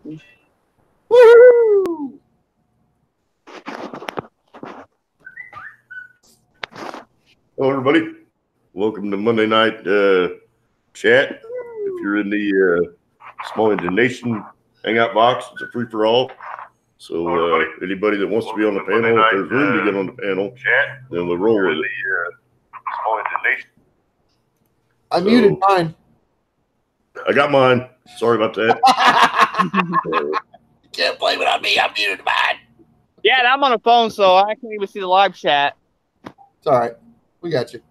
Woo! Hello, everybody. Welcome to Monday night chat. If you're in the Small Engine Nation hangout box, it's a free-for-all. So anybody that wants to be on the panel, if there's room to get on the panel, then we'll roll with it. Small Engine Nation. I muted mine. I got mine. Sorry about that. Can't blame it on me. I muted mine. Yeah, and I'm on a phone, so I can't even see the live chat. It's all right. We got you.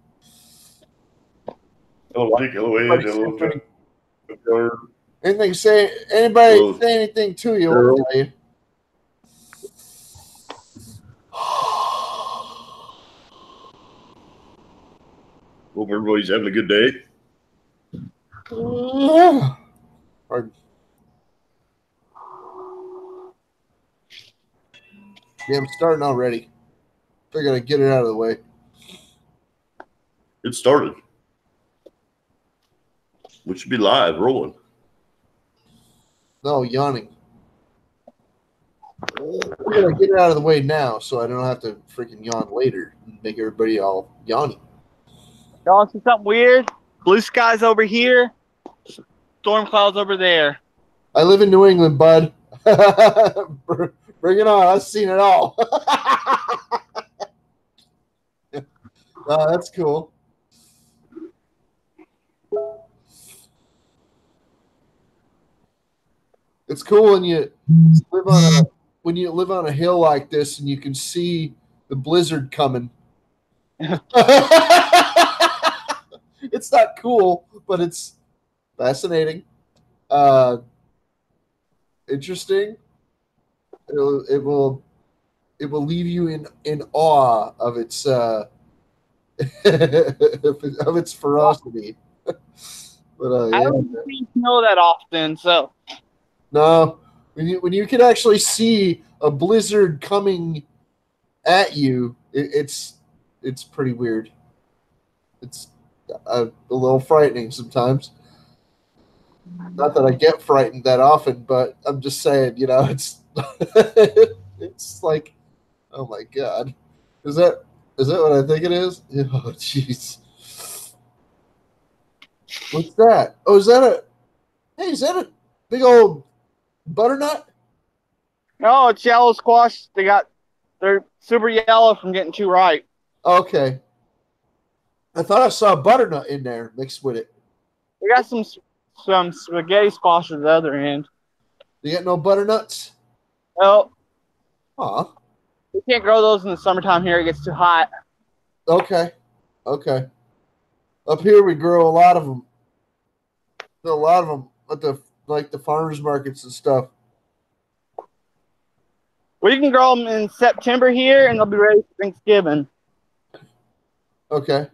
Hello, Mike. Hello, Ed. Hello, John. Anybody say anything to you? I'll tell you. Hope everybody's having a good day. Pardon. Yeah, I'm starting already. Figured I'd get it out of the way. It started. We should be live, rolling. No, yawning. We're going to get it out of the way now so I don't have to freaking yawn later and make everybody all yawny. Y'all see something weird? Blue skies over here, storm clouds over there. I live in New England, bud. Bring it on. I've seen it all. That's cool. It's cool when you live on a hill like this and you can see the blizzard coming. It's not cool, but it's fascinating, interesting. It will leave you in awe of its of its ferocity. But I don't see snow that often, so no, when you can actually see a blizzard coming at you, it's pretty weird. It's a little frightening sometimes. Not that I get frightened that often, but I'm just saying, it's it's like, oh my god, is that what I think it is? Oh jeez, what's that? Oh, is that a big old butternut? no, it's yellow squash. They're super yellow from getting too ripe. Okay, I thought I saw a butternut in there mixed with it. We got some spaghetti squash at the other end. You got no butternuts? No. Huh. We can't grow those in the summertime here. It gets too hot. Okay. Up here we grow a lot of them. A lot of them at the farmers markets and stuff. We can grow them in September here, and they'll be ready for Thanksgiving. Okay.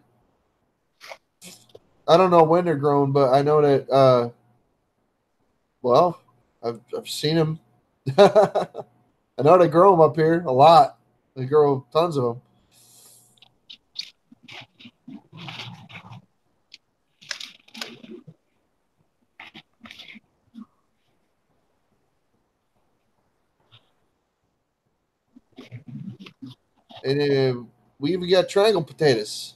I don't know when they're grown, but I know that. Well, I've seen them. I know they grow them up here a lot. They grow tons of them. And we even got triangle potatoes.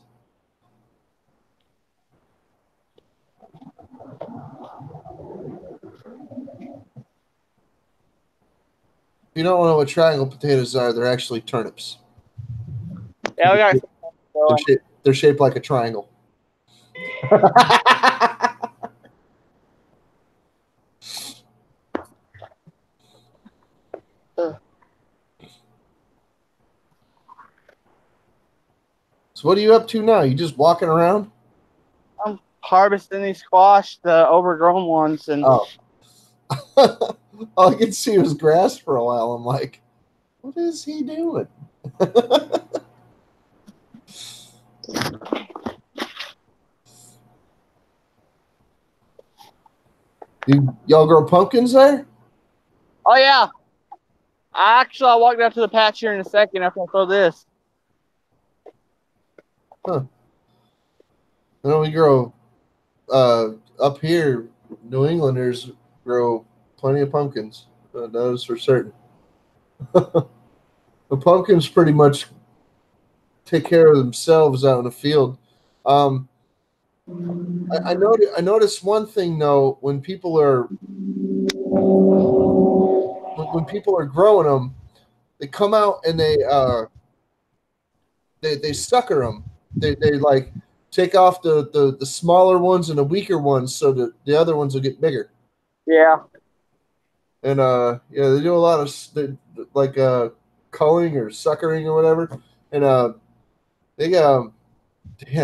If you don't know what triangle potatoes are, they're actually turnips. Yeah, we got. They're shaped like a triangle. So what are you up to now? You just walking around? I'm harvesting these squash, the overgrown ones, and all I could see was grass for a while. I'm like, what is he doing? Y'all grow pumpkins there? oh yeah. I walked out to the patch here in a second after I throw this. Huh. I know we grow up here. New Englanders grow plenty of pumpkins. That is for certain. The pumpkins pretty much take care of themselves out in the field. I noticed one thing though when people are growing them, they come out and they sucker them. They like take off the smaller ones and the weaker ones so that the other ones will get bigger. Yeah. And yeah, they do a lot of like culling or suckering or whatever. And they damn,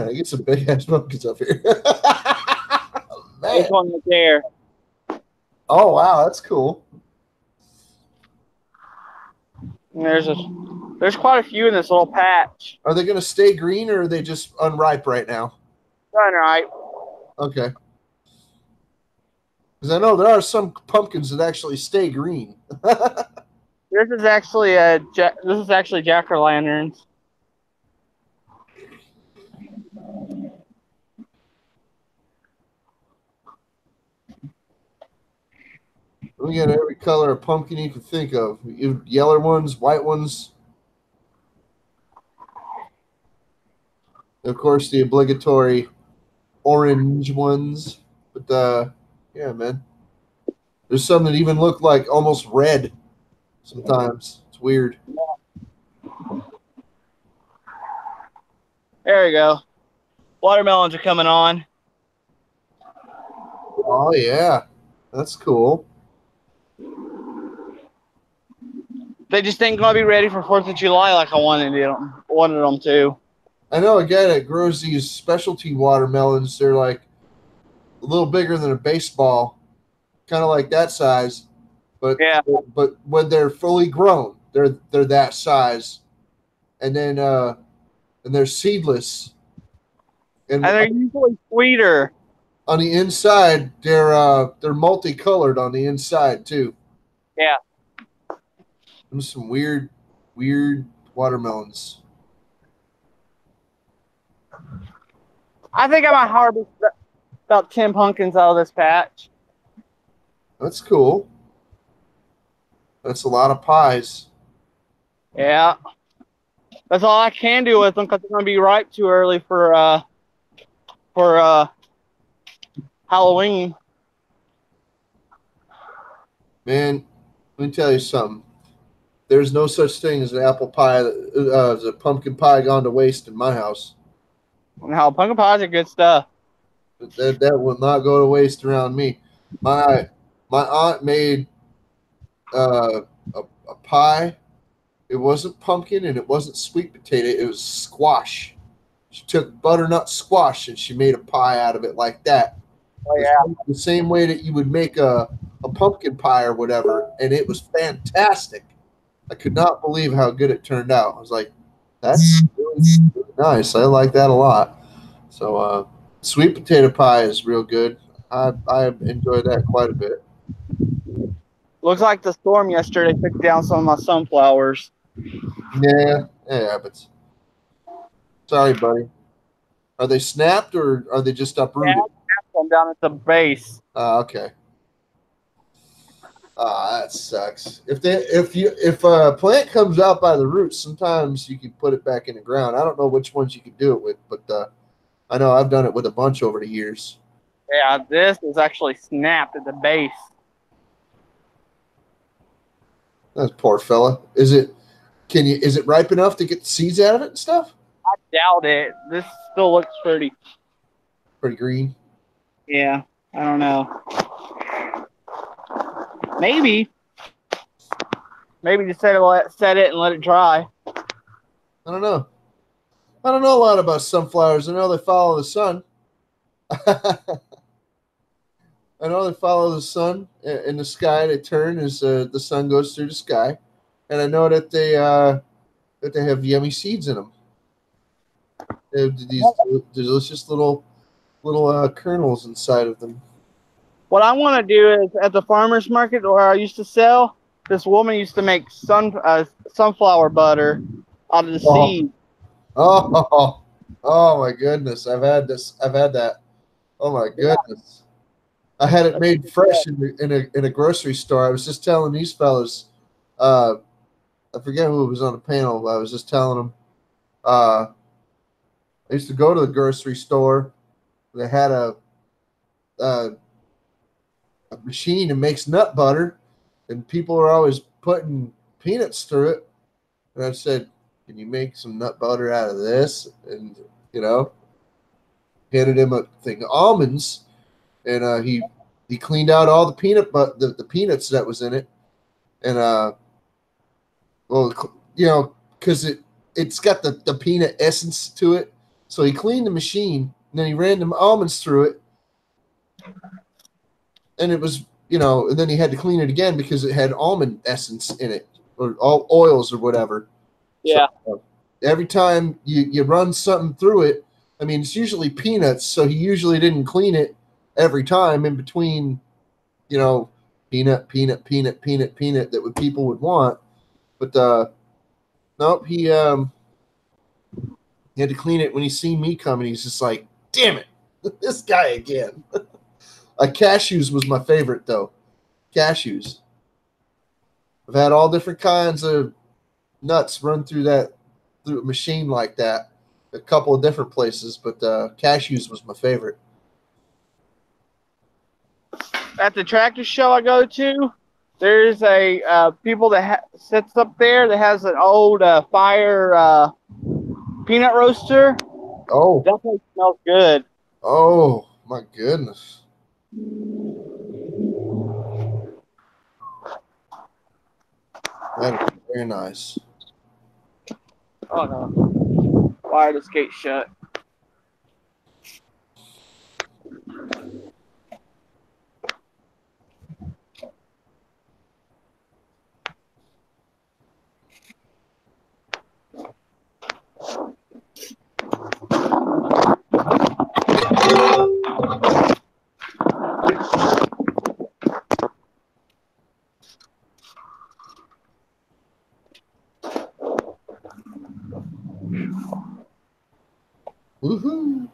they get some big ass pumpkins up here. Man. There's one right there. Oh wow, that's cool. And there's quite a few in this little patch. Are they going to stay green or are they just unripe right now? Right. Okay. Because I know there are some pumpkins that actually stay green. This is actually jack-o'-lanterns. We got every color of pumpkin you can think of. Yellow ones, white ones. Of course, the obligatory orange ones. But yeah, man. There's some that even look like almost red sometimes. It's weird. There we go. Watermelons are coming on. Oh, yeah. That's cool. They just ain't gonna be ready for 4th of July like I wanted them to. I know a guy that grows these specialty watermelons. They're like a little bigger than a baseball, kind of like that size. But yeah. But when they're fully grown, they're that size, and then and they're seedless, and they're usually sweeter. On the inside, they're multicolored on the inside too. Yeah. There's some weird watermelons. I think I might harvest about 10 pumpkins out of this patch. That's cool. That's a lot of pies. Yeah. That's all I can do with them because they're going to be ripe too early for Halloween. Man, let me tell you something. There's no such thing as an apple pie, as a pumpkin pie gone to waste in my house. No, pumpkin pies are good stuff. That will not go to waste around me. My aunt made a pie. It wasn't pumpkin and it wasn't sweet potato. It was squash. She took butternut squash and she made a pie out of it like that. Oh, yeah. The same way that you would make a pumpkin pie or whatever, and it was fantastic. I could not believe how good it turned out. I was like, that's really nice. I like that a lot. So sweet potato pie is real good. I enjoyed that quite a bit. Looks like the storm yesterday took down some of my sunflowers. Yeah, it happens. Sorry, buddy. Are they snapped or are they just uprooted? Yeah, I snapped them down at the base. Okay. That sucks. If a plant comes out by the roots, sometimes you can put it back in the ground. I don't know which ones you can do it with, but I know I've done it with a bunch over the years. Yeah, this is actually snapped at the base. That's poor fella. Is it ripe enough to get the seeds out of it and stuff? I doubt it. This still looks pretty green. Yeah, I don't know. Maybe just set it and let it dry. I don't know. I don't know a lot about sunflowers. I know they follow the sun. I know they follow the sun in the sky. They turn as the sun goes through the sky, and I know that they have yummy seeds in them. They have these delicious little kernels inside of them. What I want to do is at the farmer's market where I used to sell, this woman used to make sunflower butter out of the seed. Oh my goodness! I've had that. Oh my goodness! I had it made fresh in a grocery store. I was just telling these fellas, I forget who was on the panel. I was just telling them, I used to go to the grocery store. They had a machine that makes nut butter, and people are always putting peanuts through it. And I said, "Can you make some nut butter out of this?" And handed him a thing of almonds, and he cleaned out all the the peanuts that was in it, and because it's got the peanut essence to it, so he cleaned the machine, and then he ran the almonds through it, and it was and then he had to clean it again because it had almond essence in it or all oils or whatever. Yeah. So, every time you run something through it, I mean, it's usually peanuts, so he usually didn't clean it every time in between, peanut that people would want. But nope, he had to clean it when he seen me coming. He's just like, damn it, this guy again. Cashews was my favorite though. Cashews. I've had all different kinds of nuts run through a machine like that. A couple of different places, but cashews was my favorite. At the tractor show I go to, there's a people that sits up there that has an old fire peanut roaster. Oh, that place smells good. Oh my goodness. That is very nice. Oh no! Why are the gates shut? Woohoo!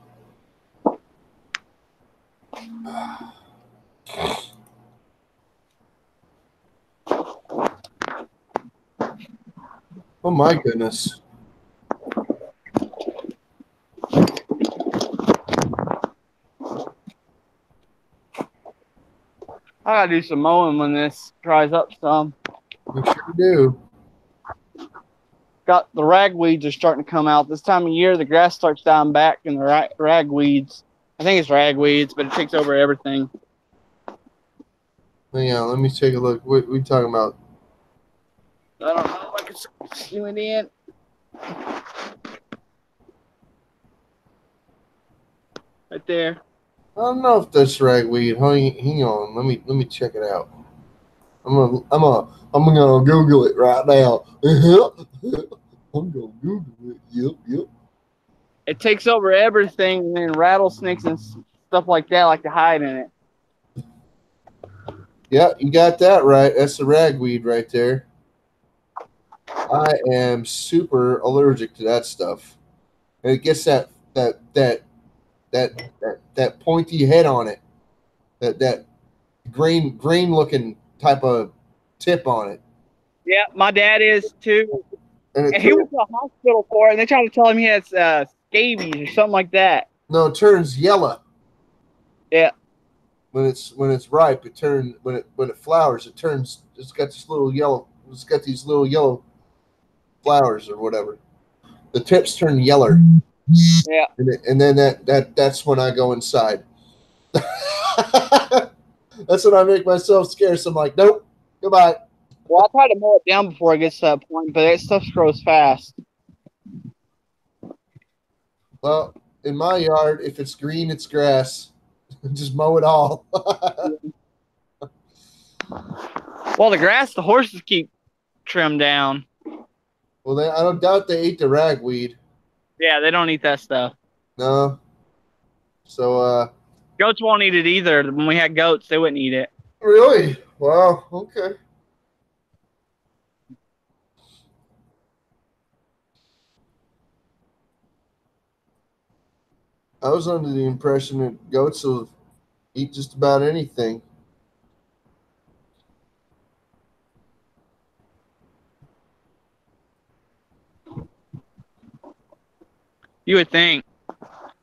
Oh my goodness. I gotta do some mowing when this dries up some. We sure do. Got the ragweeds are starting to come out this time of year. The grass starts dying back, and the ragweeds. I think it's ragweeds, but it takes over everything. Hang on, let me take a look. What are we talking about? I don't know if I can zoom it in. Right there. I don't know if that's ragweed. Hang on. Let me check it out. I'm gonna Google it right now. I'm gonna Google it. Yep. It takes over everything, and then rattlesnakes and stuff like that like to hide in it. Yeah, you got that right. That's the ragweed right there. I am super allergic to that stuff. And it gets that pointy head on it. That green looking type of tip on it. Yeah, my dad is too. And he went to the hospital for it, and they tried to tell him he has scabies or something like that. No, it turns yellow. Yeah. When it's ripe, when it flowers, it's got these little yellow flowers or whatever. The tips turn yellow. Yeah. And then that's when I go inside. That's when I make myself scarce. So I'm like, nope, goodbye. Well, I try to mow it down before it gets to that point, but that stuff grows fast. Well, in my yard, if it's green, it's grass. Just mow it all. Well, the grass, the horses keep trimmed down. Well, I don't doubt they ate the ragweed. Yeah, they don't eat that stuff. No. So, goats won't eat it either. When we had goats, they wouldn't eat it. Really? Wow. Okay. I was under the impression that goats will Eat just about anything. You would think.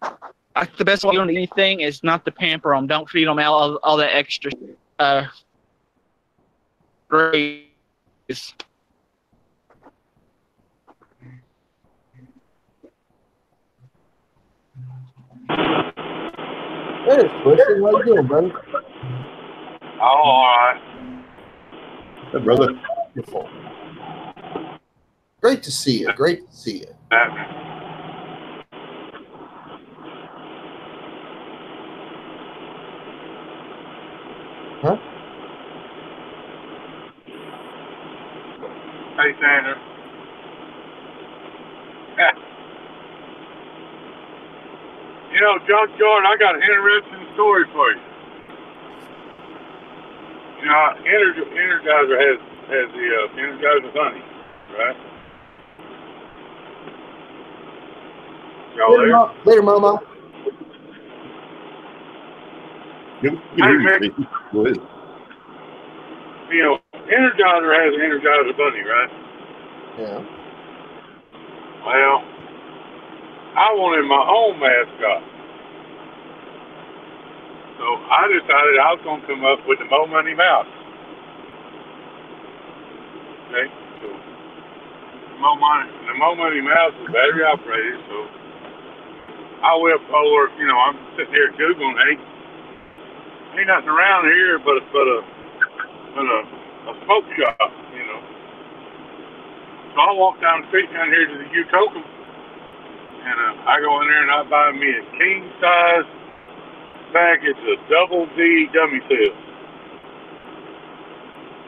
The best way to eat anything is not to pamper them. Don't feed them all that extra grace. Hey, Swisher, how you doing, buddy? Oh, all right. Hey, brother. Wonderful. Great to see you. Great to see you. Huh? Hey, Sandra. You know, Junkyard, I got an interesting story for you. You know, Energizer has the Energizer Bunny, right? Y'all there? Later, Mama. Yeah, we can hear you, Stacy. Go ahead. You know, Energizer has an Energizer Bunny, right? Yeah. Well, I wanted my own mascot. So I decided I was going to come up with the Mo Money Mouse. Okay? So the Mo Money Mouse is battery operated, so I went over, you know, I'm sitting here Googling, ain't nothing around here but a smoke shop, you know. So I walk down the street down here to the Utokum, and I go in there and I buy me a king size package of double D dummy cells.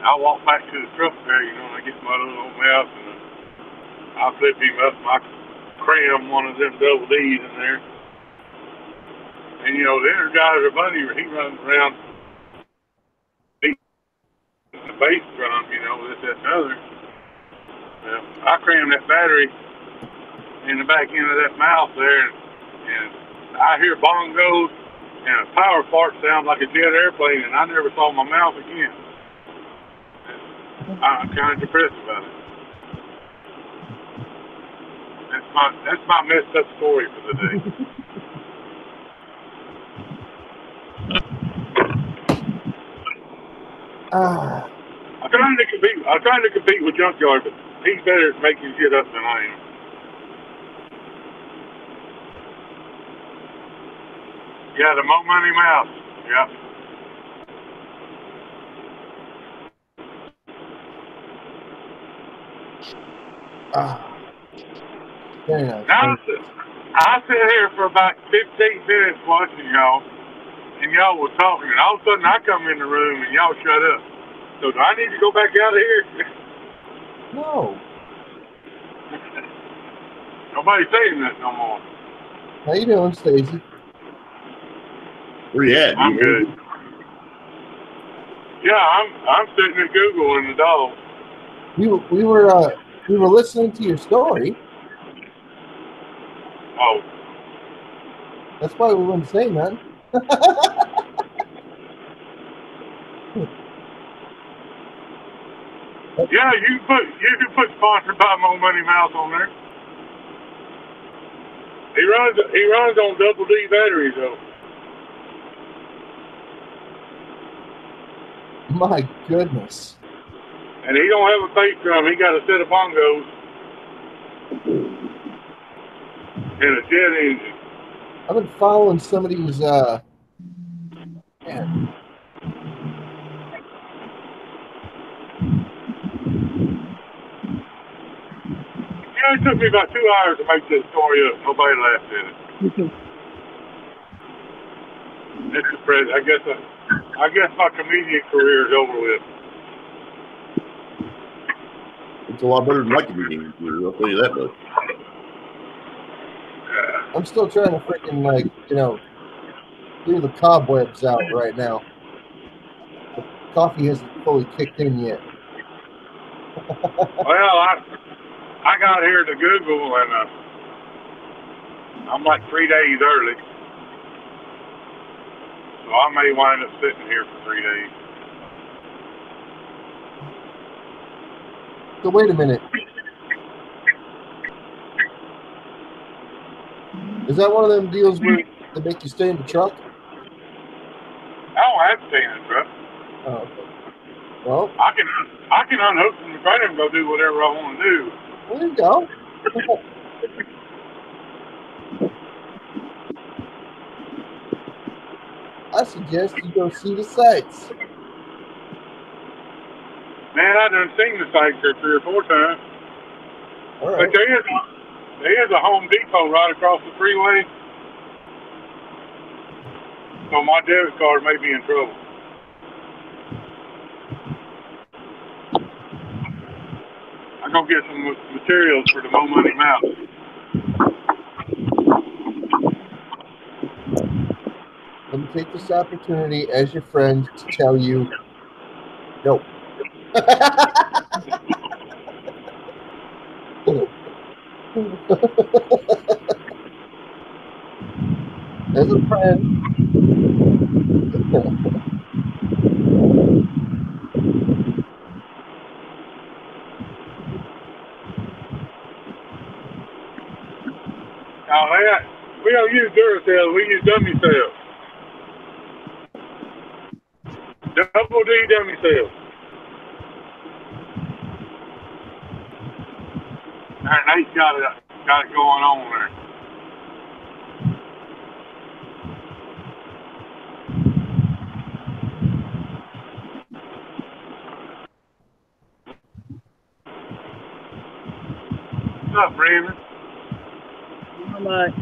I walk back to the truck there, you know, and I get my little old mouse and I flip him up and I cram one of them double D's in there. And you know, the Energizer Bunny, he runs around the bass drum, you know, this, that, and other. I cram that battery in the back end of that mouth there, and I hear bongos and a power fart sound like a jet airplane, and I never saw my mouth again. I'm kind of depressed about it. That's my messed up story for the day. I'm trying to compete with Junkyard, but he's better at making shit up than I am. Yeah, the Mo Money Mouse. Yeah. Very nice. Now, I sit here for about 15 minutes watching y'all, and y'all was talking, and all of a sudden I come in the room and y'all shut up. So do I need to go back out of here? No. Nobody's saying that no more. How you doing, Stacy? Where you at? I'm good. Yeah, I'm sitting at Google and the dog. We were listening to your story. Oh. That's why we wouldn't say nothing. Yeah, you can put sponsored by Mo Money Mouse on there. He runs on double D batteries though. My goodness. And he don't have a bass drum. He got a set of bongos and a jet engine. I've been following some of these man. Yeah, it took me about 2 hours to make this story up. Nobody laughed at it. This is Fred. I guess my comedian career is over with. It's a lot better than my comedian career, I'll tell you that much. I'm still trying to freaking clear the cobwebs out right now. The coffee hasn't fully kicked in yet. Well, I got here to Google and I'm like 3 days early. So So I may wind up sitting here for 3 days. So wait a minute. Is that one of them deals where they make you stay in the truck? I don't have to stay in the truck. Oh, okay. Well, I can unhook from the trailer and go do whatever I want to do. there you go. I suggest you go see the sights. Man, I done seen the sights there 3 or 4 times. All right. But there is a Home Depot right across the freeway. So my debit card may be in trouble. I'm going to get some materials for the Mo Money Mouse. Let me take this opportunity as your friend to tell you, no. As a friend. Now, we don't use Duracell, we use dummy cells. Double D dummy cells. And Nate's got it going on there. What's up, Brandon? How much?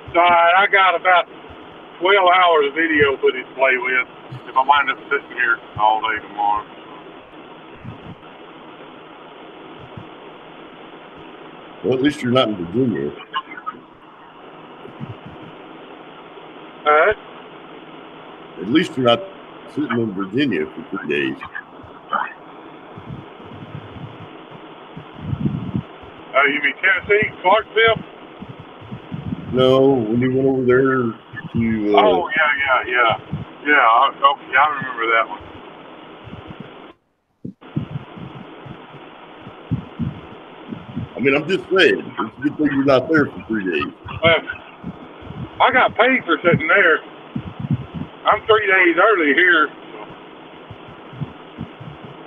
It's all right, I got about 12 hours of video footage to play with if I wind up sitting here all day tomorrow. Well, at least you're not in Virginia. At least you're not sitting in Virginia for 3 days. You mean Tennessee, Clarksville? No, when you went over there to. Oh, yeah. Yeah, okay, I remember that one. I mean, I'm just saying, it's a good thing you're not there for 3 days. I got paid for sitting there. I'm 3 days early here.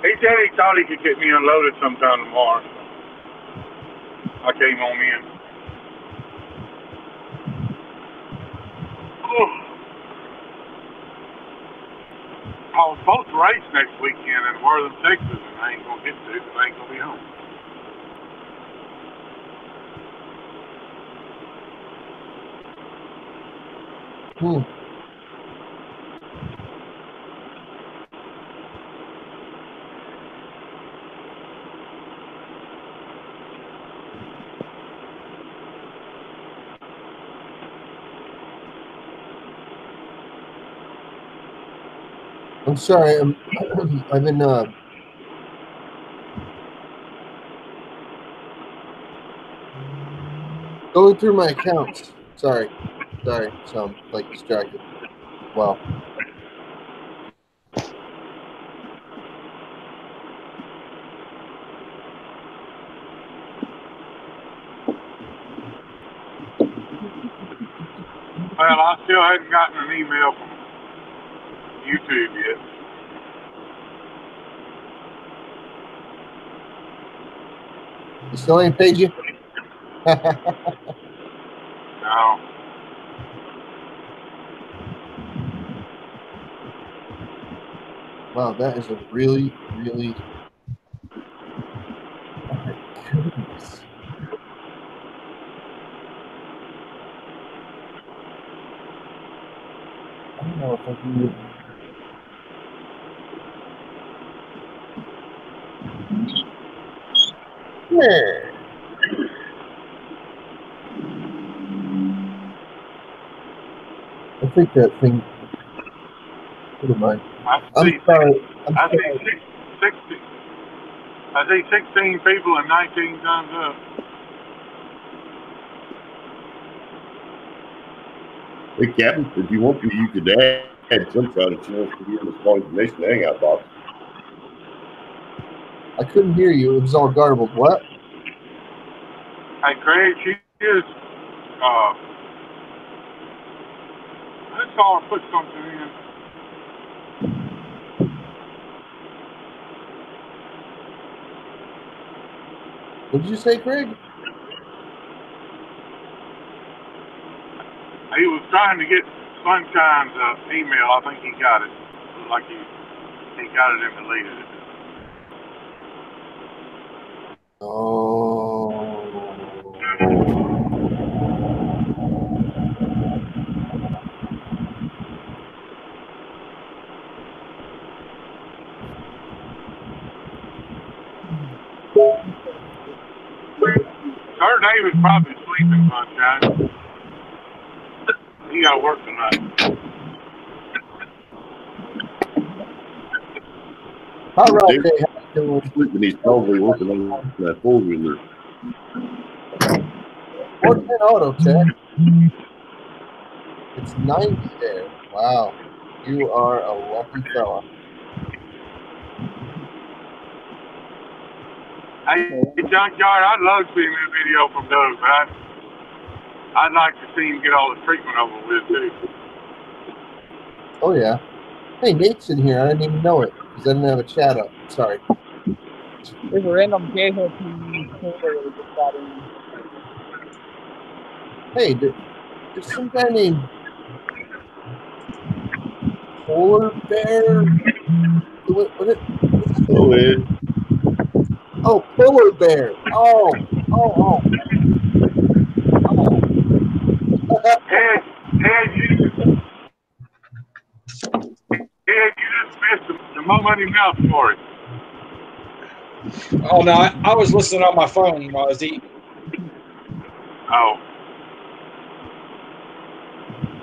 He said he thought he could get me unloaded sometime tomorrow. I came on in. I was supposed to race next weekend in Worthing, Texas, and I ain't going to get to because I ain't going to be home. I'm sorry. I've been going through my accounts. Sorry. So I'm like distracted. Wow. Well, I still hadn't gotten an email from YouTube yet. You still ain't paid you? No. Wow, that is a really, really. Oh my goodness. I don't know if I can. Yeah. I think that thing. Never mind. I'm see sorry. I'm I sorry. see 60. I see 16 people and 19 thumbs up. Hey, Captain, if you want to, you could add Sunshine if she wants to be in the small information hangout box. I couldn't hear you. It was all garbled. What? Hey, Craig, she is. I saw her put something in. What did you say, Craig? He was trying to get Sunshine's email. I think he got it. Like he got it and deleted it. Oh. Sir David's probably sleeping, Sunshine. He got to work tonight. All right, Jay. How you doing? Sleeping, he's probably working on that four-wheeler. What's in auto check? It's 90 there. Wow. You are a lucky fella. Hey, Junkyard, I'd love to see a video from Doug, but I'd like to see him get all the treatment over with, too. Oh, yeah. Hey, Nate's in here. I didn't even know it because I didn't have a chat up. Sorry. There's a random casual team that just got in. Hey, there's some guy named Polar Bear. What Go ahead. Oh, Polar Bear. Oh. Ed, you just missed the Mo Money Mouth story. Oh, no, I was listening on my phone while I was eating. Oh.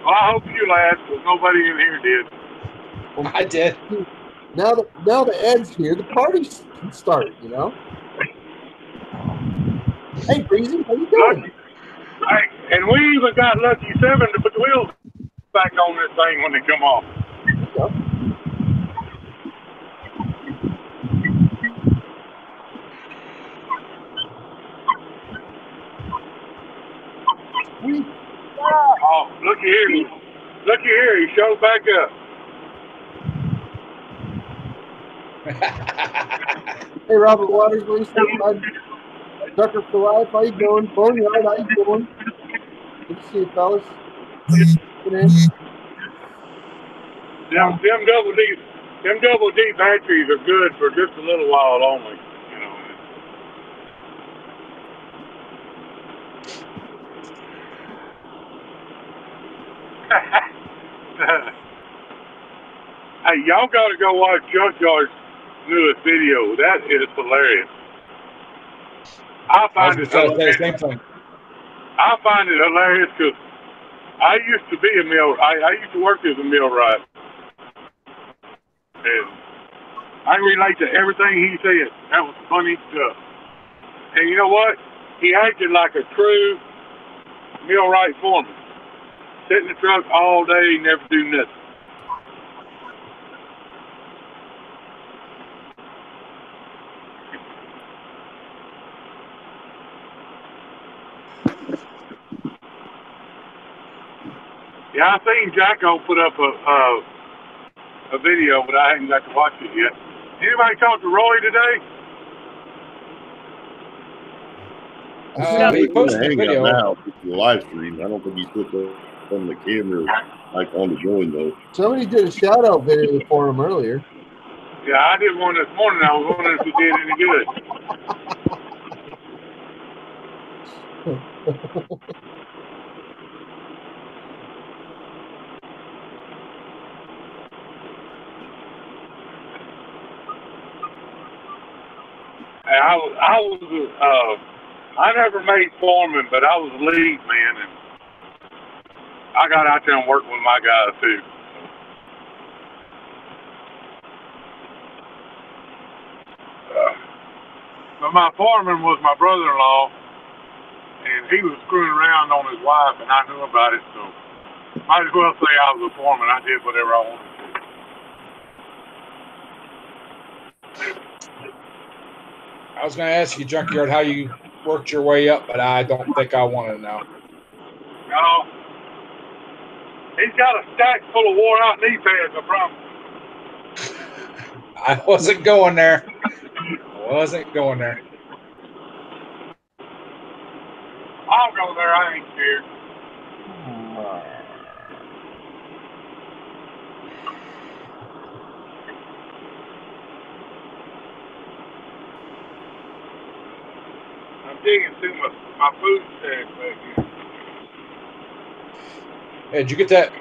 Well, I hope you laughed, because nobody in here did. I did. Now the Ed's here, the party can start, you know? Hey, Breezy, how you doing? Hey, and we even got Lucky 7 to put the wheels back on this thing when they come off. Oh, looky here. Looky here, he showed back up. Hey, Robert Waters, what are you saying? Tucker for Life, how you doing? Boneyard, how you doing? Good to see you, fellas. Get in. Them double D batteries are good for just a little while only, you know. Hey, y'all got to go watch Junkyard's newest video. That is hilarious. I find it hilarious. Same thing. I find it hilarious because I used to be a I used to work as a millwright. And I relate to everything he said. That was funny stuff. And you know what? He acted like a true millwright foreman. Sit in the truck all day, never do nothing. Yeah, I seen Jacko put up a video, but I haven't got to watch it yet. Anybody talk to Roy today? He posted a video. Now, the live stream. I don't think he's put on the camera like on the join though. Somebody did a shout out video for him earlier. Yeah, I did one this morning. I was wondering if it did any good. And I never made foreman, but I was lead man, and I got out there and worked with my guys too. But my foreman was my brother-in-law, and he was screwing around on his wife, and I knew about it, so might as well say I was a foreman. I did whatever I wanted to do. I was going to ask you, Junkyard, how you worked your way up, but I don't think I want to know. No. He's got a stack full of wore-out knee pads, I promise. I wasn't going there. I'll go there. I ain't scared. I'm digging through my food stack back here. Hey, did you get that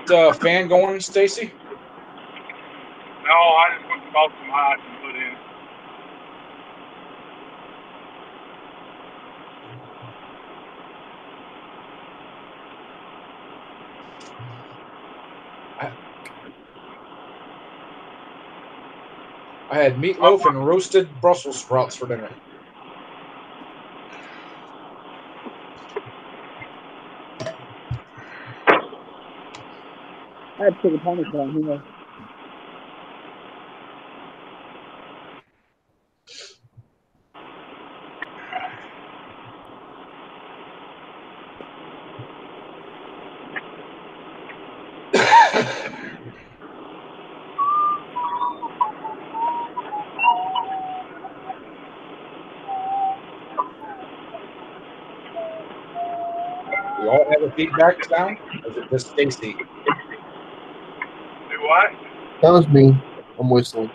fan going, Stacy? No, I just went and bought some ice and put in. I had meatloaf and roasted Brussels sprouts for dinner. I had chicken parmesan here. We all have a feedback sound? Or is it just Stacy? Do what? That was me. I'm whistling.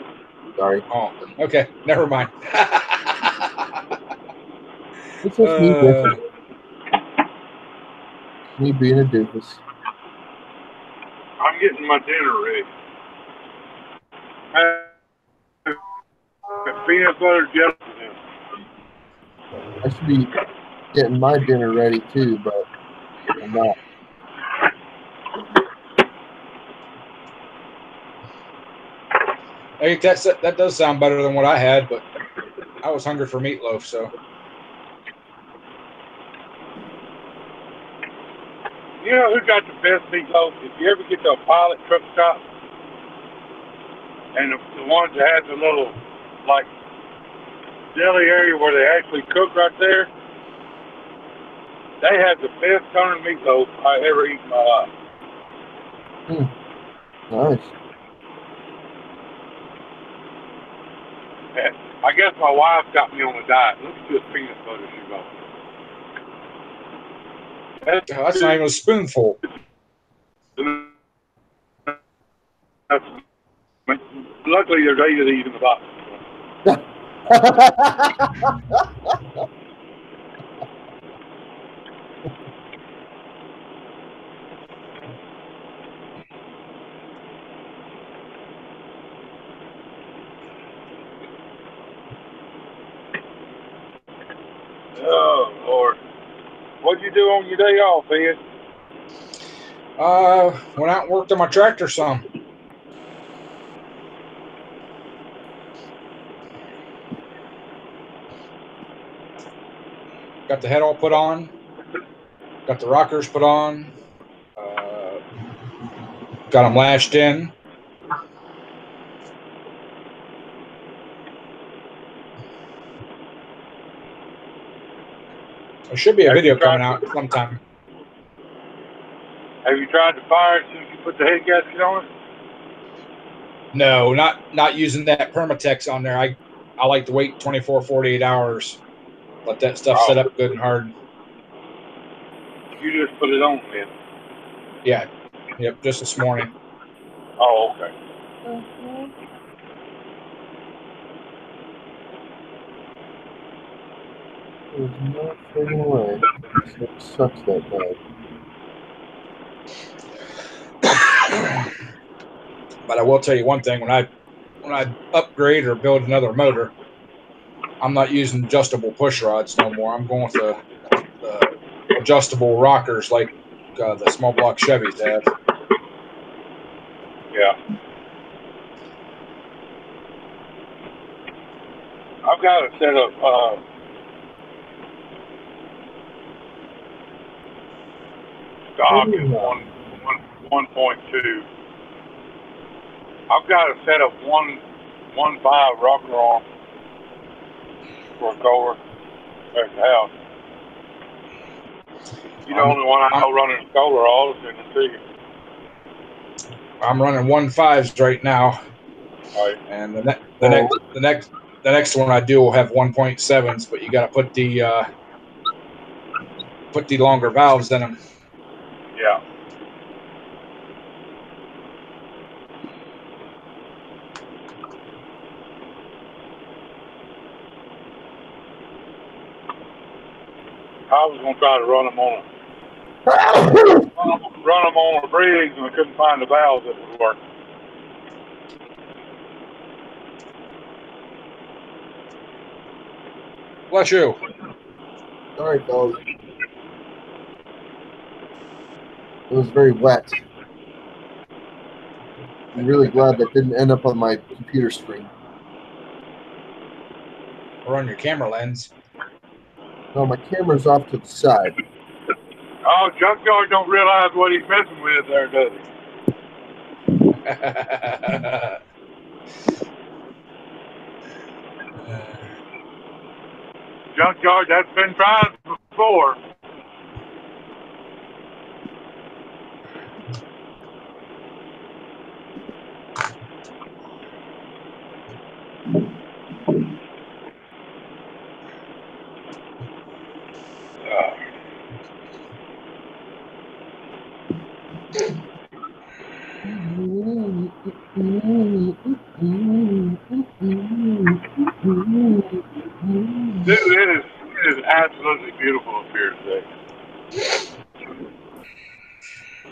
Sorry. Oh, okay. Never mind. It's just me whistling. Me being a doofus. I'm getting my dinner ready. Peanut butter jelly. I should be getting my dinner ready too, but I'm not. I think that does sound better than what I had, but I was hungry for meatloaf, so. You know who got the best meatloaf? If you ever get to a Pilot truck stop, and the ones that has the little, like, deli area where they actually cook right there, they have the best turn meatloaf I ever eaten in my life. Nice. I guess my wife got me on a diet. Look at this peanut butter she bought. That's not even a spoonful. Luckily, there's 8 of these in the box. Oh, Lord. What'd you do on your day off, Ed? Went out and worked on my tractor some. Got the head all put on. Got the rockers put on. Got them lashed in. There should be a video coming out sometime. Have you tried to fire it since you put the head gasket on it? No, not using that Permatex on there. I like to wait 24, 48 hours. Let that stuff set up good and hard. You just put it on then? Yeah. Yep, just this morning. Oh, okay. There's no friggin' way. It sucks that bad. But I will tell you one thing: when I upgrade or build another motor, I'm not using adjustable push rods no more. I'm going with the adjustable rockers like the small block Chevys have. Yeah. I've got a set of stock is 1.2. I've got a set of 1.5 rocker arm for a Kohler at the house. You're the only one I know running a Kohler all of in the city. I'm running 1.5s right now, Right. and the next one I do will have 1.7s, but you got to put the longer valves in them. Yeah. I was gonna try to run them on a Briggs, and I couldn't find the valves that would work. Bless you. Sorry, fellas. It was very wet. I'm really glad that didn't end up on my computer screen. Or on your camera lens. No, my camera's off to the side. Oh, Junkyard don't realize what he's messing with there, does he? Junkyard, that's been tried before. Dude, it is absolutely beautiful up here today.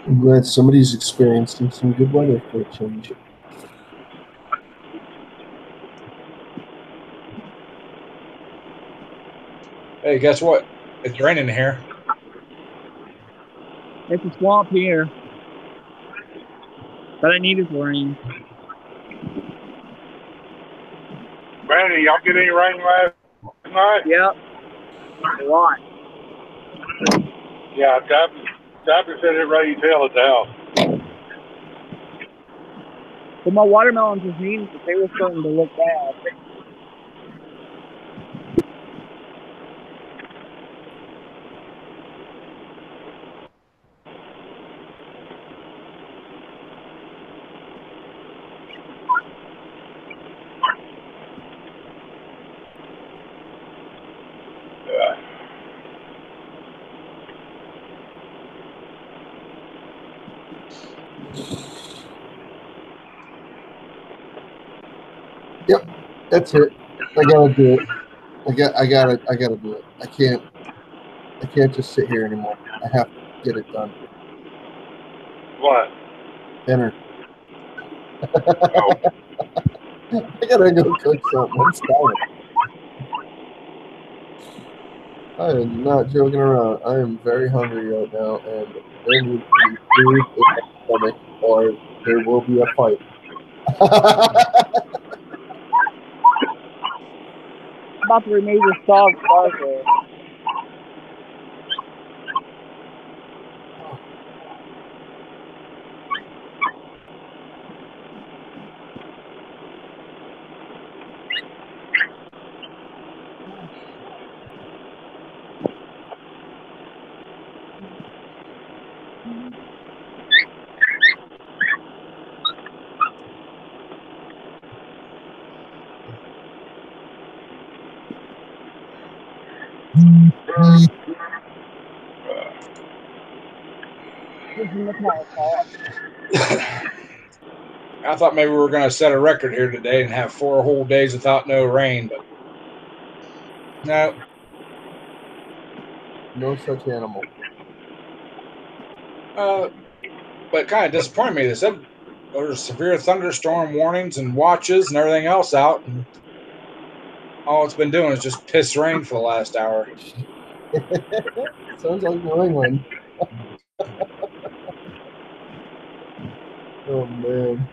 I'm glad somebody's experiencing some good weather for a change. Hey, guess what? It's raining here. It's a swamp here. But I needed the rain. Brandy, y'all get any rain last night? Yep. A lot. Yeah, Tapper said it rained hell at the house. But my watermelons was needed, but they were starting to look bad. Yep, that's it. I gotta do it. I gotta do it. I can't just sit here anymore. I have to get it done. What? Dinner. Oh. I gotta go cook something. I'm starving. I am not joking around. I am very hungry right now, and there needs to be food in my stomach, or there will be a fight. I'm about to remove the dog starter. I thought maybe we were going to set a record here today and have 4 whole days without no rain, but no. No such animal. But kind of disappointed me. They said there were severe thunderstorm warnings and watches and everything else out, and all it's been doing is just piss rain for the last hour. Sounds like New England. Oh man,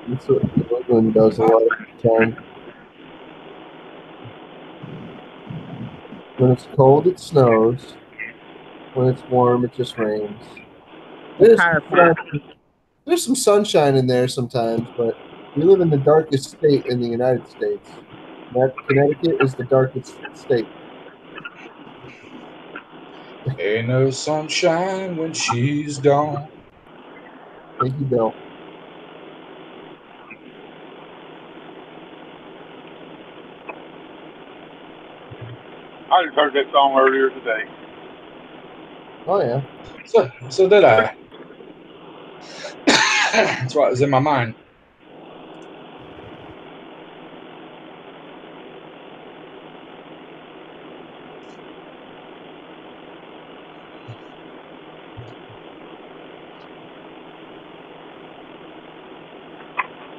that's what New England does a lot of the time. When it's cold, it snows. When it's warm, it just rains. There's some sunshine in there sometimes, but we live in the darkest state in the United States. Connecticut is the darkest state. Ain't no sunshine when she's gone. Thank you, Bill. I just heard that song earlier today. Oh yeah. So did I. That's why it was in my mind.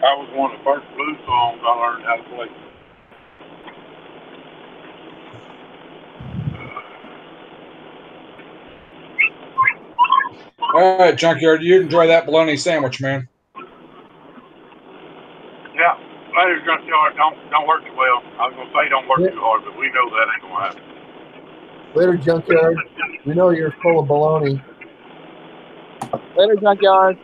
That was one of the first blues songs I learned how to play. All right, Junkyard, you enjoy that bologna sandwich, man. Yeah, later, Junkyard, don't work too well. I was gonna say don't work too hard, but we know that ain't gonna happen. Later, Junkyard. We know you're full of baloney. Later, Junkyard.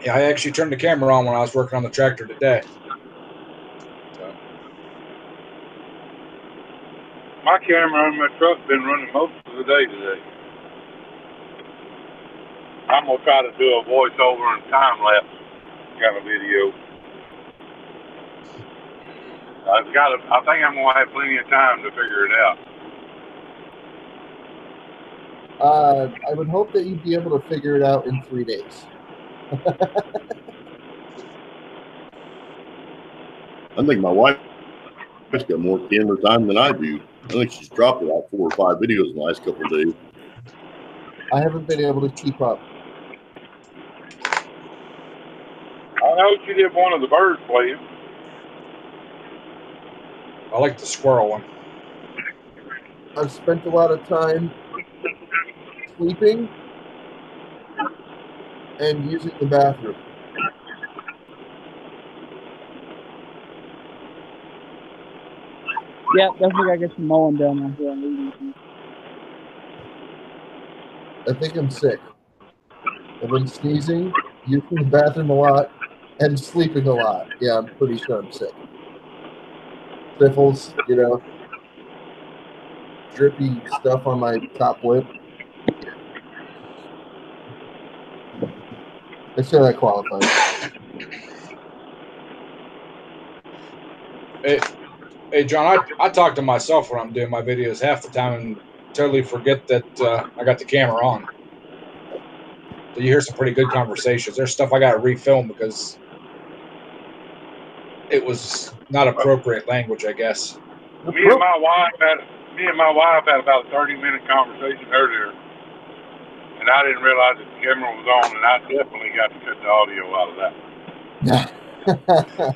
Yeah, I actually turned the camera on when I was working on the tractor today. So. My camera on my truck's been running most of the day today. I'm gonna try to do a voiceover and time lapse kind of video. I think I'm gonna have plenty of time to figure it out. I would hope that you'd be able to figure it out in 3 days. I think my wife's got more camera time than I do. I think she's dropped about 4 or 5 videos in the last couple of days. I haven't been able to keep up. I know she did one of the birds playing. I like the squirrel one. I've spent a lot of time sleeping and using the bathroom. Yeah, definitely gotta get some mowing done out here. I think I'm sick. I've been sneezing, using the bathroom a lot, and sleeping a lot. Yeah, I'm pretty sure I'm sick. Sniffles, drippy stuff on my top lip. I say that qualifies. Hey, John, I talk to myself when I'm doing my videos half the time and totally forget that I got the camera on. So you hear some pretty good conversations. There's stuff I got to refilm because it was not appropriate language, I guess. Me and my wife had about a 30-minute conversation earlier, and I didn't realize that the camera was on, and I definitely got to cut the audio out of that.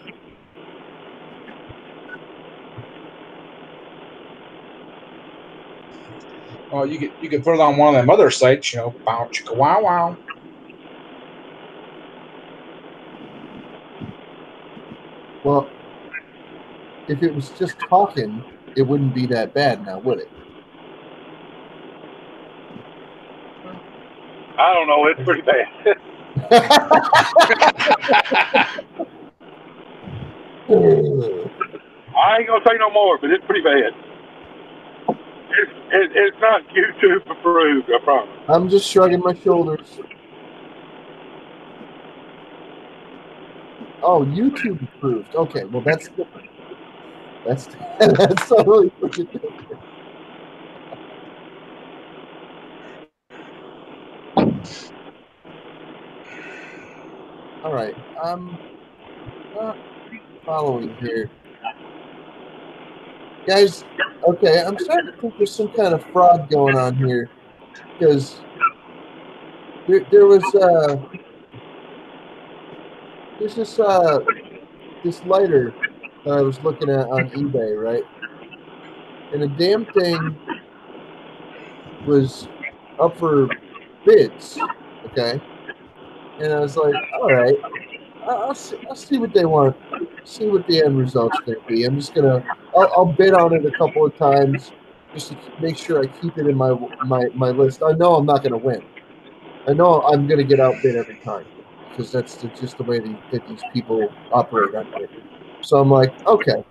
Well, you could put it on one of them other sites, bow chicka wow wow. Well, if it was just talking, it wouldn't be that bad now, would it? I don't know. It's pretty bad. I ain't gonna say no more, but it's pretty bad. It's not YouTube approved, I promise. I'm just shrugging my shoulders. Oh, YouTube approved. Okay, well that's different. That's totally freaking different. All right, I'm not following here, guys. Okay, I'm starting to think there's some kind of fraud going on here because there's this this lighter that I was looking at on eBay, right? And the damn thing was up for bids, okay? And I was like, all right, I'll see what they want, see what the end result's going to be. I'm just I'll bid on it a couple of times just to make sure I keep it in my list. I know I'm not going to win. I know I'm going to get outbid every time because that's just the way that these people operate on here. So I'm like, okay.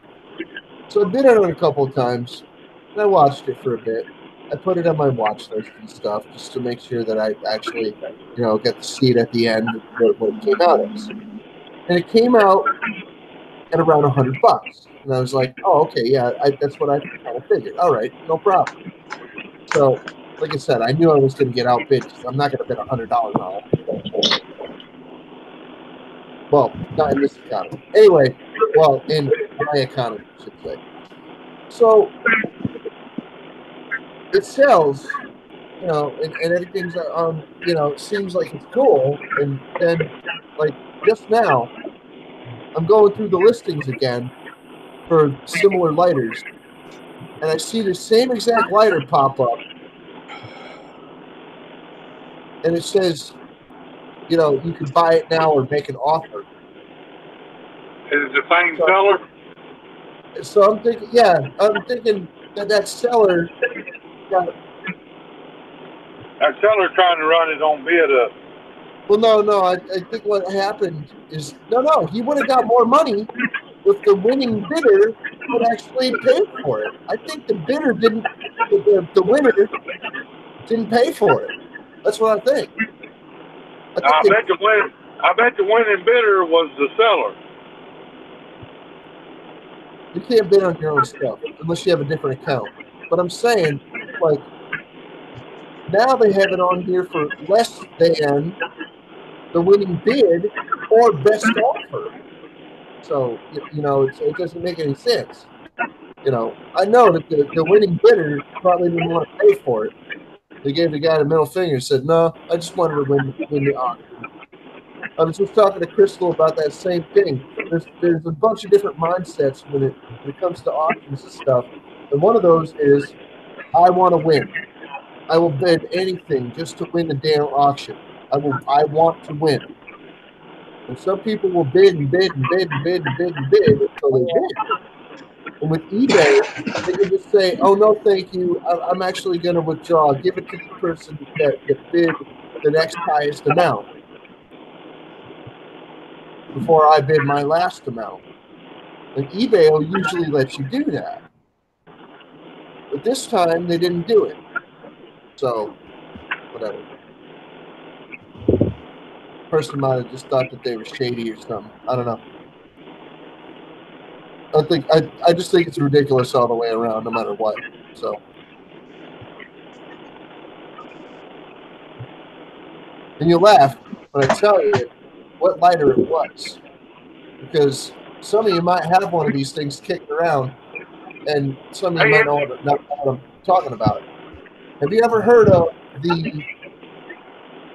So I bid on it a couple of times, and I watched it for a bit. I put it on my watch list and stuff just to make sure that I actually, get to see it at the end what it came out as. And it came out at around $100. And I was like, oh, okay, yeah, that's what I kind of figured. All right, no problem. So, like I said, I knew I was going to get outbid because I'm not going to bid $100 on it. Well, not in this economy. Anyway, well, in my economy, I should say. So, it sells, and everything's seems like it's cool. And then, like, just now, I'm going through the listings again for similar lighters, and I see the same exact lighter pop up, and it says, you can buy it now or make an offer. Is it the same seller? So I'm thinking that seller got. That seller trying to run his own bid up. Well, no. I think what happened is no. He would have got more money if the winning bidder would actually pay for it. I think the bidder didn't. The winner didn't pay for it. That's what I think. I bet the winning bidder was the seller. You can't bid on your own stuff unless you have a different account. But I'm saying, like, now they have it on here for less than the winning bid or best offer. So, it doesn't make any sense. I know that the winning bidder probably didn't want to pay for it. They gave the guy the middle finger and said, no, I just wanted to win the auction. I was just talking to Crystal about that same thing. There's a bunch of different mindsets when it comes to auctions and stuff. And one of those is, I want to win. I will bid anything just to win the damn auction. I want to win. And some people will bid and bid and bid and bid and bid and bid until they bid. And with eBay, they can just say, oh, no, thank you. I'm actually going to withdraw. Give it to the person that bid the next highest amount before I bid my last amount. And eBay will usually let you do that. But this time, they didn't do it. So, whatever. Person might have just thought that they were shady or something. I don't know. I just think it's ridiculous all the way around, no matter what. So, and you laugh when I tell you what lighter it was, because some of you might have one of these things kicking around, and some of you might not know what I'm talking about. Have you ever heard of the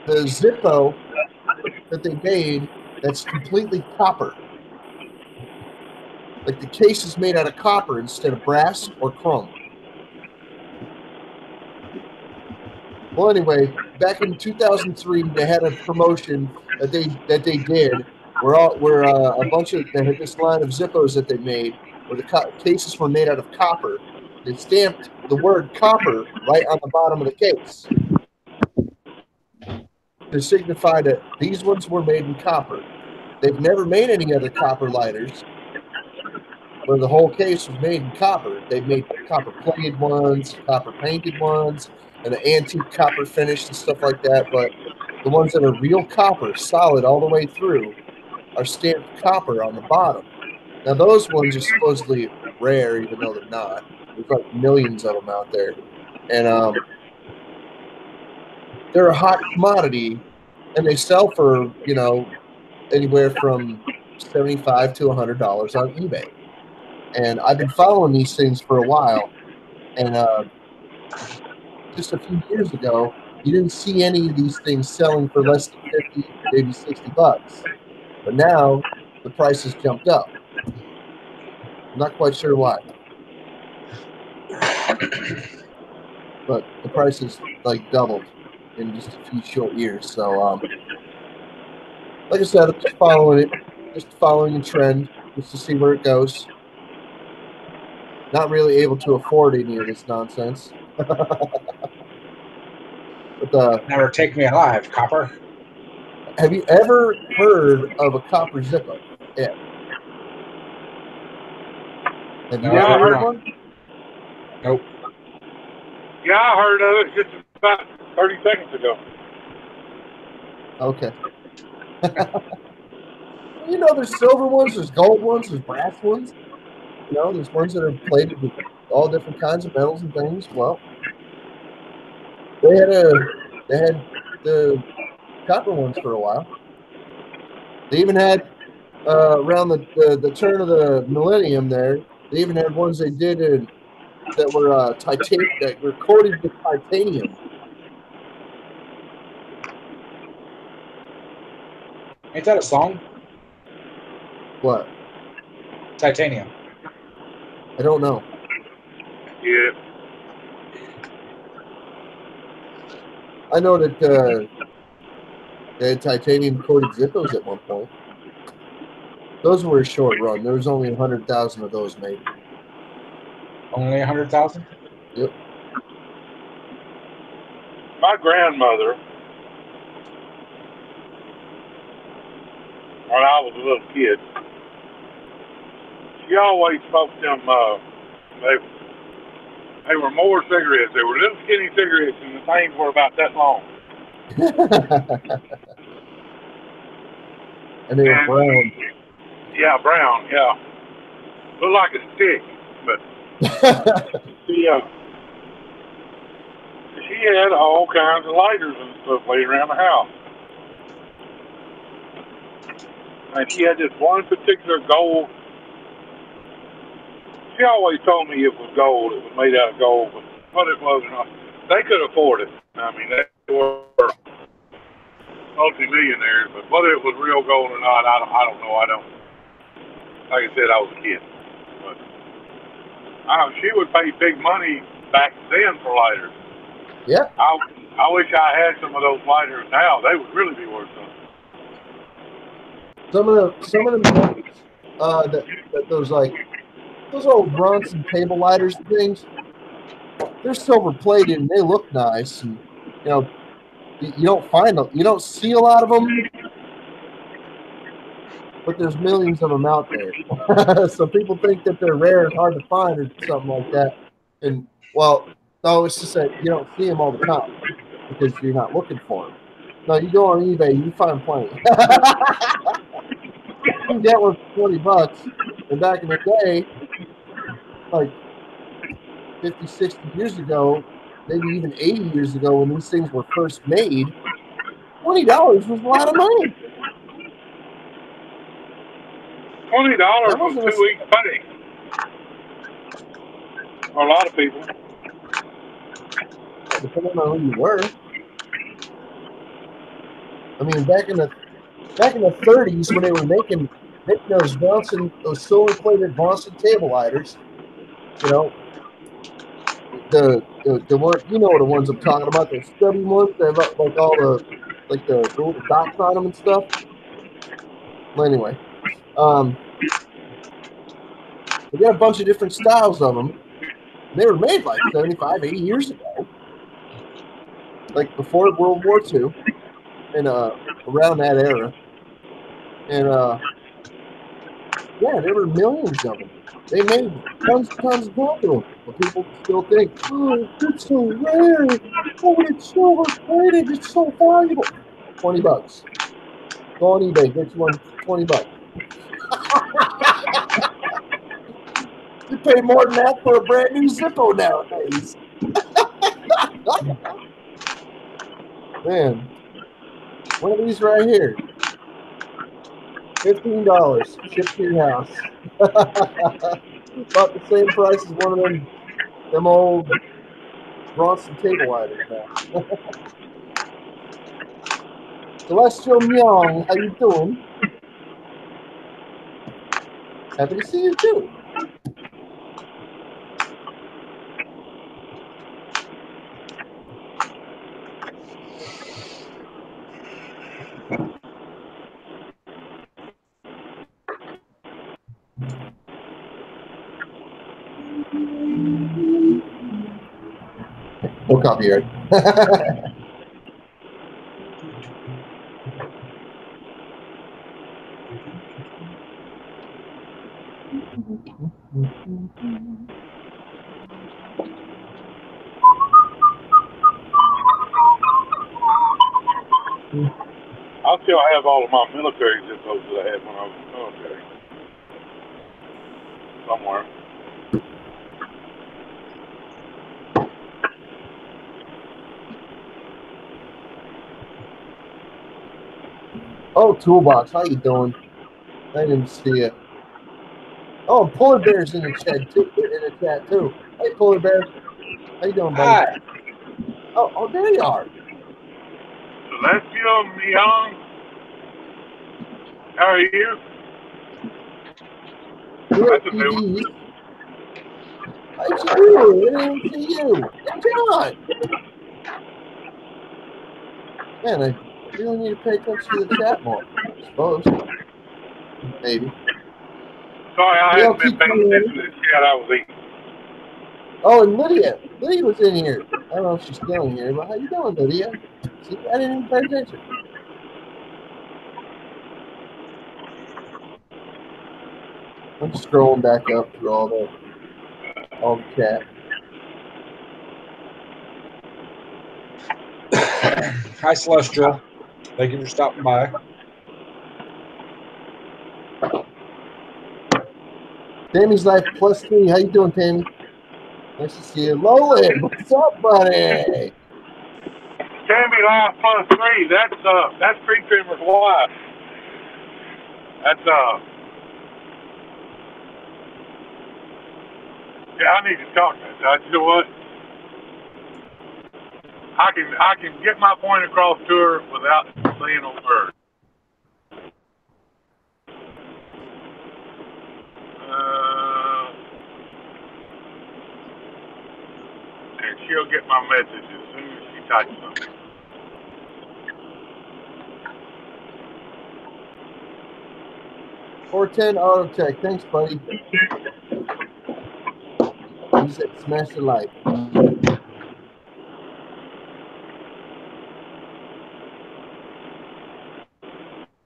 Zippo that they made that's completely copper? Like, the case is made out of copper instead of brass or chrome. Well, anyway, back in 2003, they had a promotion that they did where a bunch of they had this line of Zippos that they made where the cases were made out of copper. They stamped the word copper right on the bottom of the case to signify that these ones were made in copper. They've never made any other copper lighters where the whole case was made in copper. They've made copper plated ones, copper painted ones, and an antique copper finish and stuff like that. But the ones that are real copper, solid all the way through, are stamped copper on the bottom. Now, those ones are supposedly rare, even though they're not. There's like millions of them out there. And they're a hot commodity, and they sell for, anywhere from $75 to $100 on eBay. And I've been following these things for a while. And just a few years ago, you didn't see any of these things selling for less than $50, maybe $60. But now the price has jumped up. I'm not quite sure why. But the price is like doubled in just a few short years. So, like I said, I'm just following a trend, just to see where it goes. Not really able to afford any of this nonsense. But Never take me alive, copper. have you ever heard of a copper Zippo? Yeah. Have you No, ever I have heard of not. one? Nope. Yeah, I heard of it just about 30 seconds ago. Okay. You know, there's silver ones, there's gold ones, there's brass ones. You know, there's ones that are plated with all different kinds of metals and things. Well, they had the copper ones for a while. They even had around the turn of the millennium there. They even had ones they did that were that were coated with titanium. Ain't that a song? What? Titanium. I don't know. Yeah. I know that they had titanium coated Zippos at one point. Those were a short run. There was only 100,000 of those made. Only 100,000? Yep. My grandmother, when I was a little kid, she always smoked them. They were more cigarettes. They were little skinny cigarettes, and the things were about that long. And they were brown. Yeah, brown. Yeah, looked like a stick, but she had all kinds of lighters and stuff laid around the house. And she had this one particular gold. She always told me it was gold. It was made out of gold, but what it was or not, they could afford it. I mean, they were multi-millionaires, but whether it was real gold or not, I don't know. I don't. Like I said, I was a kid, but she would pay big money back then for lighters. Yeah. I wish I had some of those lighters now. They would really be worth something. Some of them that those old Bronson table lighters and things, they're silver plated and they look nice, and you know you don't see a lot of them, but there's millions of them out there. So people think that they're rare and hard to find or something like that, and well, no, it's just that you don't see them all the time because you're not looking for them. No, you go on eBay, you find plenty. You can get one for $20. And back in the day, like 50, 60 years ago, maybe even 80 years ago, when these things were first made, $20 was a lot of money. $20 was 2 weeks' pay for a lot of people. Depending on who you were. I mean, back in the 30s, when they were making those silver-plated Bronson table lighters, you know, the one, you know the ones I'm talking about, the stubby ones that have like all the little dots on them and stuff. Well, anyway, they got a bunch of different styles of them. They were made like 75, 80 years ago, like before World War II, and around that era. And yeah, there were millions of them. They made tons of them. But people still think, oh, it's so rare. Oh, it's silver plated. It's so valuable. $20. Go on eBay, get you one for $20. You pay more than that for a brand new Zippo nowadays. Man, one of these right here, $15, shipped to your house. About the same price as one of them old Bronson table lighters now. Celestial Myung, how you doing? Happy to see you too. No copyright. I still have all of my military zippos that I had when I was in the military. Somewhere. Oh, Toolbox, how you doing? I didn't see it. Oh, Polar Bear's in the chat too. Hey, Polar Bear, how you doing, buddy? Hi. Oh, there you are. Celestial Young. How are you? Good, That's a new one. TVs. I see you. I didn't see you. Hey, John. Man, I really need to pay attention to the chat more, I suppose. Maybe. Sorry, I Yeah, hadn't been paying attention to the chat. I was eating. Oh, and Lydia. Lydia was in here. I don't know if she's still in here, but how you doing, Lydia? See, I didn't even pay attention. I'm scrolling back up through all the chat. Hi, Celestial. Thank you for stopping by. Tammy's Life +3. How you doing, Tammy? Nice to see you. Lolan, what's up, buddy? Tammy Life +3. That's Tree Trimmer's wife. That's yeah, I need to talk to her. You know what? I can get my point across to her without saying a word. And she'll get my message as soon as she types something. $410 Auto Tech. Thanks, buddy. He said, smash the like.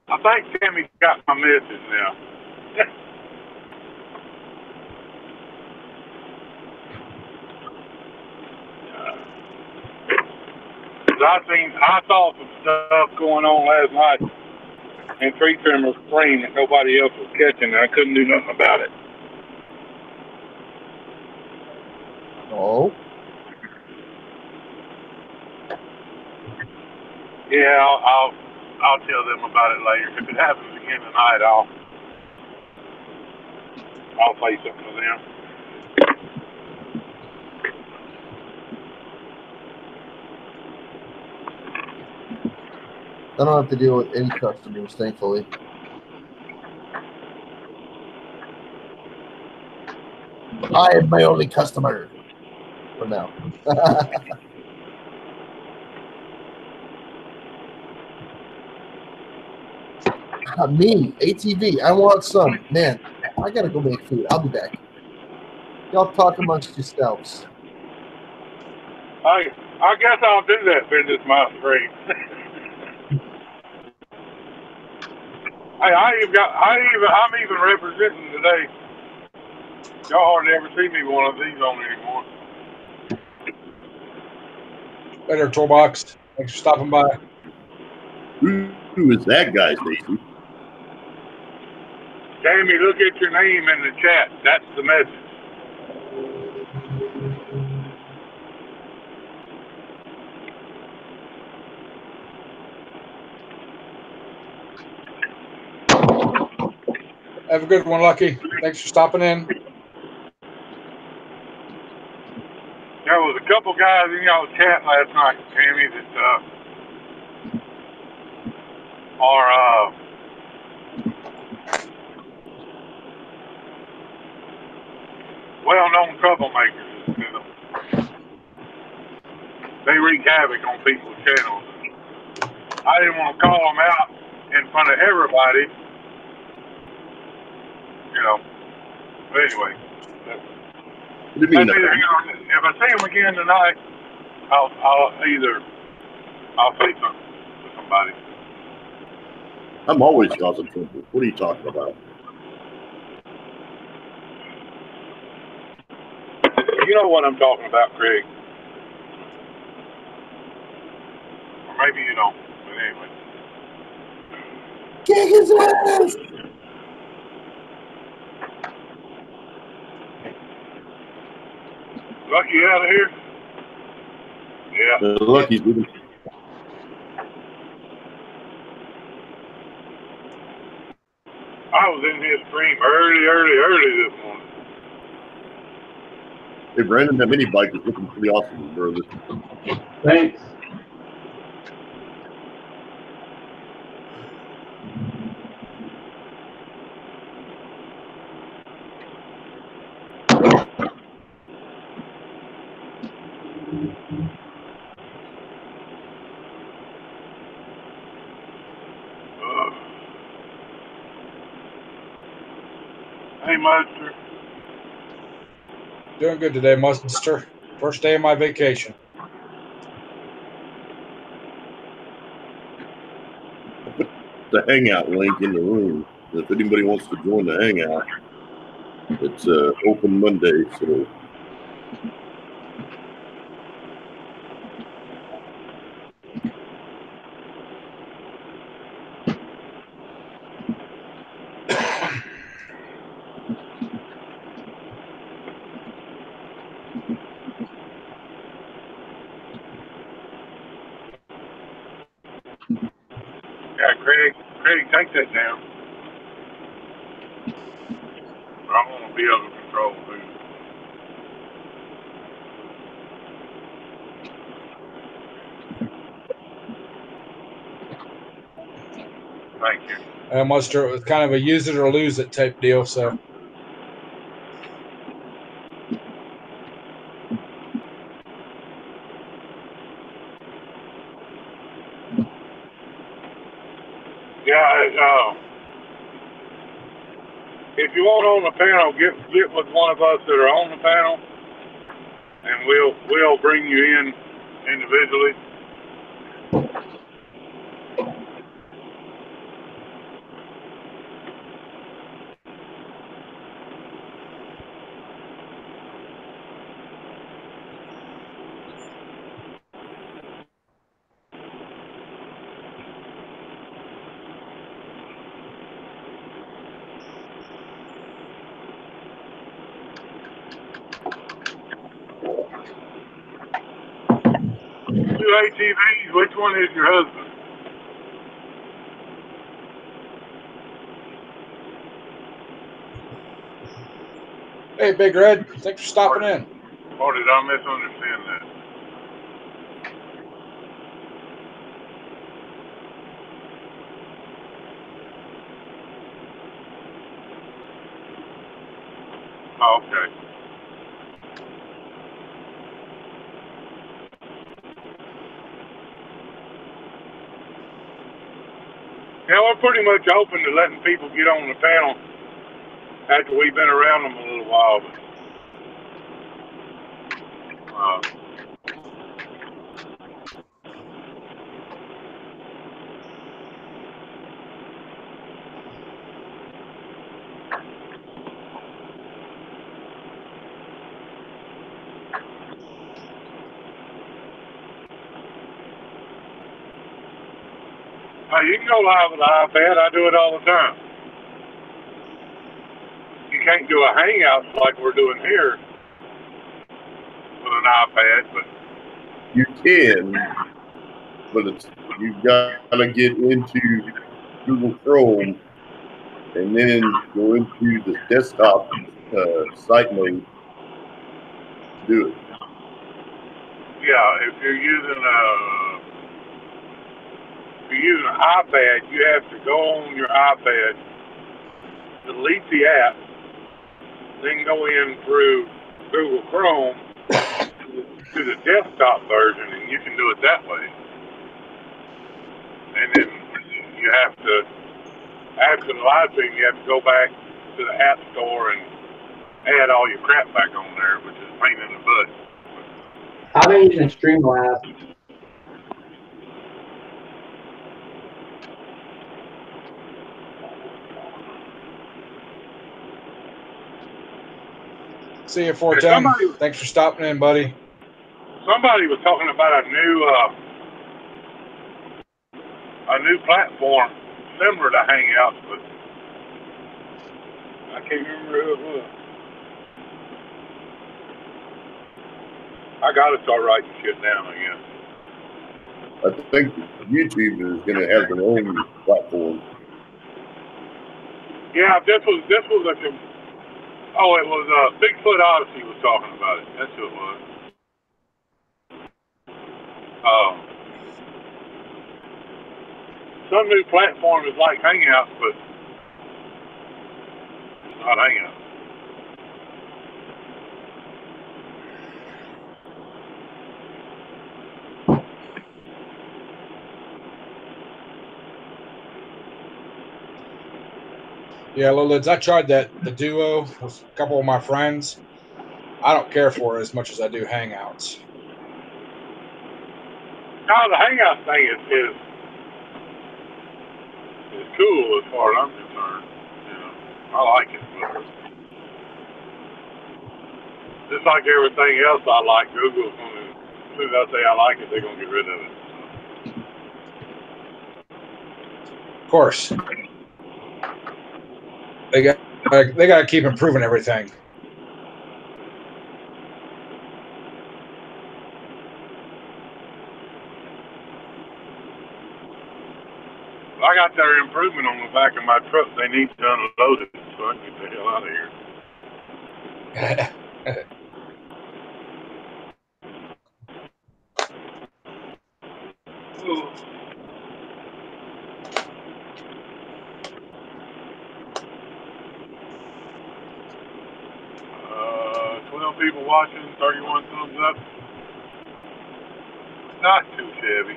I think Tammy got my message now. I saw some stuff going on last night in Tree Trimmer's frame that nobody else was catching, and I couldn't do nothing about it. Oh. Yeah, I'll tell them about it later. If it happens again tonight, I'll say something to them. I don't have to deal with any customers, thankfully. I am my only customer for now. Me, ATV. I want some. Man, I gotta go make food. I'll be back. Y'all talk amongst yourselves. I guess I'll do that, Business My Street. Hey, I'm even representing today. Y'all hardly ever see me one of these on anymore. Better Toolbox. Thanks for stopping by. Who is that guy, Stacy? Jamie, look at your name in the chat. That's the message. Have a good one, Lucky. Thanks for stopping in. There was a couple guys in y'all's chat last night, Tammy, that are well-known troublemakers. You know. They wreak havoc on people's channels. I didn't want to call them out in front of everybody. You know. But anyway. What do you mean? If I see them again tonight, I'll say something to somebody. I'm always causing trouble. What are you talking about? You know what I'm talking about, Craig. Or maybe you don't. But anyway. Kick his ass! Lucky out of here? Yeah. Lucky's leaving. I was in his stream early this morning. Hey, Brandon, that mini bike is looking pretty awesome, brother. Thanks. Hey, Master. Doing good today, Muster. First day of my vacation. The hangout link in the room. If anybody wants to join the hangout, it's open Monday, so Yeah, Craig, take that down. I want to be under control, too. Thank you. Muster, it was kind of a use it or lose it type deal, so. Yeah, if you want on the panel, get with one of us that are on the panel, and we'll bring you in individually. Two ATVs, which one is your husband? Hey, Big Red, thanks for stopping in. Or did I misunderstand that? Oh, okay. Yeah, we're pretty much open to letting people get on the panel after we've been around them a little while. But, you can go live with the iPad. I do it all the time. You can't do a hangout like we're doing here with an iPad, but you can, but you've got to get into Google Chrome and then go into the desktop site mode to do it. yeah, if you're using an iPad, you have to go on your iPad, delete the app, then go in through Google Chrome to the desktop version, and you can do it that way. and then you have to, after the live stream, you have to go back to the app store and add all your crap back on there, which is a pain in the butt. I've been using Streamlabs. See you, 410. Thanks for stopping in, buddy. Somebody was talking about a new platform similar to Hangouts, but I can't remember who it was. I gotta start writing shit down again. I think YouTube is going to have their own platform. Yeah, this was it was Bigfoot Odyssey was talking about it. That's who it was. Some new platform is like Hangouts, but it's not Hangouts. Yeah, Low Lids, I tried the Duo with a couple of my friends. I don't care for it as much as I do Hangouts. No, the Hangout thing is cool as far as I'm concerned. You know, I like it, but just like everything else I like, Google's gonna, as soon as I say I like it, they're gonna get rid of it. Of course. They got to keep improving everything. I got their improvement on the back of my truck. They need to unload it so I can get the hell out of here. Ooh. 12 people watching, 31 thumbs up. Not too shabby.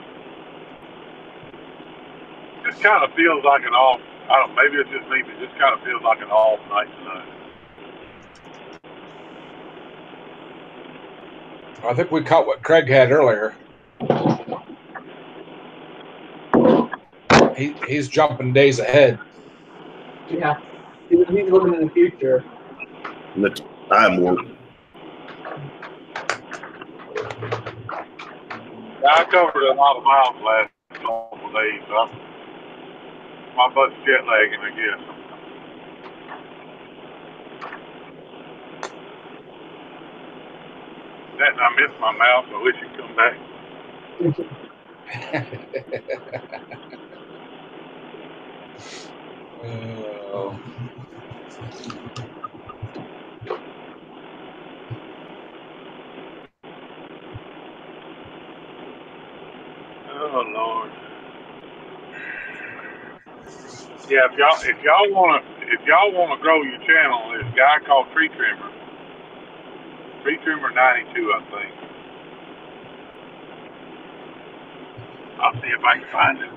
Just kind of feels like an off. I don't know, maybe it's just me, but it just kind of feels like an off night tonight. I think we caught what Craig had earlier. He's jumping days ahead. Yeah, he's looking in the future. And the time warp. I covered a lot of miles last couple of days, so my butt's jet lagging, I guess. That and I missed my mouth, so I wish he'd come back. Oh Lord. Yeah, if y'all wanna grow your channel, there's a guy called Tree Trimmer 92, I think. I'll see if I can find it.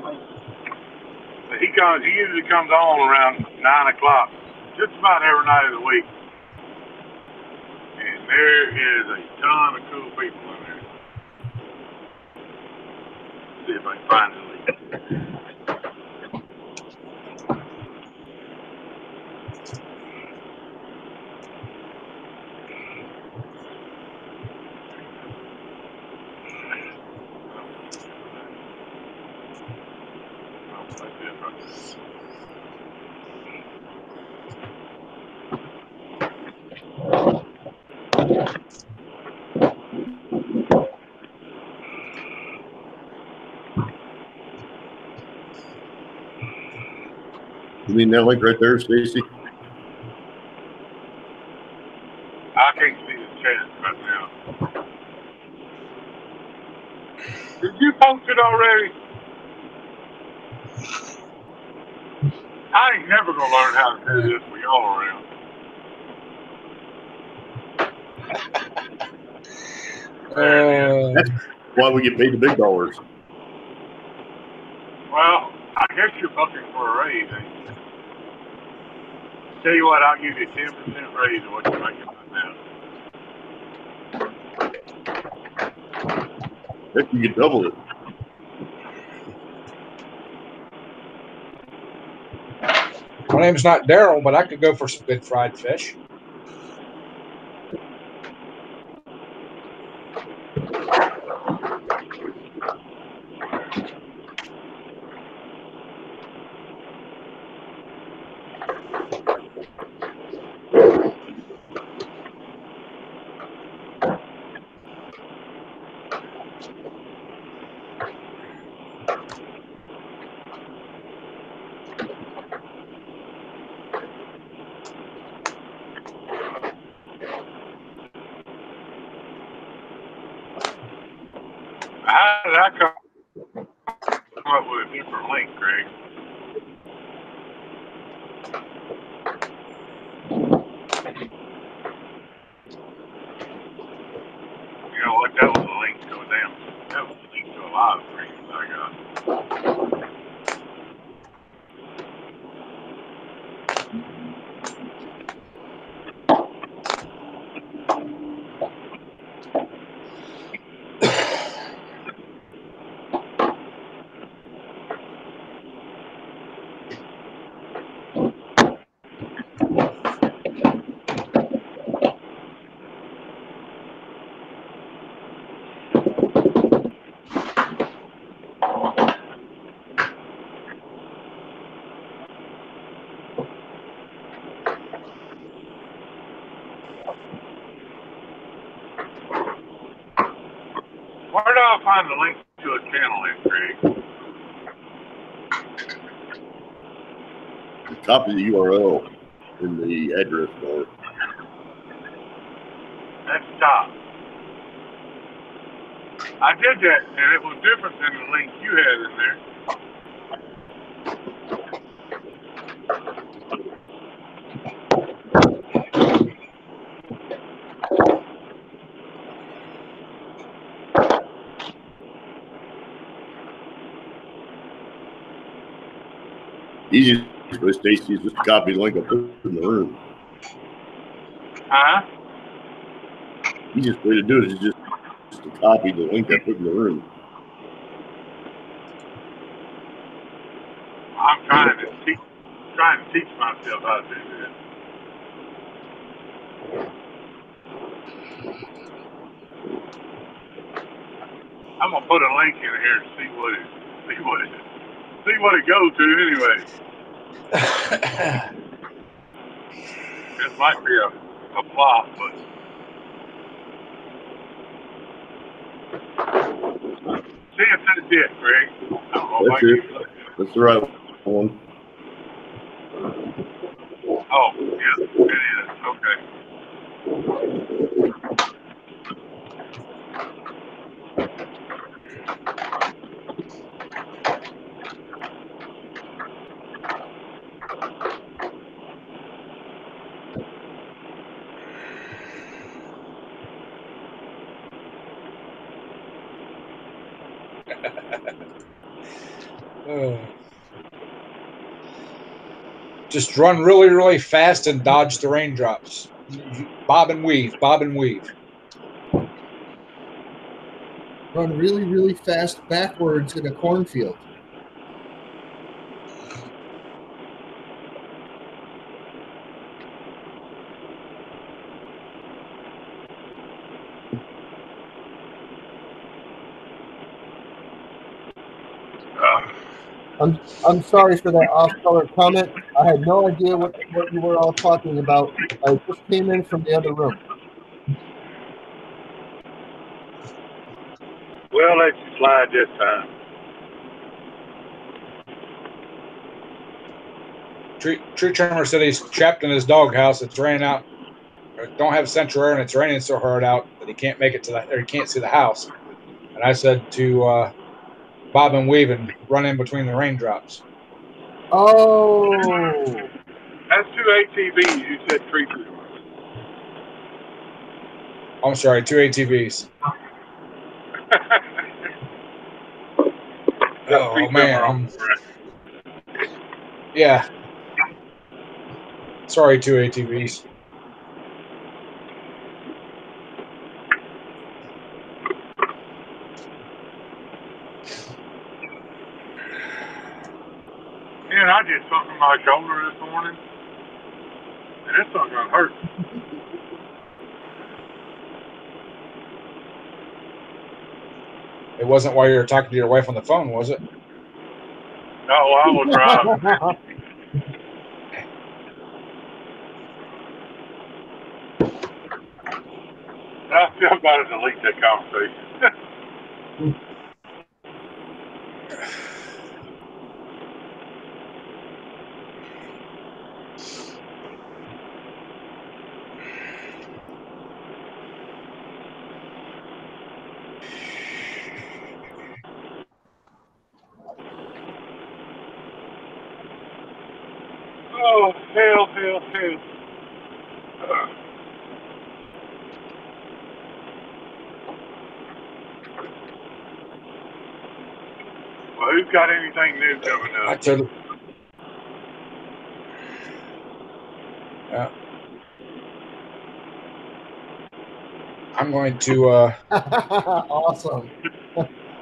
But he usually comes on around 9 o'clock, just about every night of the week. And there is a ton of cool people in there. See if I can find it. You mean that link right there, Stacy? I can't see the chat right now. Did you post it already? I ain't never gonna learn how to do this with y'all around. That's why we get paid the big dollars. Well, I guess you're looking for a raise. Tell you what, I'll give you a 10% raise of what you're making right now. Heck, you could double it. My name's not Daryl, but I could go for some good fried fish. How did I come up with a different link, Greg? You know what? That was a link to a damn. That was a link to a lot of things I got. Where do I find the link to a channel at, Greg? Copy the URL in the address bar. That's top. I did that, and it was different than the link you had in there. Easiest way, Stacy, is just to copy the link I put in the room. Huh? Easiest way to do it is just to copy the link I put in the room. I'm trying to teach myself how to do that. I'm gonna put a link in here to see what it goes to anyway. This might be a flop, but see if that's it, Greg. I don't know That's it. That's the right one. Oh, yeah, it is. Okay. Just run really, really fast and dodge the raindrops. Bob and weave, bob and weave. Run really, really fast backwards in a cornfield. I'm sorry for that off-color comment. I had no idea what you were all talking about. I just came in from the other room. We'll let you slide this time. Tree trimmer said he's trapped in his doghouse. It's raining out. Don't have central air, and it's raining so hard out that he can't make it to or he can't see the house. And I said to bob and weave and run in between the raindrops. Oh. That's 2 ATVs. You said tree trimmers. I'm sorry, 2 ATVs. got Oh man, yeah. Sorry, two ATVs. Man, I did something to my shoulder this morning, and it's not gonna hurt. It wasn't while you were talking to your wife on the phone, was it? No, I was driving. I still got to delete that conversation. Oh, hell. Well, who's got anything new coming up? I totally. Yeah. I'm going to. Awesome.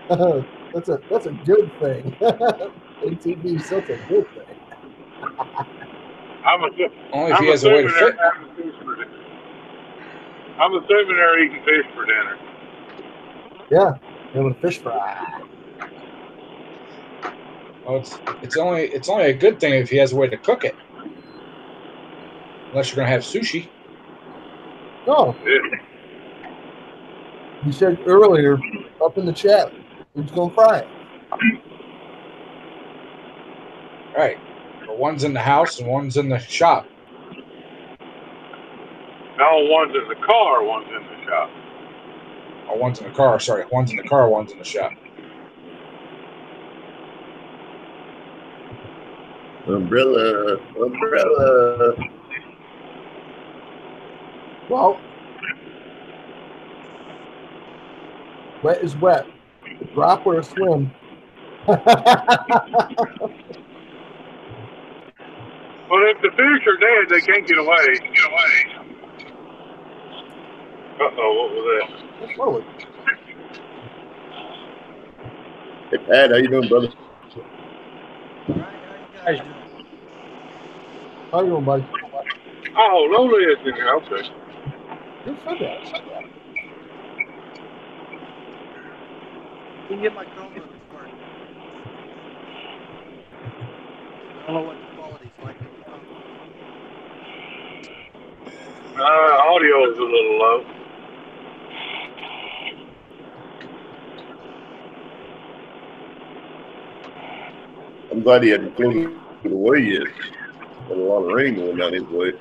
That's a good thing. ATV, such a good thing. Only if he has a way to fit. I'm assuming they're eating fish for dinner. Yeah, having a fish fry. Well, it's only a good thing if he has a way to cook it. Unless you're going to have sushi. No, Yeah. you said earlier up in the chat, who's going to fry it? Right. But one's in the house and one's in the shop. No, one's in the car, one's in the shop. Oh, one's in the car. Sorry, one's in the car, one's in the shop. Umbrella. Well, wet is wet. A drop or a swim. Well, if the fish are dead, they can't get away. Uh-oh, what was that? Slowly. Hey, Pat, how you doing, brother? How you doing, buddy? Oh, Lola is in here. Okay. Who said that? You can get my Chromebook to work. I don't know what the quality's like on the phone. Audio is a little low. I'm glad he hadn't floated away yet. Got a lot of rain going down his way.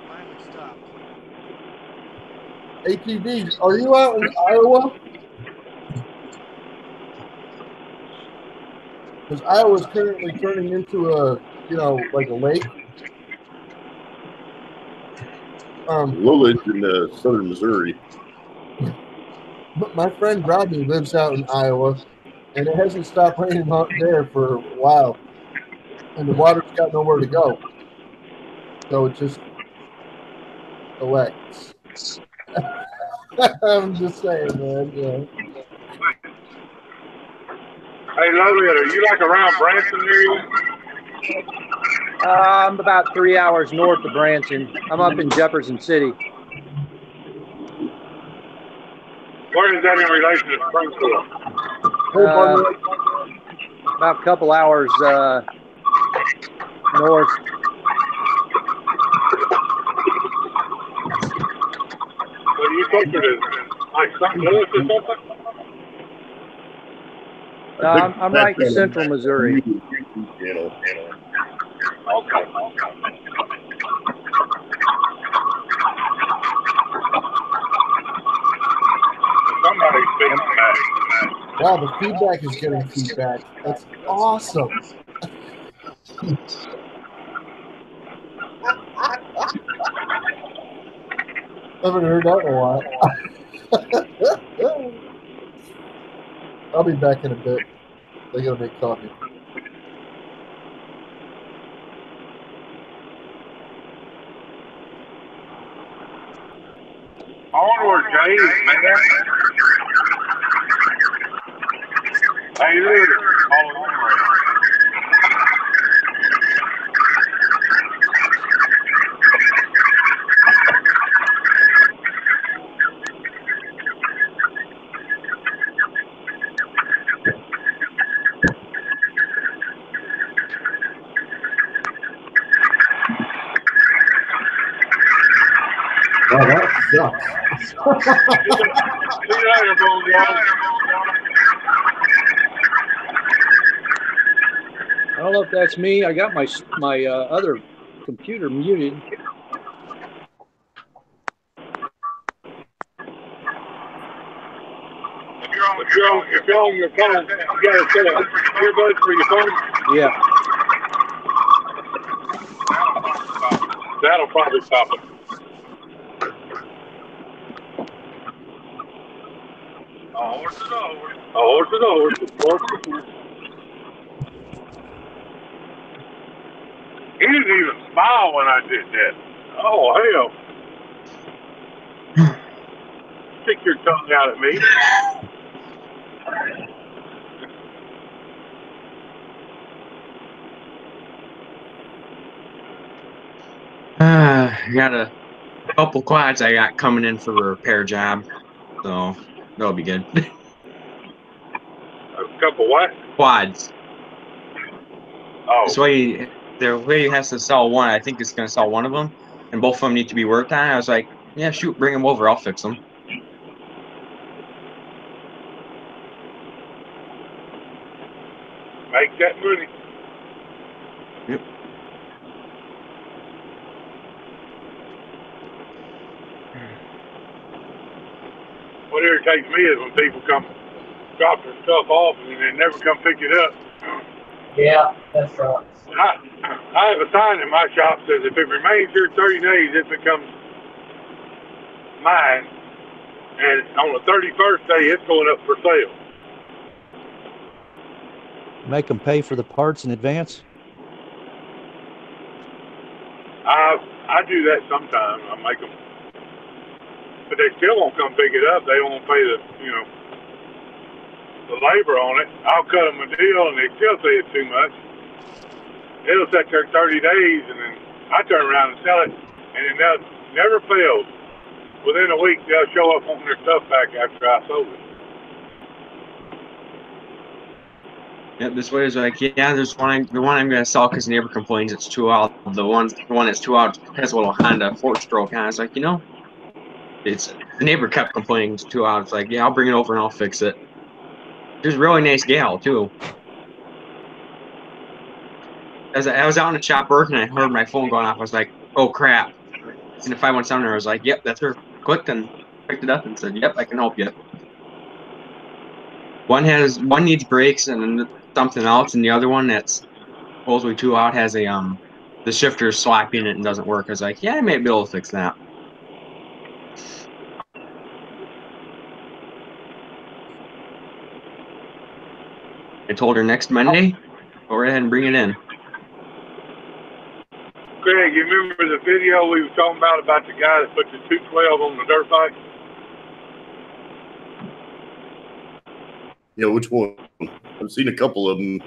Finally stopped. ATV, are you out in Iowa? Because Iowa's currently turning into a, like a lake. Lola's in southern Missouri. But my friend Rodney lives out in Iowa, and it hasn't stopped raining out there for a while. And the water's got nowhere to go. So it just collects. I'm just saying, man. Yeah. Hey, Lola, are you like around Branson area? I'm about 3 hours north of Branson. I'm up in Jefferson City. Where is that in relation to Springfield? About a couple hours north. Are you closer to like St. Louis or something? No, I'm right in central Missouri. Okay. Somebody's speaking back. Wow, the feedback is getting feedback. That's awesome. Haven't heard that in a while. I'll be back in a bit. I gotta make coffee. Onward, James, man. Hey, there. Oh, that sucks. See you later, Boneyard. I don't know if that's me. I got my other computer muted. If you're on your phone, you gotta set up earbuds for your phone. Yeah. That'll probably stop it. A horse is a horse. A horse is a horse. A horse is a horse. He didn't even smile when I did that. Oh, hell. Stick your tongue out at me. I got a couple quads I got coming in for a repair job, so that'll be good. A couple what? Quads. Oh. This way, the way he has to sell one, I think it's going to sell one of them, and both of them need to be worked on. I was like, yeah, shoot, bring them over. I'll fix them. Make that money. Yep. What irritates me is when people come drop their stuff off and they never come pick it up. Yeah, that's right. I have a sign in my shop that says if it remains here 30 days, it becomes mine. And on the 31st day, it's going up for sale. Make them pay for the parts in advance? I do that sometimes. I make them, but they still won't come pick it up. They won't pay the labor on it. I'll cut them a deal, and they still say it's too much. It'll sit there 30 days, and then I turn around and sell it, and it never fails. Within a week, they'll show up wanting their stuff back after I sold it. Yep, this way is like, yeah, there's the one I'm going to sell because the neighbor complains it's too out. The one that's too out has a little Honda 4-stroke, and I was like, the neighbor kept complaining it's too out. It's like, yeah, I'll bring it over and I'll fix it. She's a really nice gal too. As I was out in the shop working, I heard my phone going off. I was like, oh crap. And if I went down there, I was like, yep, that's her. Clicked and picked it up and said, yep, I can help you. One needs brakes and something else, and the other one that's supposedly too out has a the shifter slapping it and doesn't work. I was like, yeah, I may be able to fix that. I told her next Monday, go right ahead and bring it in. Craig, you remember the video we were talking about the guy that put the 212 on the dirt bike? Yeah, which one? I've seen a couple of them.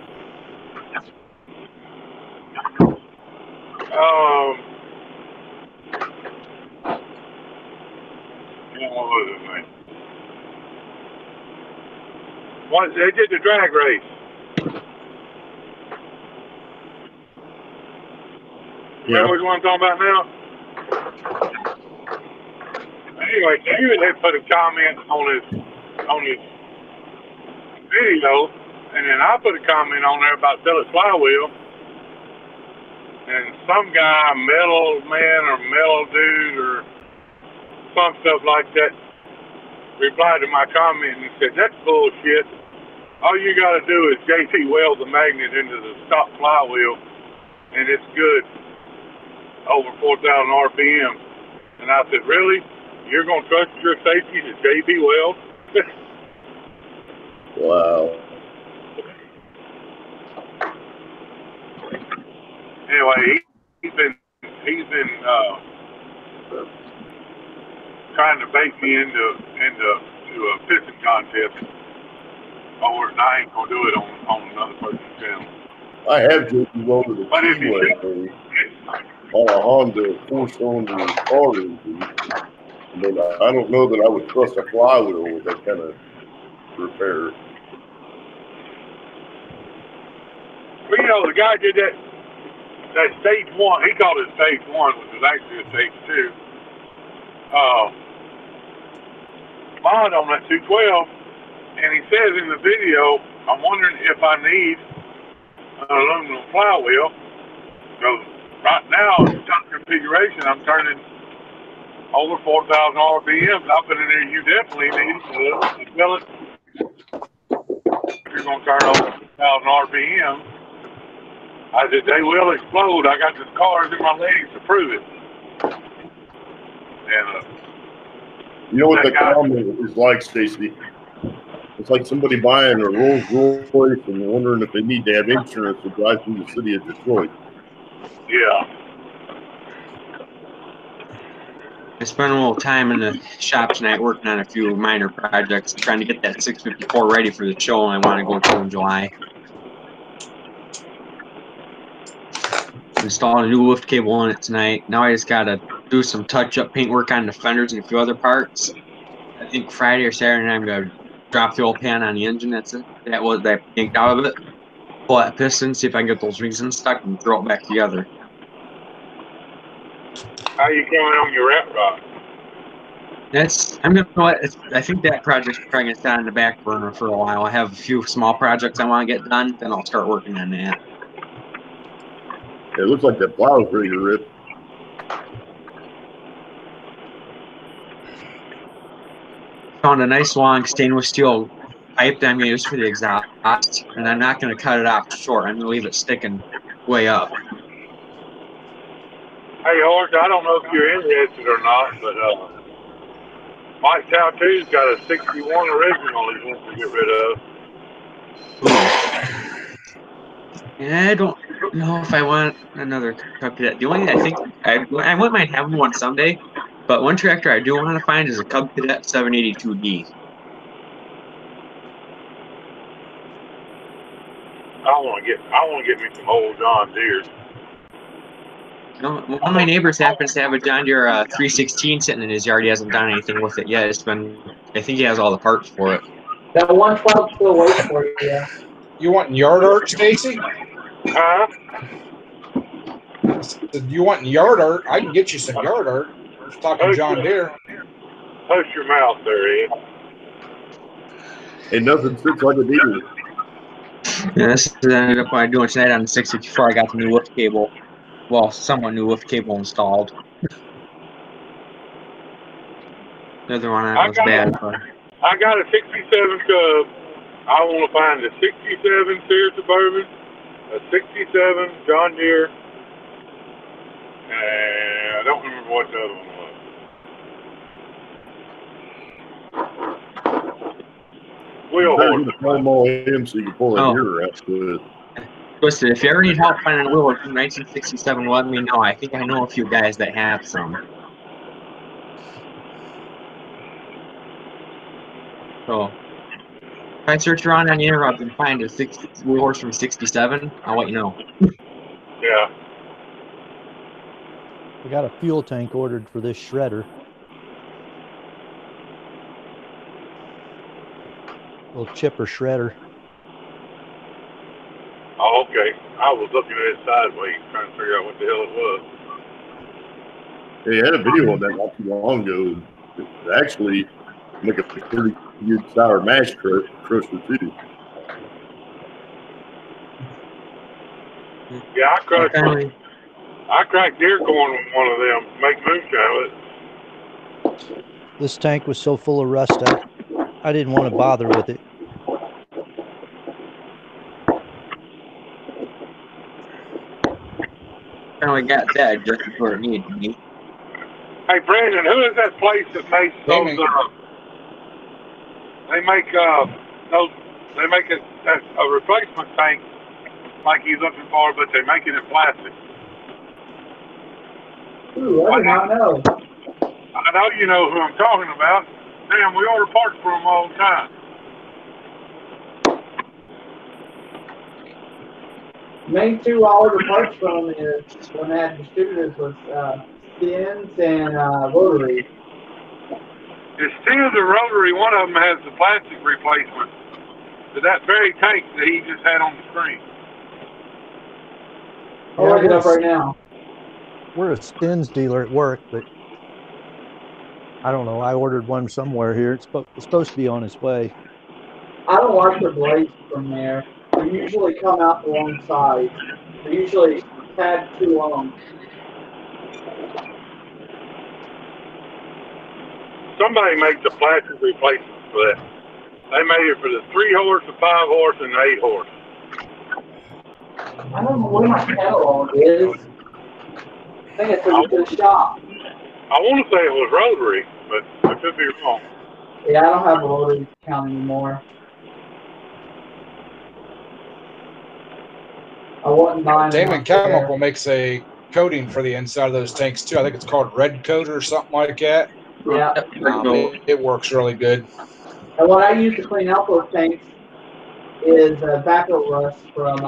What was it, man? They did the drag race. Remember which one I'm talking about now? Anyway, David had put a comment on his video, and then I put a comment on there about selling flywheel. And some guy, metal man or metal dude or some stuff like that, replied to my comment and said, "That's bullshit. All you got to do is JT weld the magnet into the stock flywheel, and it's good over 4,000 RPM." And I said, "Really? You're going to trust your safety to JT weld?" Wow. Anyway, he's been trying to bait me into a pissing contest. Or I ain't gonna do it on another person's channel. I have just loaded a But if you T-Way on a Honda 4-cylinder car engine. I mean, I don't know that I would trust a flywheel with that kind of repair. Well, you know, the guy did that stage 1, he called it stage 1, which was actually a stage 2. Mod on that 212, and he says in the video, I'm wondering if I need an aluminum flywheel, because right now, in top configuration, I'm turning over 4,000 RPMs. I put in there, you definitely need to fill it. If you're going to turn over 2,000 RPMs, I said, they will explode. I got the cars in my legs to prove it. And, you know what the comment is like, Stacy? It's like somebody buying a Rolls Royce and wondering if they need to have insurance to drive through the city of Detroit. Yeah. I spent a little time in the shop tonight working on a few minor projects, trying to get that 654 ready for the show I want to go to in July. Installed a new lift cable on it tonight. Now I just got to do some touch-up paint work on the fenders and a few other parts. I think Friday or Saturday night I'm going to drop the old pan on the engine that yanked out of it. Pull that piston, see if I can get those rings unstuck and throw it back together. How you coming on your rat rod? I think that project's probably going to stay on the back burner for a while. I have a few small projects I want to get done, then I'll start working on that. It looks like that plow's ready to rip. Found a nice long stainless steel pipe that I'm going to use for the exhaust, and I'm not going to cut it off short. I'm going to leave it sticking way up. Hey, Horse, I don't know if you're interested or not, but Mike Tattoo's got a 61 original he wants to get rid of. Yeah, I don't know if I want another Cub Cadet. The only thing I think I wouldn't mind having one someday, but one tractor I do want to find is a Cub Cadet 782D. I want to get me some old John Deere. One of my neighbors happens to have a John Deere 316 sitting in his yard. He hasn't done anything with it yet. I think he has all the parts for it. That 112 still waits for you. Yeah. You want yard art, Stacy? Huh? You want yard art? I can get you some yard art. We're talking John Deere. Hush your mouth there, Ed. Ain't nothing fits like a deer. Yeah, this ended up what I'm doing tonight on the 654. I got the new lift cable. Well, somewhat new lift cable installed. The other one was bad. I got a 67 Cub. I want to find a 67 Sears Suburban, a 67 John Deere, and I don't remember what the other one was. Wheel horse. So you can pull that deer out with. Listen, if you ever need help finding a wheel horse from 1967, let me know. I think I know a few guys that have some. So, if I search around on the internet and find a wheel horse from 67, I'll let you know. Yeah. We got a fuel tank ordered for this shredder. Little chipper shredder. Oh, okay. I was looking at it sideways, trying to figure out what the hell it was. They had a video on that not too long ago. It actually make a pretty good sour mash crusher too. Yeah, I cracked deer corn with one of them. Make moonshine with it. This tank was so full of rust, I didn't want to bother with it. Finally got that just before it needed me. Hey, Brandon, who is that place that makes those? They make those They make a replacement tank like he's looking for, but they make it in plastic. Ooh, I did not know. I know you know who I'm talking about. Damn, we order parts for them all the time. The main two I ordered parts from is when they had distributors was Stins and Rotary. It's still the rotary. One of them has the plastic replacement. But that very tank that he just had on the screen. I'll look it up right now. We're a Stins dealer at work, but I don't know. I ordered one somewhere here. It's supposed to be on its way. I don't like the blades from there. They usually come out the wrong size. They're usually a tad too long. Somebody makes a plastic replacement for that. They made it for the 3-horse, the 5-horse, and the 8-horse. I don't know where my catalog is. I think it's in the shop. I want to say it was rotary, but I could be wrong. Yeah, I don't have a rotary account anymore. I wasn't buying Damon Chemical makes a coating for the inside of those tanks too. I think it's called Red Coat or something like that. Yeah. It works really good. And what I use to clean out those tanks is backhoe rust from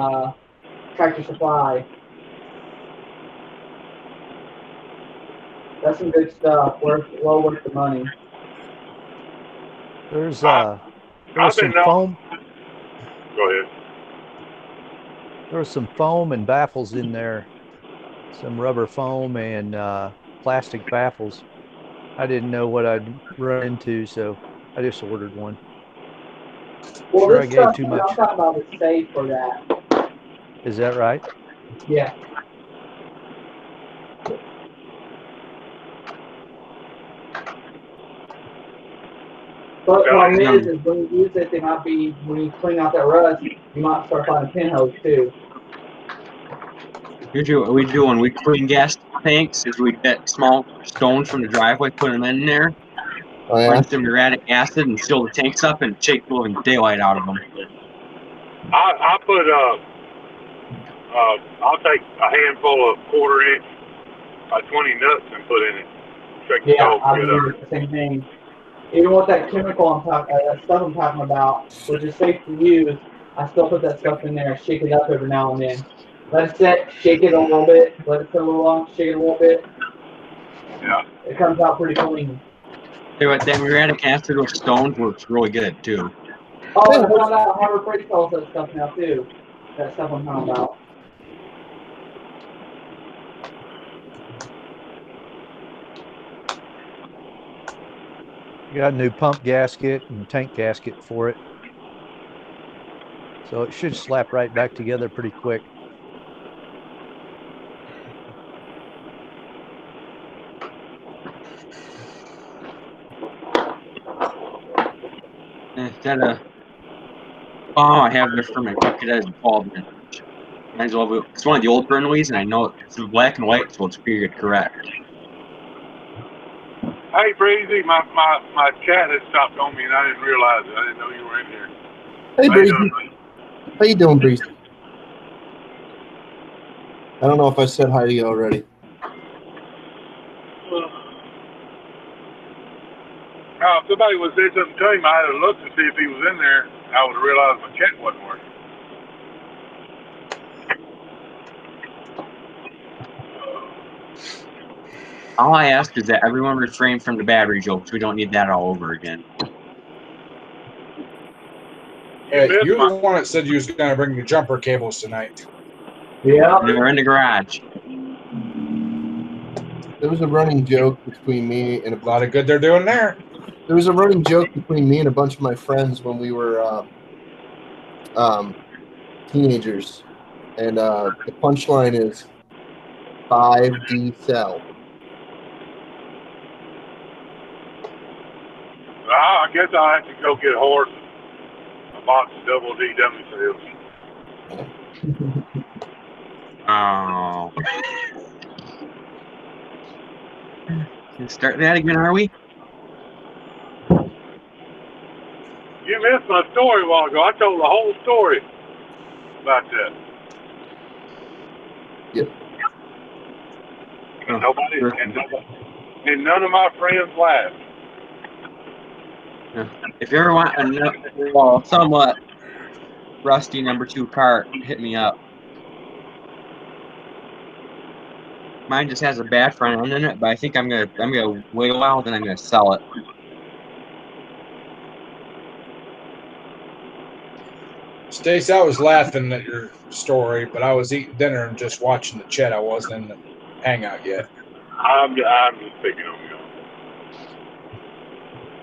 Tractor Supply. That's some good stuff. Well worth the money. There's some foam. Go ahead. There was some foam and baffles in there. Some rubber foam and plastic baffles. I didn't know what I'd run into, so I just ordered one. Well, sure, this I gave stuff too much. I'm talking about is safe for that. Is that right? Yeah. But the problem is when you use it, they might be, when you clean out that rust, you might start finding pinholes too. Usually what we do when we clean gas tanks is we get small stones from the driveway, put them in there, rinse them uriatic acid, and seal the tanks up and shake the living daylight out of them. I put I'll take a handful of 1/4 inch by 20 nuts and put in it. Shake the Yeah, I get do up. the same thing. Even with that chemical that stuff I'm talking about, which is safe to use, I still put that stuff in there, shake it up every now and then. Let it set, shake it a little bit, let it sit a little long, shake it a little bit. Yeah. It comes out pretty clean. Hey, what that muriatic acid with stones works really good too. Oh, and I found out Harbor Freight sells that stuff now too. That stuff I'm talking about. Got a new pump gasket and tank gasket for it. So it should slap right back together pretty quick. I have this for my bucket as involvement. Might as well. It's one of the old Burnleys, and I know it's black and white, so it's period correct. Hey, Breezy, my chat had stopped on me, and I didn't realize it. I didn't know you were in here. Hey, Breezy. How you doing, Breezy? I don't know if I said hi to you already. Now, if somebody would say something to him, I'd have looked to see if he was in there. I would have realized my chat wasn't working. All I ask is that everyone refrain from the battery jokes. We don't need that all over again. You're the one that said you was going to bring the jumper cables tonight. Yeah. They're in the garage. There was a running joke between me and a lot of good they're doing there. There was a running joke between me and a bunch of my friends when we were teenagers, and the punchline is 5D cell. I guess I'll have to go get a horse, a box of double D dummy cells. Oh. Start that again, are we? You missed my story. story a while ago. I told the whole story about that. Yep. And and none of my friends laughed. If you ever want a somewhat rusty number 2 cart, hit me up. Mine just has a bad front end in it, but I think I'm gonna wait a while, then I'm gonna sell it. Stace, I was laughing at your story, but I was eating dinner and just watching the chat. I wasn't in the hangout yet. I'm just picking on you.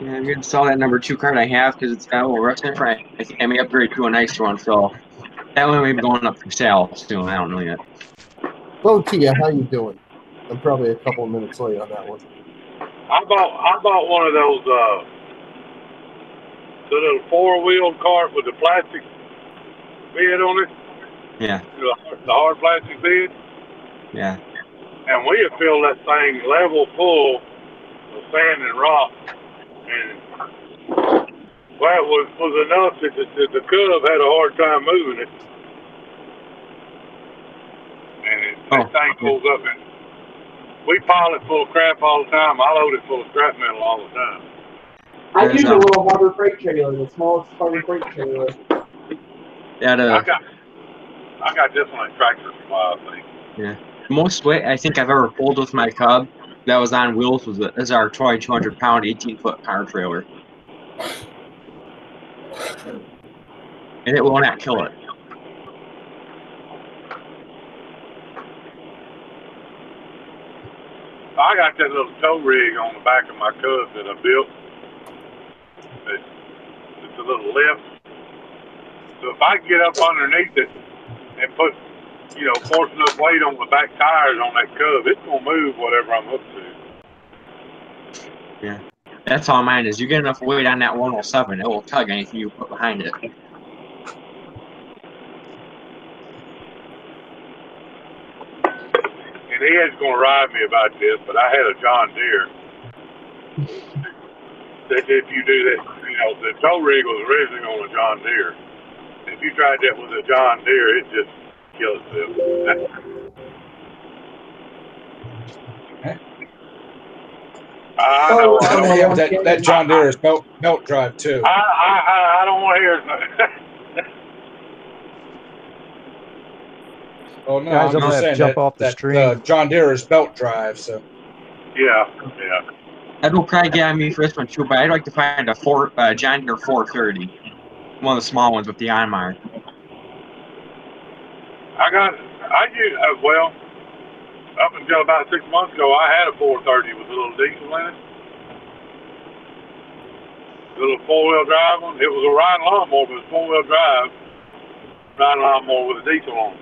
Yeah, I'm gonna sell that number 2 cart I have because it's got a little rust in it. I think I may upgrade to a nicer one, so that one may be going up for sale soon. I don't know yet. Oh, Tia, how you doing? I'm probably a couple of minutes late on that one. I bought one of those the little 4-wheeled cart with the plastic bed on it. Yeah. The hard plastic bed. Yeah. And we had filled that thing level full of sand and rock, and well, it was enough that the cub had a hard time moving it, and that thing pulls up, and we pile it full of crap all the time. I load it full of scrap metal all the time. I use a little Harbor Freight trailer, the smallest Harbor Freight trailer. Yeah. I got this one at Tractor Supply, I think. Yeah. The most weight I think I've ever pulled with my Cub that was on wheels is our toy 200-pound 18-foot car trailer, and it will not kill it. I got that little tow rig on the back of my Cub that I built. It's a little lift. So if I can get up underneath it and put, force enough weight on the back tires on that Cub, it's gonna move whatever I'm hooked to. Yeah. That's all mine is. You get enough weight on that 107, it will tug anything you put behind it. And Ed's gonna ride me about this, but I had a John Deere. That if you do that, the tow rig was originally on a John Deere. If you tried that with a John Deere, it just kills itself. I know. That John Deere is belt drive too. I don't want to hear it. Oh no, Guys, I'm I'm just gonna saying jump off the stream. John Deere is belt drive, so. Yeah. That will probably get on me for this one too, but I'd like to find a John Deere 430, one of the small ones with the Onmar. Well, up until about 6 months ago, I had a 430 with a little diesel in it. A little 4-wheel drive one. It was a riding lawnmower, but it was 4-wheel drive. Riding lawnmower with a diesel on it.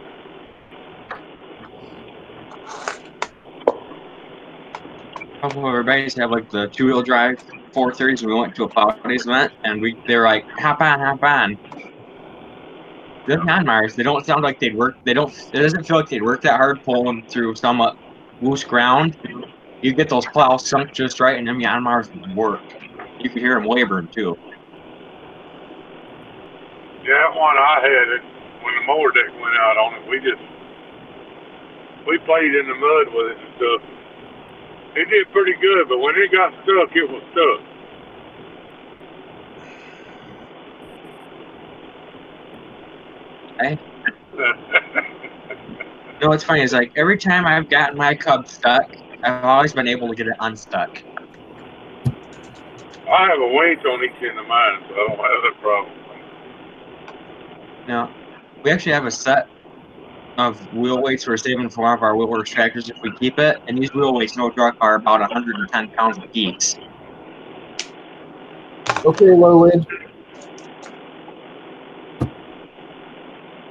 Everybody used to have like the 2-wheel drive 430s when we went to a plow days event, and they were like, hop on. The Onmars, they don't sound like they'd work. It doesn't feel like they'd work that hard pulling through somewhat loose ground. You get those plows sunk just right, and them Onmars work. You could hear them laboring too. Yeah, that one I had it when the mower deck went out on it. We played in the mud with it and stuff. It did pretty good, but when it got stuck, it was stuck. You know what's funny is like every time I've gotten my Cub stuck, I've always been able to get it unstuck. I have a winch on each end of mine, so I don't have that problem. Now, we actually have a set of wheel weights we're saving for one of our wheelworks tractors if we keep it, and these wheel weights, no joke, are about 110 pounds apiece. Okay, Lowland.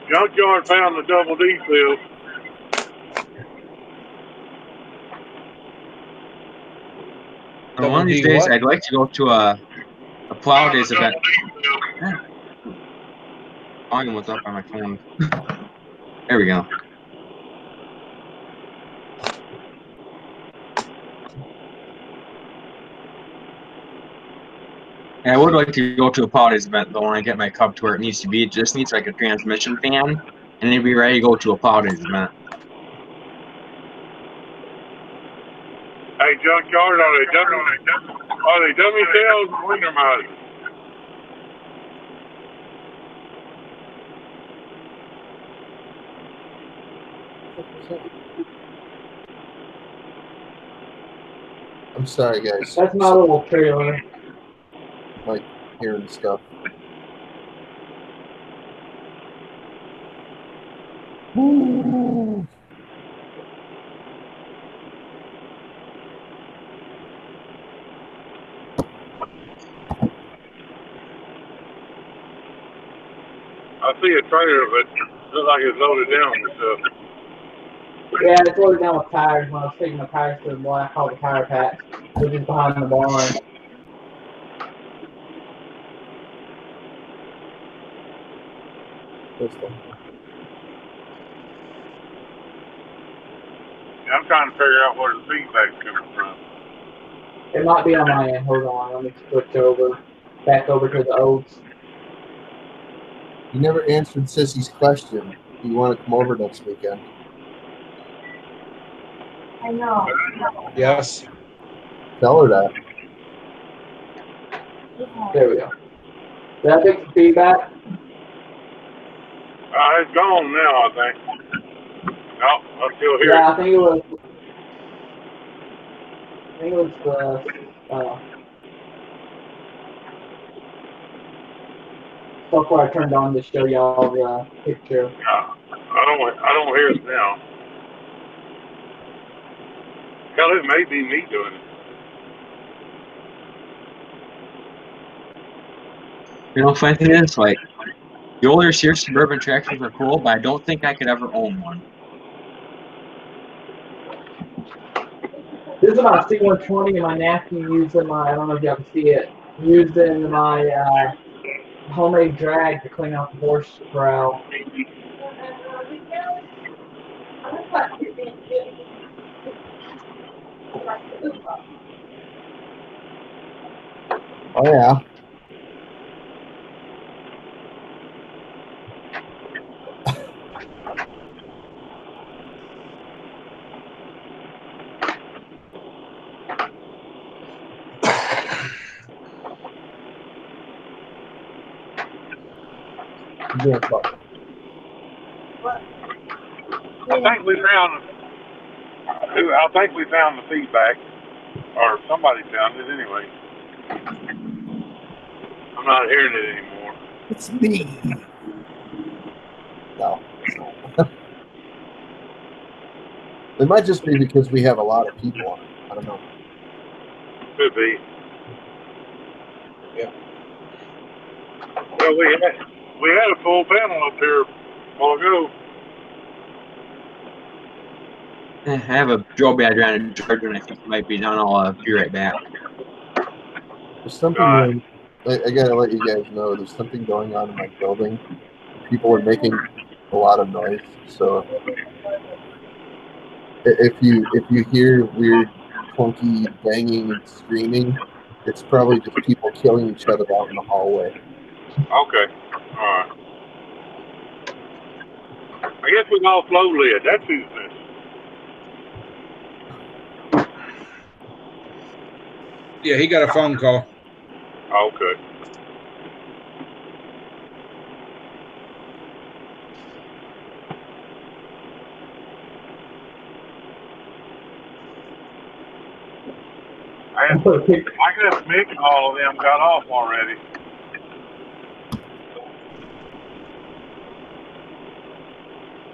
Junkyard found the double D field. One of these days, I'd like to go to a plow days event. Volume was up on my phone. There we go. And I would like to go to a Potters event though when I get my Cub to where it needs to be. It just needs like a transmission fan, and then be ready to go to a Potters event. Hey, Junkyard, are they dummy tails or winter mice? I'm sorry, guys. That's my little trailer. Like hearing stuff. Ooh. I see a trailer, but it looks like it's loaded down with stuff. Yeah, it's loaded down with tires. When I was taking the tires to the black hole tire patch, which is behind the barn. I'm trying to figure out where the feedback's coming from. It might be on my end. Hold on, let me switch over, back over to the Oaks. You never answered Sissy's question. Do you want to come over next weekend? I know. Yes. Tell her that. There we go. Did I fix the feedback? It's gone now, I think. No, I'm still here. Yeah, I think it was the before I turned on to show y'all the picture. I don't hear it now. Hell, it may be me doing it. You know, funny thing is, like, the older Sears Suburban tractors are cool, but I don't think I could ever own one. This is my C120 and my napkin used in my, I don't know if y'all can see it, used in my homemade drag to clean out the horse corral. Oh, yeah. I think we found the feedback, or somebody found it anyway. I'm not hearing it anymore. It's me. No. It might just be because we have a lot of people on it. I don't know. Could be. Yeah. Well, we had a full panel up here a while ago. I have a Joe Bad around in Georgia, and I think it might be done. I'll be right back. There's something I gotta let you guys know. There's something going on in my building. People are making a lot of noise. So if you hear weird, clunky banging and screaming, it's probably just people killing each other out in the hallway. Okay. All right. I guess we can all flow lid. That's who's this. Yeah, he got a phone call. Okay. I guess Mick and all of them got off already.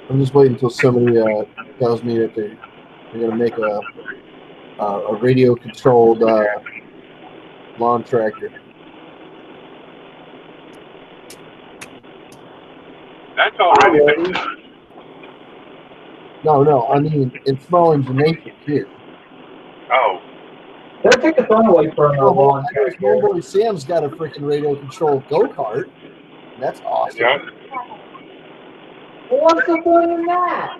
I'm just waiting until somebody tells me that they're going to make a radio-controlled lawn tractor. That's already been done. No, I mean, in small engine nation here. Oh. They'll take the fun away from a lawn tractor. Homeboy Sam's got a freaking radio-controlled go-kart. That's awesome. Yeah. What's the fun in that?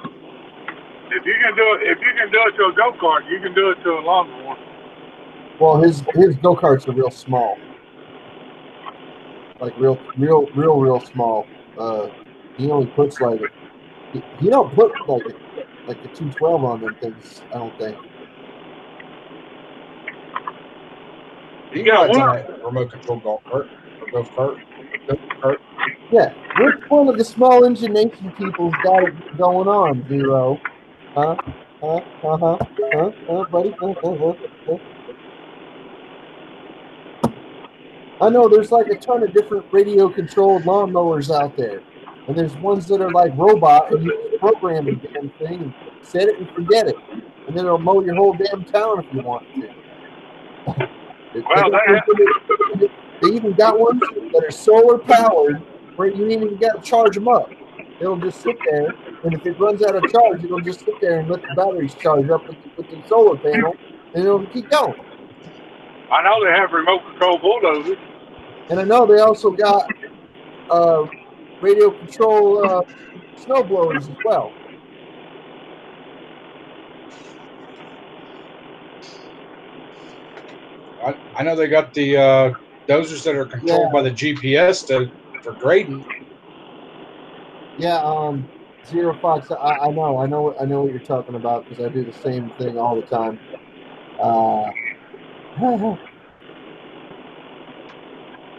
If you can do it to a go-kart, you can do it to a lawnmower. Well, his go-karts are real small. like real small. He only puts like he don't put like a 212 on them things. I don't think. He rides on a remote control golf cart or golf cart. Yeah, which one of the small engine nation people's got it going on, Zero? Huh? Buddy? I know there's like a ton of different radio-controlled lawnmowers out there, and there's ones that are like robot, and you just program the damn thing and set it and forget it, and then it'll mow your whole damn town if you want to. They even got ones that are solar powered where you ain't even got to charge them up. It'll just sit there, and if it runs out of charge, it'll just sit there and let the batteries charge up with the solar panel, and it'll keep going. I know they have remote control bulldozers. And I know they also got radio control snow blowers as well. I know they got the dozers that are controlled by the GPS for grading. Yeah, Zero Fox. I know what you're talking about because I do the same thing all the time.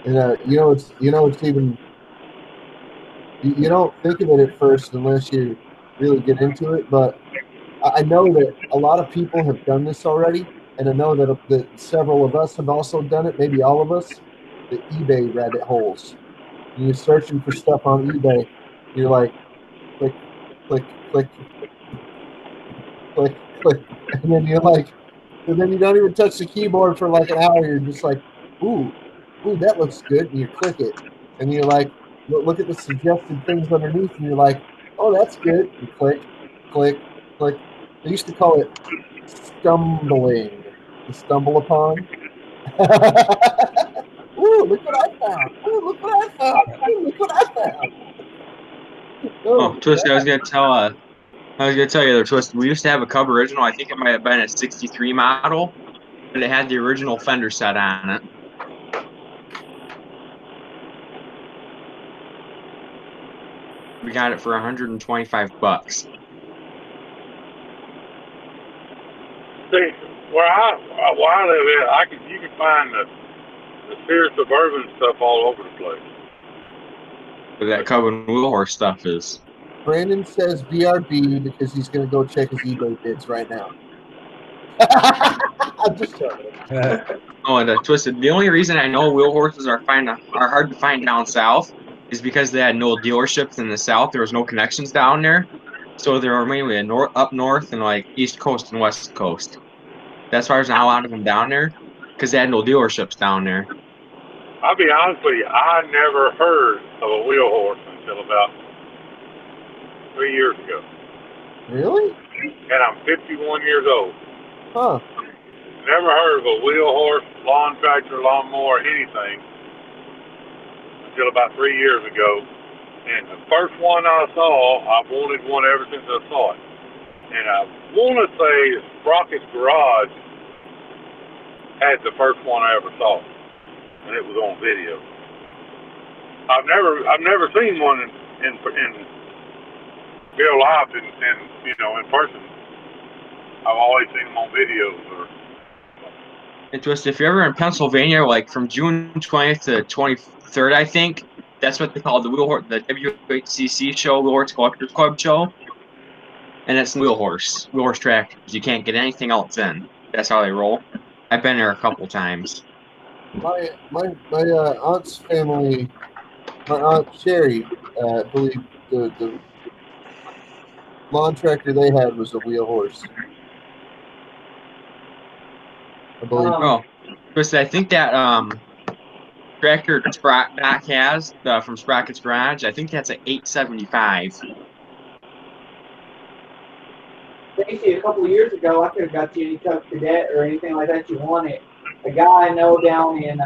And it's even you don't think of it at first unless you really get into it. But I know that a lot of people have done this already, and I know that several of us have also done it. Maybe all of us. The eBay rabbit holes. And you're searching for stuff on eBay. You're like, click, click, click, click, click, and then you're like, and then you don't even touch the keyboard for like an hour. You're just like, ooh, that looks good, and you click it, and you're like, look at the suggested things underneath, and you're like, oh, that's good. You click, click, click. They used to call it stumbling. You stumble upon. Ooh, look what I found. Ooh, look what I found. Ooh, look what I found. Oh, Twisted, I was gonna tell you there, Twisted. We used to have a Cub original. I think it might have been a '63 model, but it had the original fender set on it. We got it for $125. See, where I live at, you can find the Sears Suburban stuff all over the place. But that Cub and Wheel Horse stuff is. Brandon says BRB because he's going to go check his eBay bids right now. I'm just joking. Oh, and Twisted. The only reason I know wheel horses are hard to find down south is because they had no dealerships in the south. There was no connections down there, so there were mainly up north and like East Coast and West Coast. That's why there's not a lot of them down there because they had no dealerships down there. I'll be honest with you, I never heard of a wheel horse until about 3 years ago. Really? And I'm 51 years old. Huh. Never heard of a wheel horse, lawn tractor, lawnmower, anything until about 3 years ago. And the first one I saw, I've wanted one ever since I saw it. And I want to say Sprocket's Garage had the first one I ever saw, and it was on video. I've never seen one in real life in person. I've always seen them on videos. If you're ever in Pennsylvania, like from June 20th to 23rd, I think that's what they call the WHCC show, Wheel Horse Collectors Club show, and it's wheel horse tractors. You can't get anything else in. That's how they roll. I've been there a couple times. My aunt's family, my aunt Sherry, I believe the lawn tractor they had was a wheel horse. I believe. Oh, Chris, I think that tractor Doc has from Sprocket's Garage. I think that's an 875. Basically, a couple of years ago, I could have got you any Cub Cadet or anything like that you wanted. A guy I know down in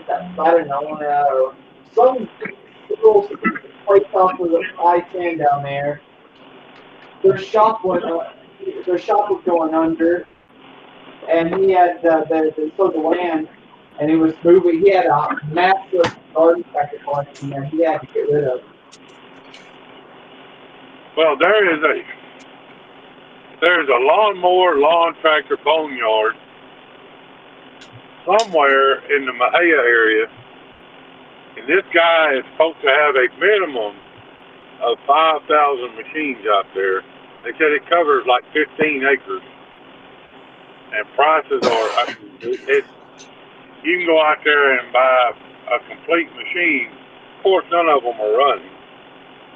Afternnon or some little place off of the I-10 down there. Their shop was going under, and he had the land and he was moving. He had a massive garden tractor collection there. He had to get rid of. Well, there's a lawnmower, lawn tractor boneyard somewhere in the Mahia area, and this guy is supposed to have a minimum of 5,000 machines out there. They said it covers like 15 acres, and prices are. You can go out there and buy a complete machine. Of course, none of them are running,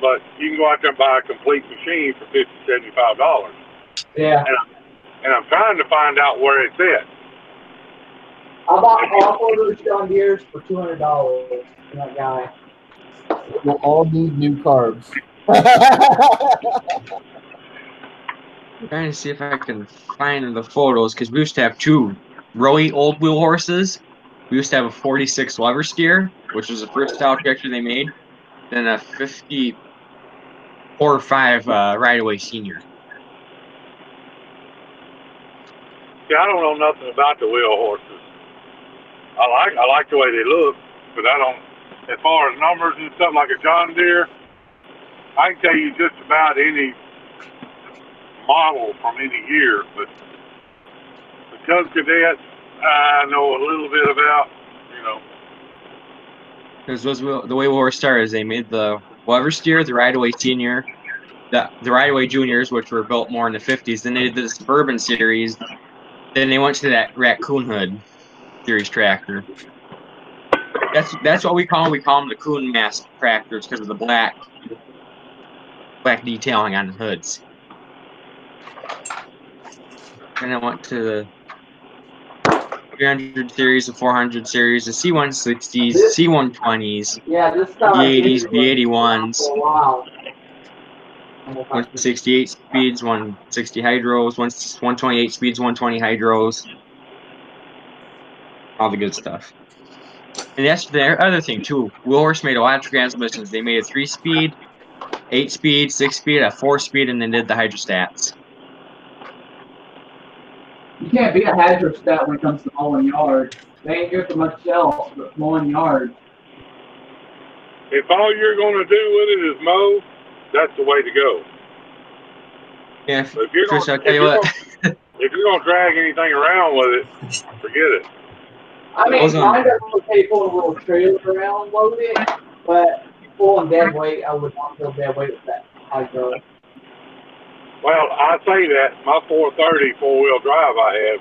but you can go out there and buy a complete machine for $50, $75. Yeah. And I'm trying to find out where it's at. I bought all of those John Deere's for $200 from that guy. We'll all need new carbs. I'm trying to see if I can find the photos because we used to have two really old wheel horses. We used to have a 46 lever steer, which was the first style tractor they made, then a 54 or 5 right-away senior. See, I don't know nothing about the wheel horses. I like the way they look, but I don't. As far as numbers and stuff like a John Deere, I can tell you just about any model from any year, but the Cub Cadet, I know a little bit about, you know. Because the way War started is they made the lever steer, the right-away senior, the right-away juniors, which were built more in the 50s. Then they did the Suburban series. Then they went to that Raccoon Hood series tractor. That's what we call them. We call them the Coon Mask tractors because of the black detailing on the hoods. And I went to the 300 series, the 400 series, the C160s, C120s, B80s, B81s, 168 speeds, 160 hydros, 128 speeds, 120 hydros, all the good stuff. And that's their other thing too. Wheelhorse made a lot of transmissions. They made a 3-speed, 8-speed, 6-speed, a 4-speed, and then did the hydrostats. You can't be a hydrostat when it comes to mowing yards. They ain't good for much else but mowing yards. If all you're going to do with it is mow, that's the way to go. Yeah, so if you're Chris, gonna, I'll tell you what. If you're going to drag anything around with it, forget it. I mean, mine doesn't okay pulling a little trailer around load it, but pulling dead weight, I would not pull dead weight with that hydro. Well, I say that my 430 4-wheel drive I had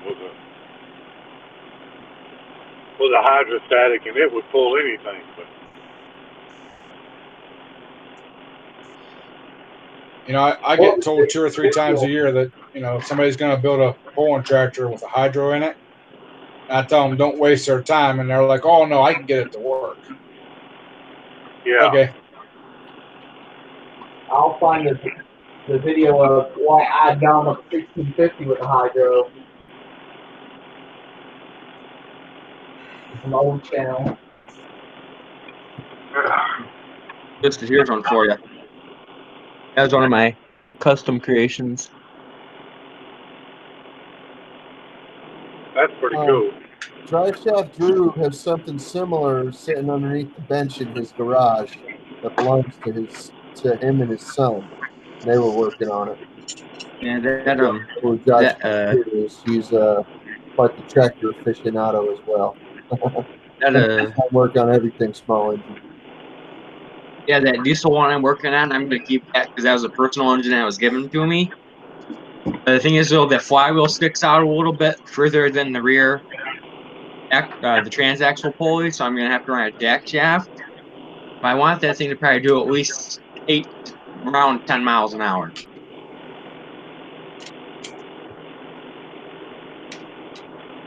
was a hydrostatic, and it would pull anything. But you know, I get told 2 or 3 times a year that, you know, somebody's going to build a pulling tractor with a hydro in it. And I tell them don't waste their time, and they're like, "Oh no, I can get it to work." Yeah. Okay. I'll find the video of why I down up 1650 with a hydro. From the old channel. Here's one for you. That was one of my custom creations. That's pretty cool. Drive Shaft Drew has something similar sitting underneath the bench in his garage that belongs to him and his son. They were working on it. Yeah, he's quite the tractor aficionado as well. I work on everything small engine. Yeah, that diesel one I'm working on, I'm going to keep that because that was a personal engine that was given to me. But the thing is, though, that flywheel sticks out a little bit further than the rear, the transaxle pulley, so I'm going to have to run a jack shaft. But I want that thing to probably do at least around 10 miles an hour.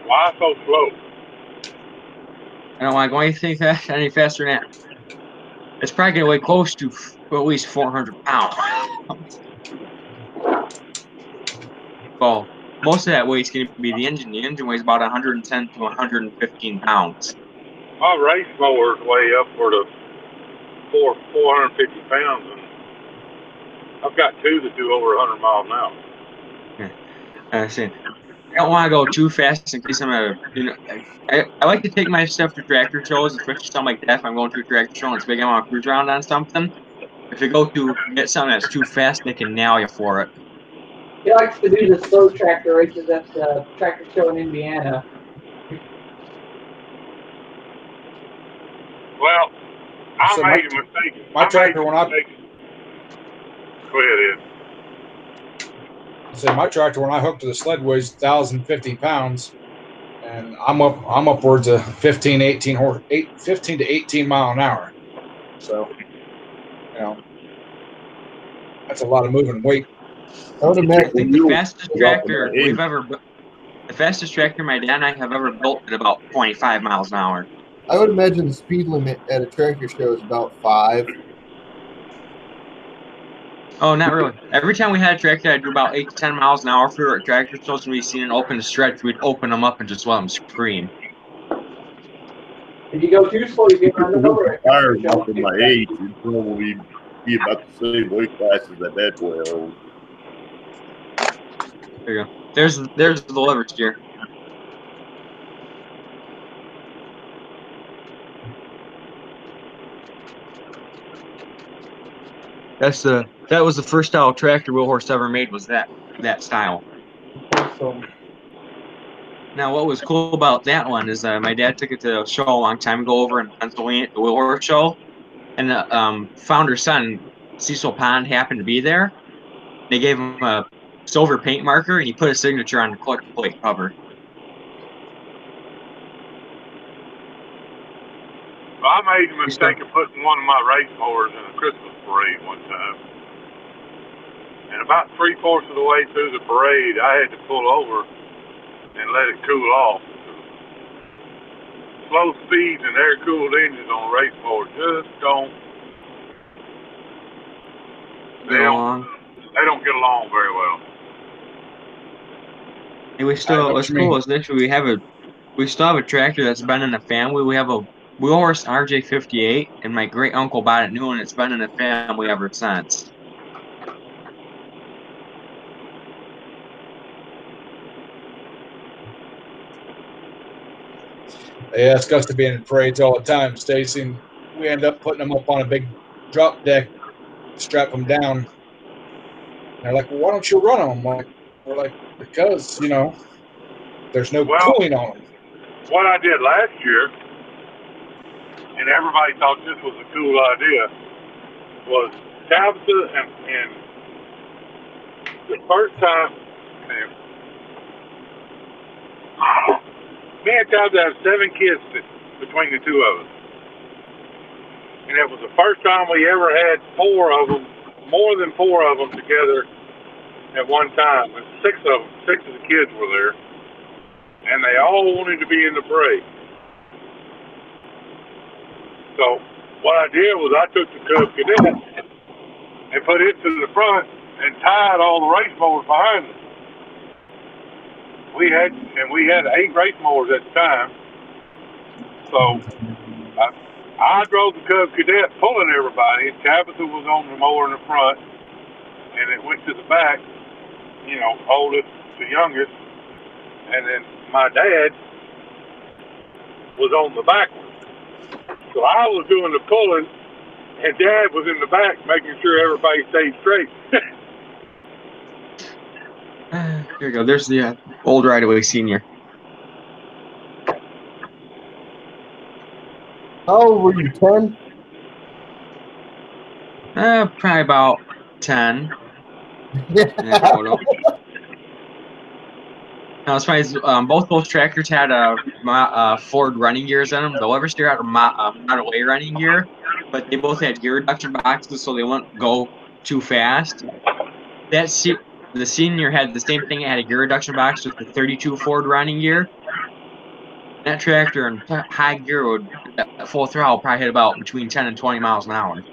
Why so slow? I don't want to go any faster than that. It's probably going to weigh close to at least 400 pounds. Well, most of that weight's going to be the engine. The engine weighs about 110 to 115 pounds. My race mowers weigh upward of 450 pounds, and I've got 2 that do over 100 miles an hour. Yeah. I see. don't want to go too fast in case I'm I like to take my stuff to tractor shows, especially something like that. If I'm going to a tractor show and it's big, I want to cruise around on something. If you go to get something that's too fast, they can nail you for it. He likes to do the slow tractor races at the tractor show in Indiana. Well, I So made a mistake. my tractor, Go ahead, Ed. I say my tractor when I hooked to the sled weighs 1,050 pounds, and I'm upwards of 15 to 18 mile an hour. So, you know, that's a lot of moving weight. I would I imagine think the fastest tractor my dad and I have ever built at about 25 miles an hour. I would imagine the speed limit at a tractor show is about 5. Oh, not really. Every time we had a tractor, I'd do about 8 to 10 miles an hour for a tractor shows, and we seen an open stretch, we'd open them up and just let them scream. If you go too slow, you get run over at Tires tractor off shows. of my age, it'd probably be about the same weight class as that bad boy I own. There you go. There's the lever steer. That was the first style tractor wheel horse ever made, was that style. Awesome. Now, what was cool about that one is my dad took it to a show a long time ago over in Pennsylvania, the wheel horse show, and the founder's son, Cecil Pond, happened to be there. They gave him a silver paint marker, and he put a signature on the clutch plate cover. Well, I made the mistake of putting one of my race mowers in a Christmas parade one time. And about 3/4 of the way through the parade, I had to pull over and let it cool off. Slow speeds and air-cooled engines on a race mower just don't. They don't get along very well. And what's cool is this: we still have a tractor that's been in the family. We have a wheel horse RJ58, and my great uncle bought it new, and it's been in the family ever since. They ask us to be in parades all the time, Stacy, and we end up putting them up on a big drop deck, strap them down. And they're like, "Well, why don't you run them?" We're like, "Because there's no cooling on them." What I did last year, and everybody thought this was a cool idea, was Tabitha and the first time, me and Tabitha have 7 kids between the two of us. And it was the first time we ever had 4 of them, more than 4 of them together at one time. And 6 of the kids were there. And they all wanted to be in the parade. So what I did was I took the Cub Cadet and put it to the front and tied all the race mowers behind it. We had 8 race mowers at the time. So I drove the Cub Cadet pulling everybody. Tabitha was on the mower in the front, and it went to the back, oldest to youngest, and then my dad was on the back one. So I was doing the pulling, and Dad was in the back making sure everybody stayed straight. Here we go. There's the old Right-Away Senior. How old were you, 10? Probably about 10. No, it's funny. Both those tractors had Ford running gears in them. The lever steer had a Model A running gear, but they both had gear reduction boxes, so they wouldn't go too fast. The Senior had the same thing. It had a gear reduction box with the 32 Ford running gear. That tractor in high gear would, at full throttle, probably hit about between 10 and 20 miles an hour.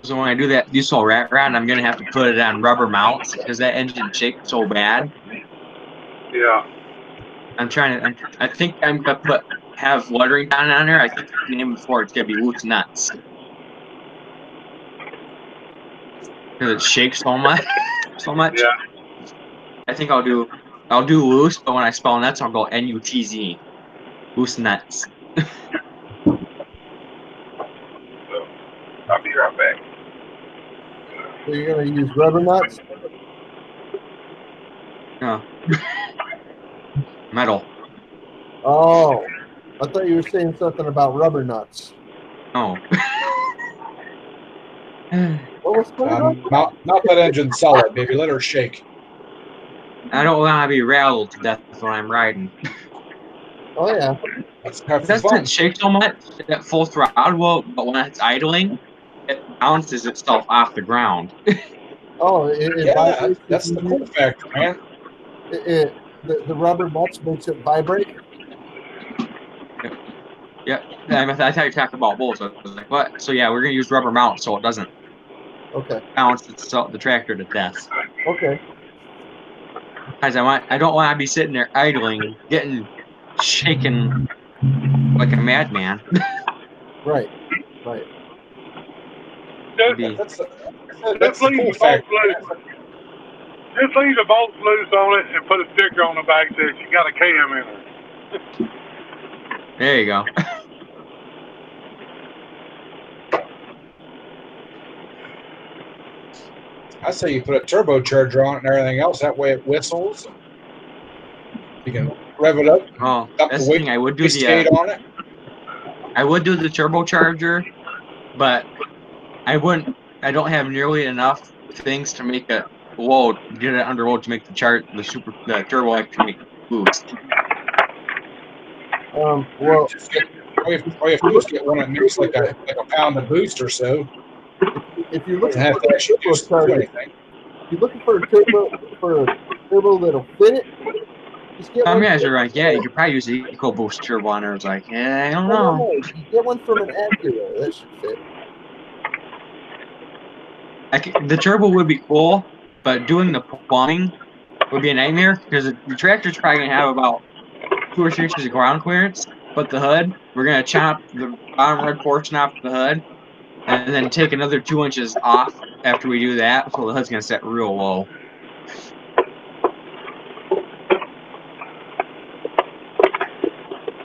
So when I do that diesel rat rod, I'm gonna have to put it on rubber mounts because that engine shakes so bad. Yeah. I'm trying to. I think I'm gonna have lettering down on there. I think the name before it's gonna be Loose Nuts because it shakes so much. Yeah. I think I'll do loose, but when I spell nuts, I'll go NUTZ. Loose nuts. So, I'll be right back. So you're gonna use rubber nuts? No. Metal. Oh, I thought you were saying something about rubber nuts. Oh. What was going on? Not that engine solid, baby. Let her shake. I don't want to be rattled to death when I'm riding. Oh yeah. That's half It the fun. doesn't shake so much at full throttle, but when it's idling, it bounces itself off the ground. Oh, it Yeah, vibrates. that's the cool factor, man. The rubber nuts makes it vibrate. Yeah, I thought you talked about both. So I was like, what? So yeah, we're gonna use rubber mounts so it doesn't bounce itself, the tractor to death. Okay. Because I don't want to be sitting there idling, getting shaken like a madman. Right. Just That's the leave cool the bolts factor. loose. Just leave the bolts loose on it and put a sticker on the back that says you got a cam in it. There you go. I say you put a turbocharger on it and everything else. That way it whistles. And you can rev it up. Oh, Up that's the the thing. I would do on it. I would do the turbocharger, but I wouldn't. I don't have nearly enough things to make it load, get it under load to make the turbo actually boost. Well, all you have to do is get one that makes like a pound of boost or so. If you're looking have to actually do anything. If you're looking for a turbo that'll fit it, just get Some one. guys are like, yeah, you could probably use the EcoBoost turbo on there. It's like, yeah, I don't know. No. You get one from an Acura. That should fit. The turbo would be cool, but doing the plumbing would be a nightmare because the tractor's probably gonna have about 2 or 3 inches of ground clearance. But the hood, we're gonna chop the bottom red portion off the hood, and then take another 2 inches off after we do that, so the hood's gonna set real low.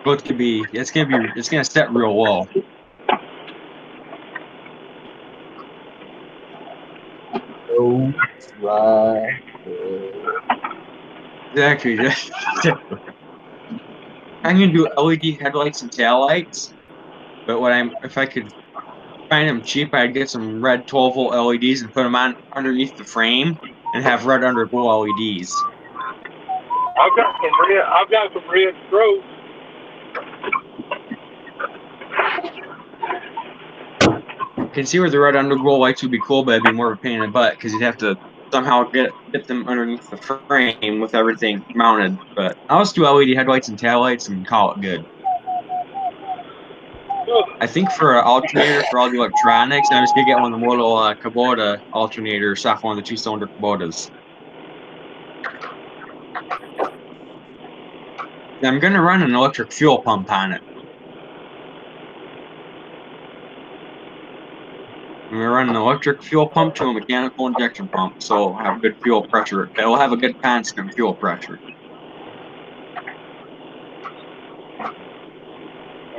So it's gonna set real low. Oh, right. Exactly. I'm gonna do LED headlights and taillights, but if I could find them cheap, I'd get some red 12-volt LEDs and put them on underneath the frame and have red underglow LEDs. I've got some red strobes. I can see where the red underglow lights would be cool, but it'd be more of a pain in the butt because you'd have to somehow get them underneath the frame with everything mounted. But I'll just do LED headlights and taillights and call it good. I think for an alternator for all the electronics, I'm just gonna get one of the little Kubota alternators off one of the 2-cylinder Kubotas. I'm gonna run an electric fuel pump on it. I'm gonna run an electric fuel pump to a mechanical injection pump, so it'll have good fuel pressure. It'll have a good constant fuel pressure.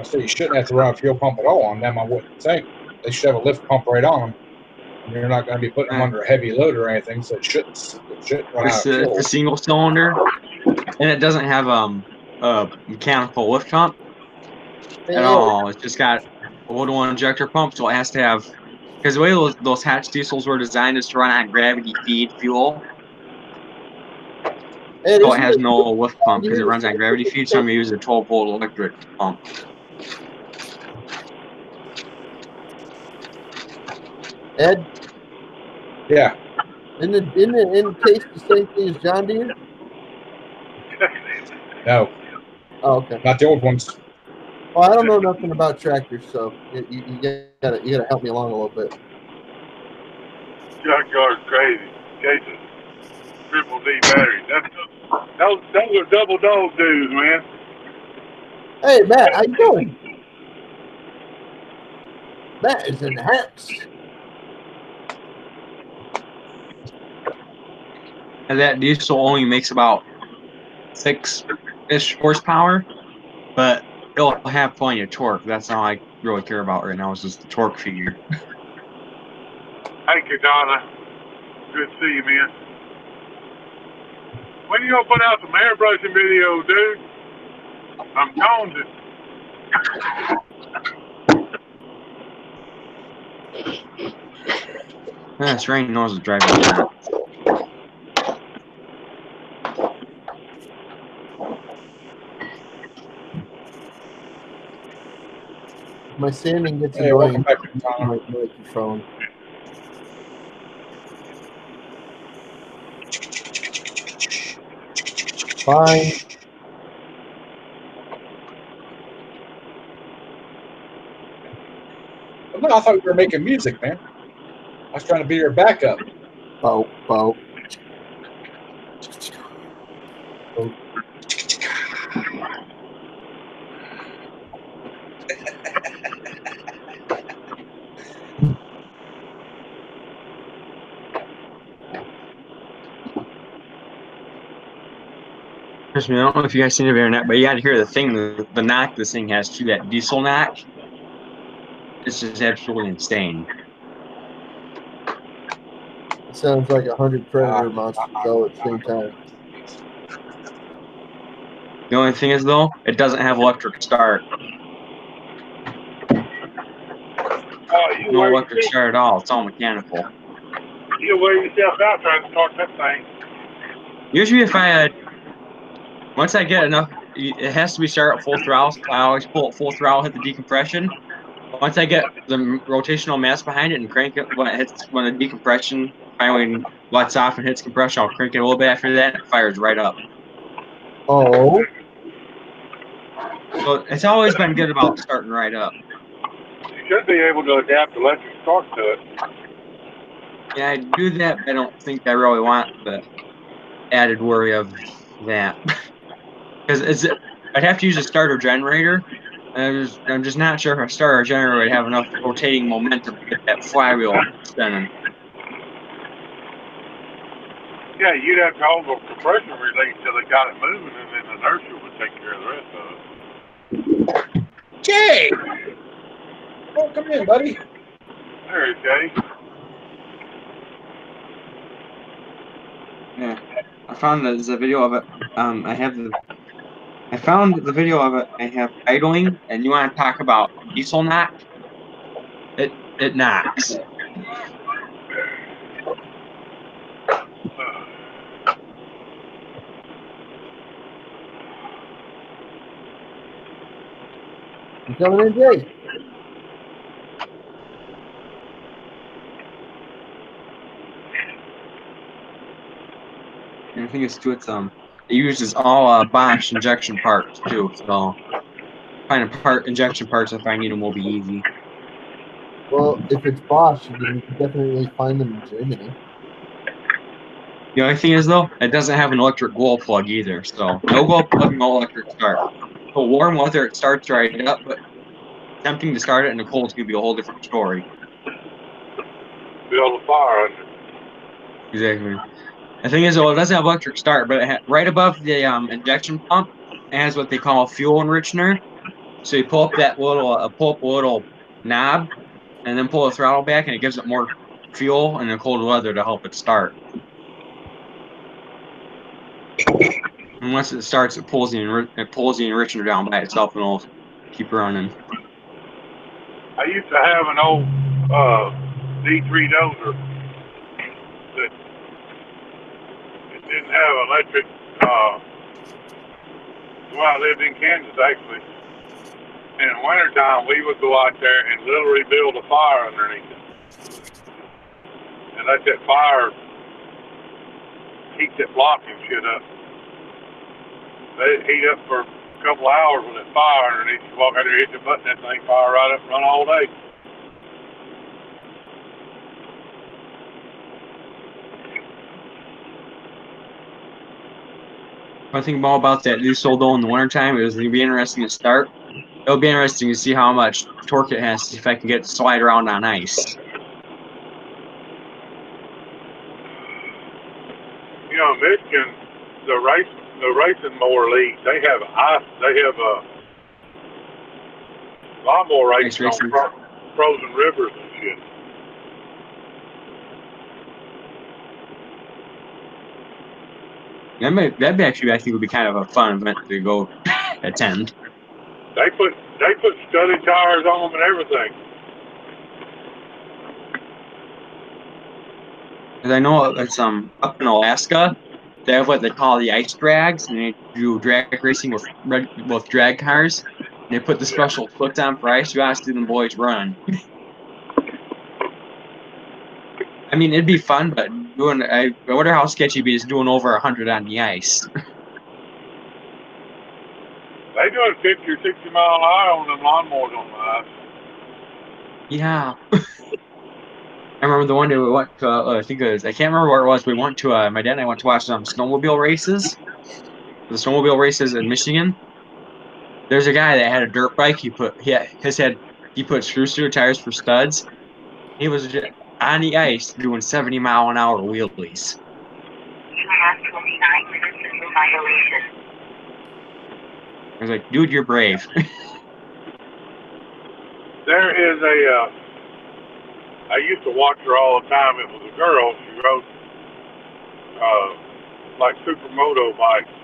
So you shouldn't have to run a fuel pump at all on them, I wouldn't think. They should have a lift pump right on them. And you're not going to be putting them under a heavy load or anything, so it shouldn't run out of fuel. It's a single cylinder, and it doesn't have a mechanical lift pump at all. It's just got a little injector pump, so it has to have, because the way those hatch diesels were designed is to run on gravity feed fuel. So it has no lift pump because it runs on gravity feed, so I'm going to use a 12-volt electric pump. Ed? Yeah. Isn't the case the same thing as John Deere? No. Oh, okay. Not the old ones. Well, I don't know nothing about tractors, so you gotta help me along a little bit. junkyard's crazy. Cases, triple D batteries. Those are double dog dudes, man. Hey, Matt, how you doing? Matt is in the house. And that diesel only makes about 6-ish horsepower, but it'll have plenty of torque. That's all I really care about right now is just the torque figure. Hey, Kadana. Good to see you, man. When you gonna put out some airbrushing videos, dude? I'm jonesing. Yeah, it's raining. Knows it's driving that. My sanding gets Hey, annoying. welcome back, My microphone. Fine. No, I thought we were making music, man. I was trying to be your backup. Bow. I don't know if you guys seen it or not, but you got to hear the thing, the knock this thing has to that diesel knock. It's just absolutely insane. It sounds like 100 Predator monsters all at the same time. The only thing is, though, it doesn't have electric start. No electric start at all. It's all mechanical. You wear yourself out trying to start that thing. Usually, if once I get enough, it has to be started at full throttle. So I always pull it full throttle, hit the decompression. Once I get the rotational mass behind it and crank it when the decompression finally lets off and hits compression, I'll crank it a little bit after that, and it fires right up. Oh. So it's always been good about starting right up. You should be able to adapt electric start to it. Yeah, I do that, but I don't think I really want the added worry of that. Because I'd have to use a starter generator. I'm just not sure if a starter generator would have enough rotating momentum to get that flywheel spinning. Yeah, you'd have to hold the compression release till they got it moving, and then inertia would take care of the rest of it. Jay! Oh, come in, buddy. There, Jay. Yeah, I found there's a video of it. I found the video of it. I have idling, and you want to talk about diesel knock? It knocks. You coming in, Jay? And I think it's it uses all Bosch injection parts too. So finding injection parts if I need them will be easy. Well, if it's Bosch, then you can definitely find them in Germany. The only thing is, though, it doesn't have an electric glow plug either. So no glow plug, no electric start. So warm weather, it starts right up, but attempting to start it in the cold is going to be a whole different story. Build a fire under. Exactly. The thing is, though, it doesn't have electric start, but right above the injection pump, it has what they call a fuel enrichener. So you pull up a little knob, and then pull the throttle back, and it gives it more fuel in the cold weather to help it start. And once it starts, it pulls the enrichener down by itself, and it'll keep running. I used to have an old D3 dozer that it didn't have electric. Well, I lived in Kansas actually. And in wintertime, we would go out there and literally build a fire underneath it. And let that fire heat that block and shit up. Let it heat up for a couple hours with that fire underneath. You walk out there, hit the button, that thing fire right up and run all day. One thing more about that new Soldo in the wintertime is it'll be interesting to start. It'll be interesting to see how much torque it has, if I can get it to slide around on ice. You know, Michigan, the racing mower league, they have lawnmower racing on frozen rivers and shit. That'd be actually, I think, would be kind of a fun event to go attend. They put studded tires on them and everything. Because I know it's up in Alaska, they have what they call the ice drags, and they do drag racing with drag cars. And they put the special foot on for ice. You gotta see them boys run. I mean, it'd be fun, but I wonder how sketchy it'd be just doing over 100 on the ice. They doing 50 or 60 mile an hour on them lawnmowers on the ice. Yeah. I remember the one day we went to, I can't remember where it was. We went to, my dad and I went to watch some snowmobile races. The snowmobile races in Michigan. There's a guy that had a dirt bike. He put screw tires for studs. He was on the ice doing 70-mile-an-hour wheelies. I was like, dude, you're brave. There is I used to watch her all the time. It was a girl. She rode like supermoto bikes,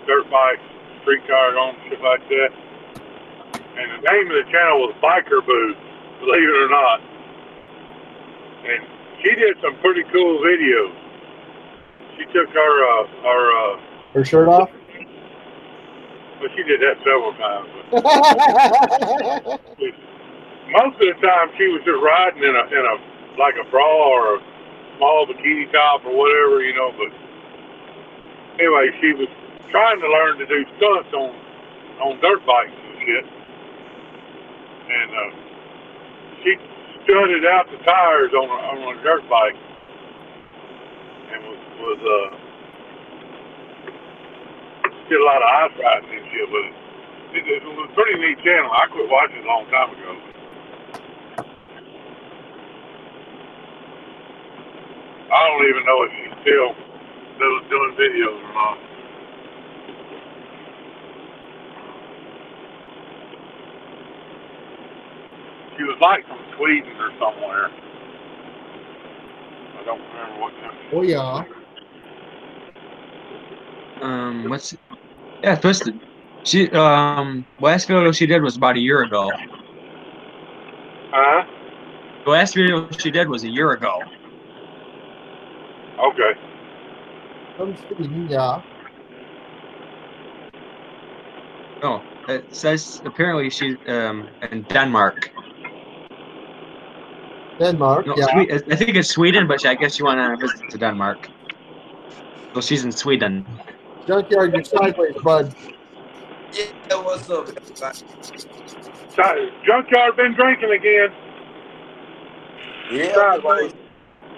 dirt bikes, streetcars on, shit like that. And the name of the channel was Biker Boots, believe it or not. And she did some pretty cool videos. She took her shirt off. Well, she did that several times. Most of the time, she was just riding in a like a bra or a small bikini top or whatever, you know. But anyway, she was trying to learn to do stunts on dirt bikes and shit. And she studded out the tires on a dirt bike and was did a lot of ice riding and shit. But it was a pretty neat channel. I quit watching it a long time ago. I don't even know if she's still doing videos or not. She was like from Sweden or somewhere. I don't remember what country. Oh yeah. Twisted. She last video she did was about a year ago. Huh? The last video she did was a year ago. Okay. From Sweden, yeah. No, it says apparently she's in Denmark. Denmark, No, yeah. I think it's Sweden, but I guess you want to visit to Denmark. So she's in Sweden. Junkyard, you're sideways, bud. Yeah, what's up? Junkyard been drinking again. Yeah. Sideways.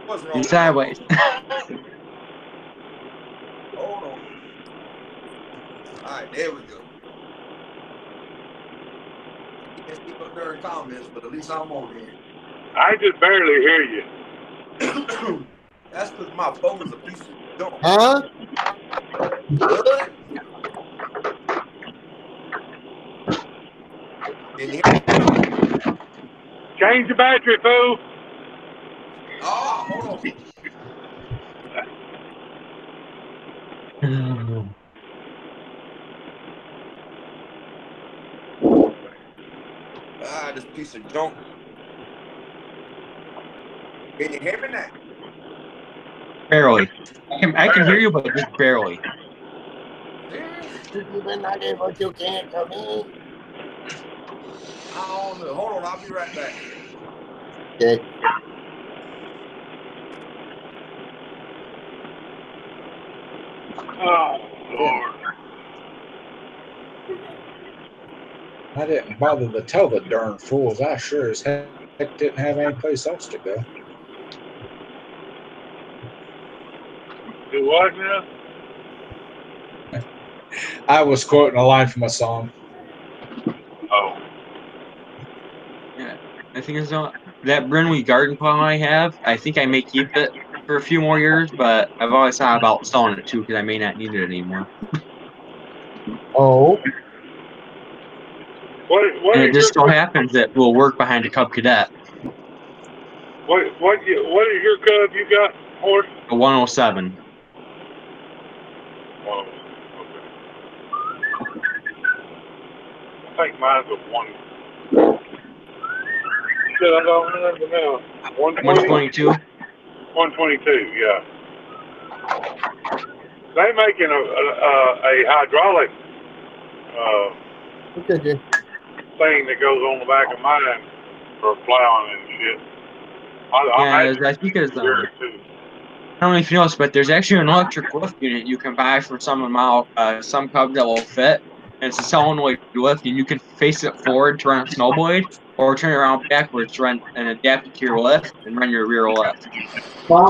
What's wrong? He's sideways. Hold on. All right, there we go. You can't speak up during comments, but at least I'm on here. I just barely hear you. That's because my phone is a piece of junk. Huh? What? Change the battery, fool. Oh, hold on. This piece of junk. Can you hear me now? Barely. I can hear you, but just barely. You can't come in. I don't know. Hold on, I'll be right back. Okay. Oh, Lord. I didn't bother to tell the darn fools. I sure as heck didn't have any place else to go. Do what now? I was quoting a line from a song. Oh. Yeah, I think it's that Brinley garden plow I have. I think I may keep it for a few more years, but I've always thought about selling it too because I may not need it anymore. Oh. What And is it just your so happens that we'll work behind a Cub Cadet, what is your Cub you got, horse? a 107. Oh, okay. I think mine's a one. Shit, I don't remember now. 122. 122, yeah. They making a hydraulic Okay, Jay. thing that goes on the back of mine for plowing and shit. I think there's too. I don't know if you noticed, but there's actually an electric lift unit you can buy for some Cubs that will fit. And it's a solenoid lift, and you can face it forward to run a snow blade, or turn it around backwards to run and adapt it to your lift and run your rear lift.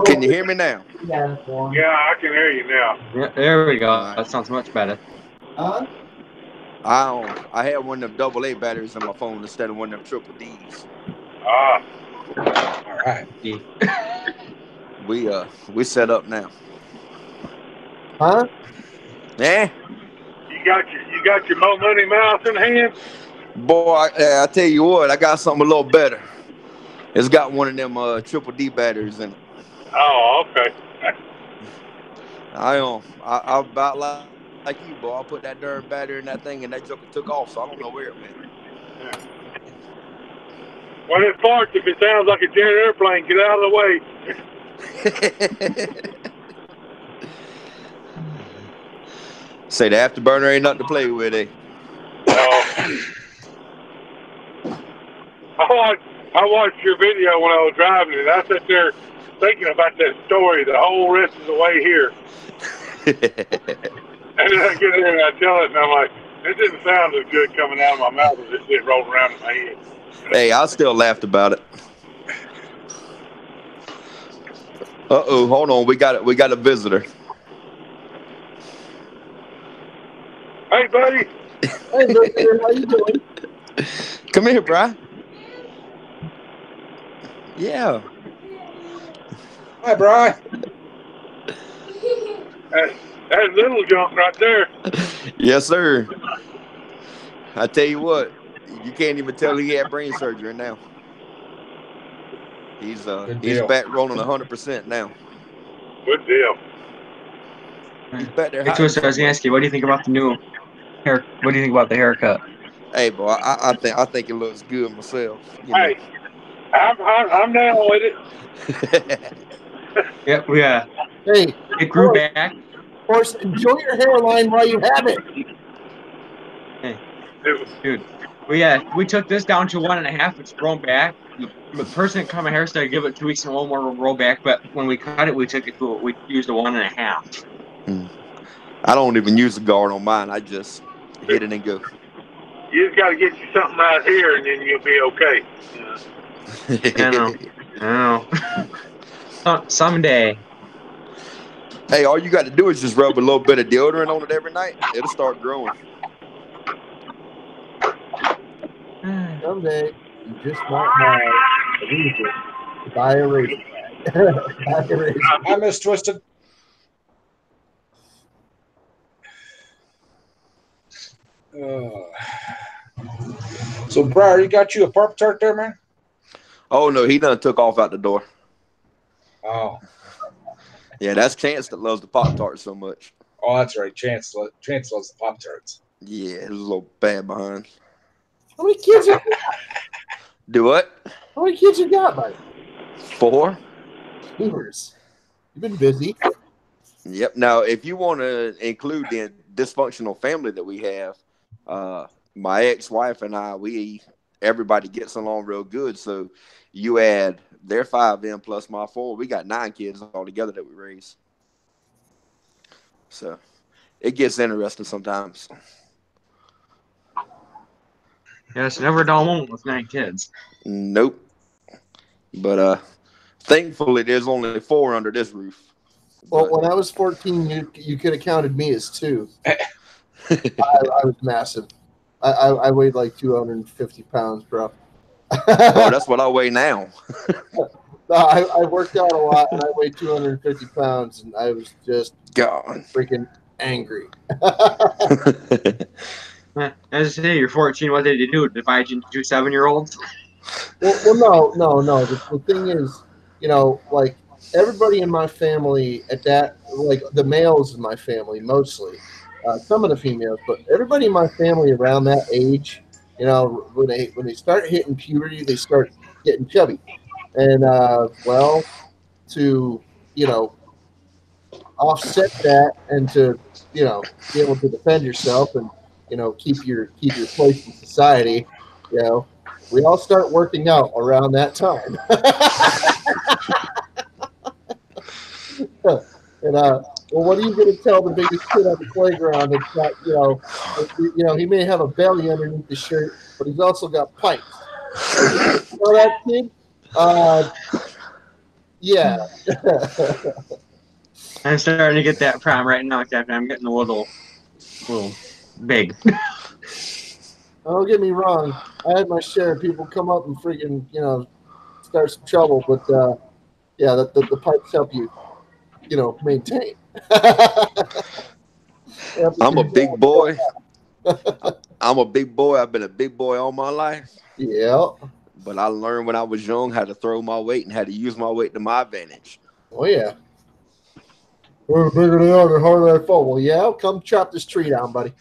Can you hear me now? Yeah, I can hear you now. Yeah, there we go. All right. That sounds much better. I had one of them AA batteries on my phone instead of one of them triple Ds. Ah. All right. We set up now. Huh? Yeah. You got your Mo Money mouse in hand? Boy, I tell you what, I got something a little better. It's got one of them triple D batteries in it. Oh, okay. I about like you, boy. I put that darn battery in that thing and that joker took off, so I don't know where it went. When it farts, if it sounds like a jet airplane, get out of the way. Say the afterburner ain't nothing to play with, eh? I watched your video when I was driving, and I sat there thinking about that story the whole rest of the way here. And then I get in and I tell it, and I'm like, it didn't sound as good coming out of my mouth as it did rolling around in my head. Hey, I still laughed about it. Uh-oh, hold on. We got a visitor. Hey, buddy. Hey, visitor, how you doing? Come here, Bri. Yeah. Hi, Bri. That's little junk right there. Yes, sir. I tell you what, you can't even tell he had brain surgery now. He's back rolling 100% now. Good deal. He's back there. Hey, Twister, I was gonna ask you, what do you think about the new hair? What do you think about the haircut? Hey, boy, I think it looks good myself. Hey, I'm down with it. Yep, yeah. Hey, It grew back. Of course, enjoy your hairline while you have it. Hey, dude, we took this down to 1.5. It's grown back. The person that cut my hair started give it 2 weeks and one more will grow back. But when we cut it, we used a 1.5. I don't even use the guard on mine. I just hit it and go. You just got to get you something right here, and then you'll be okay. I know. Someday. Hey, all you got to do is just rub a little bit of deodorant on it every night. It'll start growing. Someday, you just might have a reason to buy a razor bag. I miss Twisted. So, Briar, you got you a Pop Tart there, man? Oh, no, he done took off out the door. Oh. Yeah, that's Chance that loves the Pop Tart so much. Oh, that's right. Chance loves the Pop Tarts. Yeah, he's a little bad behind. How many kids have you got? Do what? How many kids you got, buddy? 4. You've been busy. Yep. Now, if you want to include the dysfunctional family that we have, my ex-wife and I, everybody gets along real good. So you add their 5 in plus my 4, we got 9 kids altogether that we raise. So it gets interesting sometimes. Yeah, it's never a dull moment with 9 kids. Nope. But thankfully, there's only 4 under this roof. Well, when I was 14, you could have counted me as 2. I was massive. I weighed like 250 pounds, bro. Oh, that's what I weigh now. No, I worked out a lot, and I weighed 250 pounds, and I was just God. freaking angry. As I say, you're 14. What did you do? Divide you into two 7-year-olds? Well, no. The thing is, like everybody in my family at that, like the males in my family mostly, some of the females, but everybody in my family around that age, when they start hitting puberty, they start getting chubby, and well, to you know offset that and to be able to defend yourself and keep your place in society, we all start working out around that time. And well, what are you going to tell the biggest kid on the playground that's got he may have a belly underneath the shirt, but he's also got pipes. Are you going to tell that kid? Yeah. I'm starting to get that problem right now, Captain. I'm getting a little big. Don't get me wrong. I had my share of people come up and freaking, start some trouble, but yeah, the pipes help you, maintain. I'm a big boy. I'm a big boy. I've been a big boy all my life. Yeah. But I learned when I was young how to throw my weight and how to use my weight to my advantage. Oh, yeah. The bigger they are, the harder they fall. Well, yeah, come chop this tree down, buddy.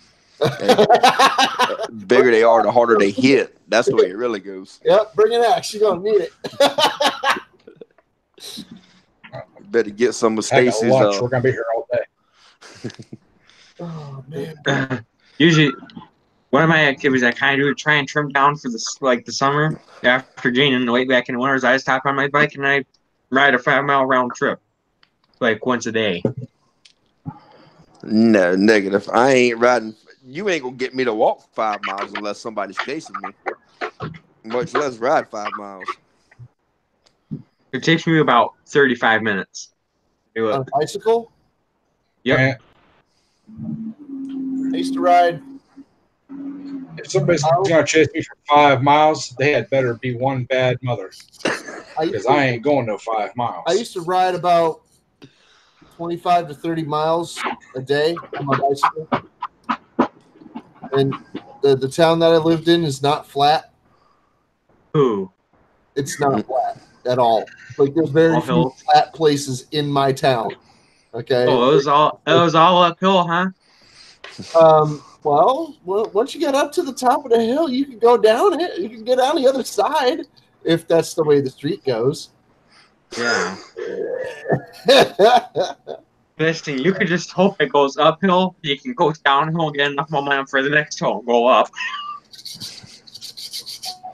Bigger they are, the harder they hit. That's the way it really goes. Yep, bring an axe. You're going to need it. Better get some of I got Stacy's. lunch. We're going to be here all day. Oh, man. Usually, one of my activities I kind of do to try and trim down for the summer after gaining the weight back in the winters. I just hop on my bike and I ride a 5-mile round trip, like once a day. No, negative. I ain't riding. You ain't gonna get me to walk 5 miles unless somebody's chasing me. Much less ride 5 miles. It takes me about 35 minutes. Do it. On a bicycle? Yep. I used to ride. If somebody's going to chase me for 5 miles, they had better be one bad mother. Because I ain't going no 5 miles. I used to ride about 25 to 30 miles a day on my bicycle. And the town that I lived in is not flat. Ooh. It's not flat at all. Like there's very few flat places in my town. Okay. Oh, it was all uphill, huh? Well, once you get up to the top of the hill, you can go down it. You can get on the other side if that's the way the street goes. Yeah. Best thing, you could just hope it goes uphill. You can go downhill, get enough momentum for the next hill, and go up.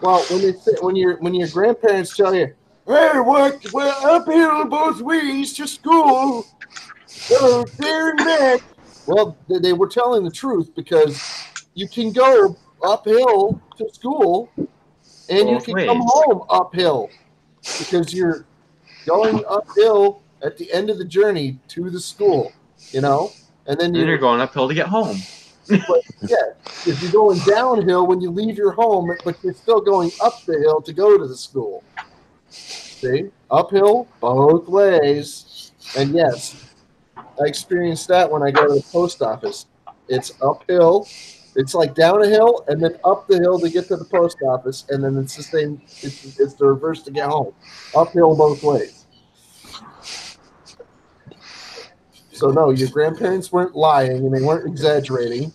Well, when your grandparents tell you, "Hey, we're uphill both ways to school," there and back. Well, they were telling the truth because you can go uphill to school and you can come home uphill because you're going uphill at the end of the journey to the school, and then you're going uphill to get home. But yeah, if you're going downhill when you leave your home, but you're still going up the hill to go to the school. See, uphill both ways, and yes. I experienced that when I go to the post office. It's uphill. It's like down a hill and then up the hill to get to the post office, and then it's the same. It's the reverse to get home. Uphill both ways. So no, your grandparents weren't lying and they weren't exaggerating.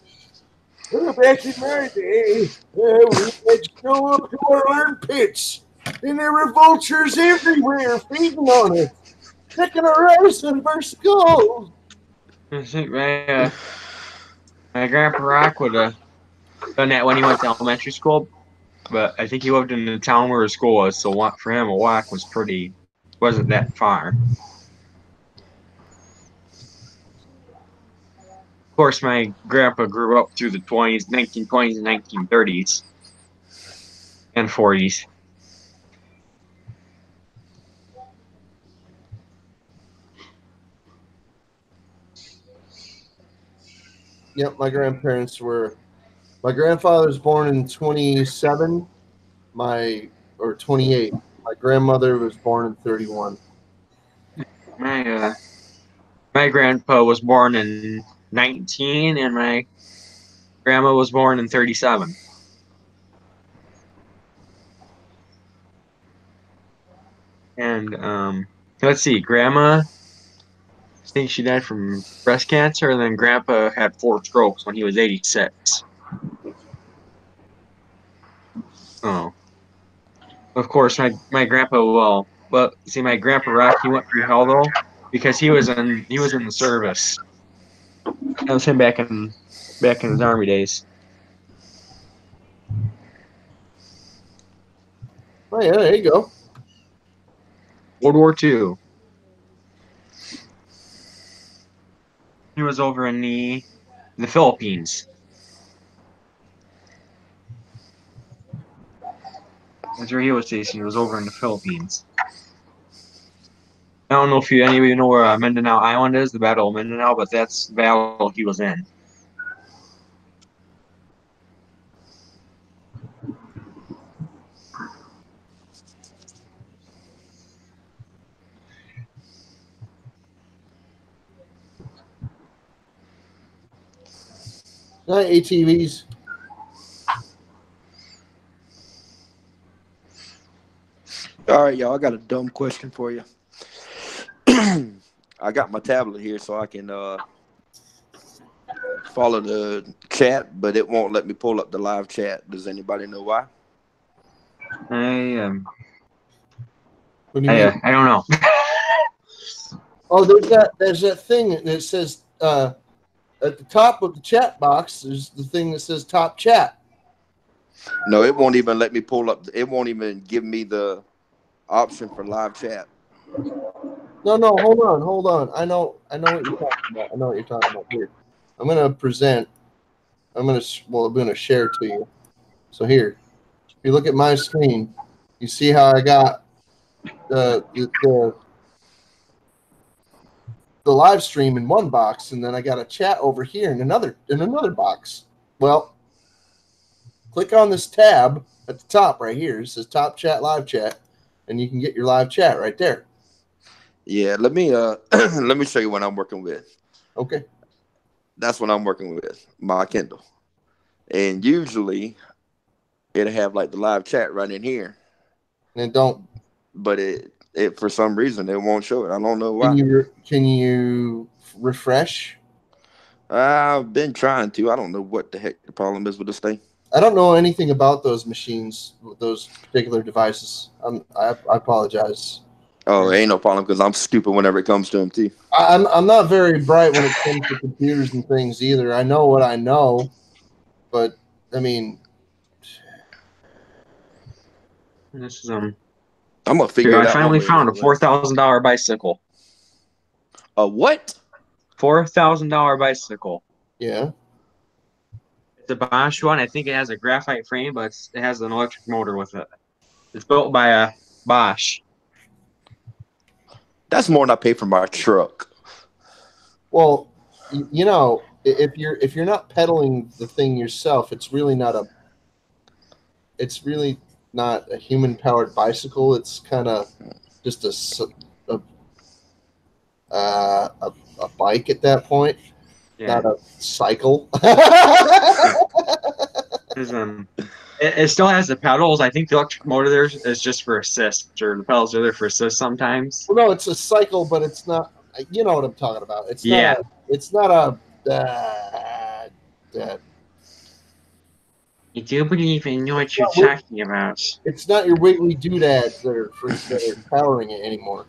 Well, back in my day, we had to go up to our armpits, and there were vultures everywhere feeding on us, picking our ass out of our skulls. I think my grandpa Rock would have done that when he went to elementary school, but I think he lived in the town where his school was, so for him a walk wasn't that far. Of course, my grandpa grew up through the 1920s and 1930s and 40s. Yep, my grandparents were. My grandfather was born in 27, or 28. My grandmother was born in 31. My grandpa was born in 19, and my grandma was born in 37. And let's see, grandma, I think she died from breast cancer, and then grandpa had 4 strokes when he was 86. Oh, of course, my grandpa. Well, see, my grandpa Rock, he went through hell though because he was in the service. That was him back in his army days. Oh yeah, there you go. World War II. He was over in the Philippines. That's where he was stationed. He was over in the Philippines. I don't know if any of you know where Mindanao Island is, the Battle of Mindanao, but that's the battle he was in. Not ATVs. All right, y'all. I got a dumb question for you. I got my tablet here so I can follow the chat, but it won't let me pull up the live chat. Does anybody know why? I What do you mean? I don't know. Oh, there's that thing that says at the top of the chat box. There's the thing that says top chat. No, it won't even let me pull up. It won't even give me the option for live chat. No, hold on. I know what you're talking about. Here, I'm gonna present. I'm gonna share to you. So here, if you look at my screen, you see how I got the live stream in one box, and then I got a chat over here in another box. Well, click on this tab at the top right here. It says top chat, live chat, and you can get your live chat right there. Yeah, let me let me show you what I'm working with. Okay. That's what I'm working with, my Kindle. And usually it'll have like the live chat right in here. And don't. But it for some reason it won't show it. I don't know why. Can you refresh? I've been trying to. I don't know what the heck the problem is with this thing. I don't know anything about those machines, those particular devices. I apologize. Oh, ain't no problem because I'm stupid whenever it comes to them too. I'm not very bright when it comes to computers and things either. I know what I know, but I mean, This is I'm gonna figure it out. I finally found a $4,000 bicycle. A what? $4,000 bicycle. Yeah. It's a Bosch one. I think it has a graphite frame, but it has an electric motor with it. It's built by a Bosch. That's more than I pay for my truck. Well, you know, if you're not pedaling the thing yourself, it's really not a human powered bicycle. It's kind of just a bike at that point, not a cycle. It still has the pedals. I think the electric motor there is just for assist, or the pedals are there for assist sometimes. Well, no, it's a cycle, but it's not. You know what I'm talking about. It's not. It's not a. I do believe I know what you're talking about. It's not your wiggly doodads that are powering it anymore.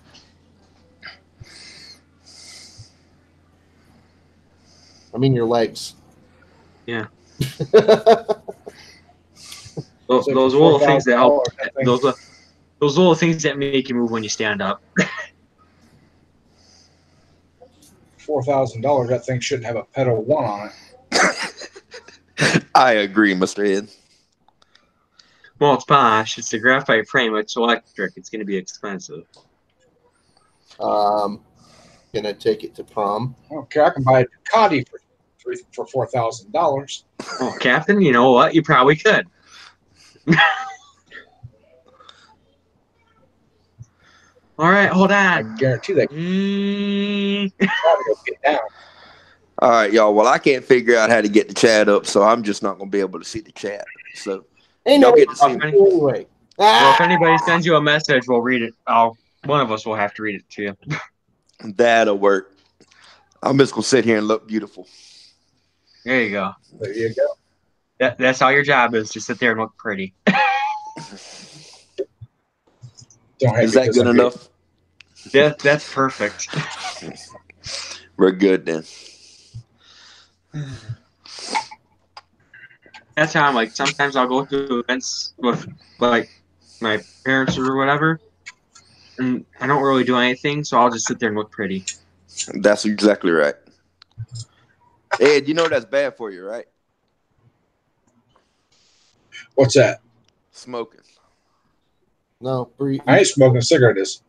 I mean your legs. Yeah. Those little things that help. Those little things that make you move when you stand up. $4,000. That thing shouldn't have a pedal one on it. I agree, Mr. Ed. Well, it's Bosch. It's a graphite frame. It's electric. It's going to be expensive. Gonna take it to prom. Okay, I can buy a Ducati for $4,000. Well, Captain, you know what? You probably could. All right, hold I on. guarantee that. Get down. All right, y'all. Well, I can't figure out how to get the chat up, so I'm just not gonna be able to see the chat. So y'all get to see me anyway. Well, if anybody sends you a message, we'll read it. One of us will have to read it to you. That'll work. I'm just gonna sit here and look beautiful. There you go. There you go. That's all your job is. Just sit there and look pretty. Is that good enough? That's perfect. We're good then. That's how I'm like. Sometimes I'll go to events with like my parents or whatever, and I don't really do anything, so I'll just sit there and look pretty. That's exactly right. Ed, you know that's bad for you, right? What's that? Smoking. No, breathe. I ain't smoking cigarettes.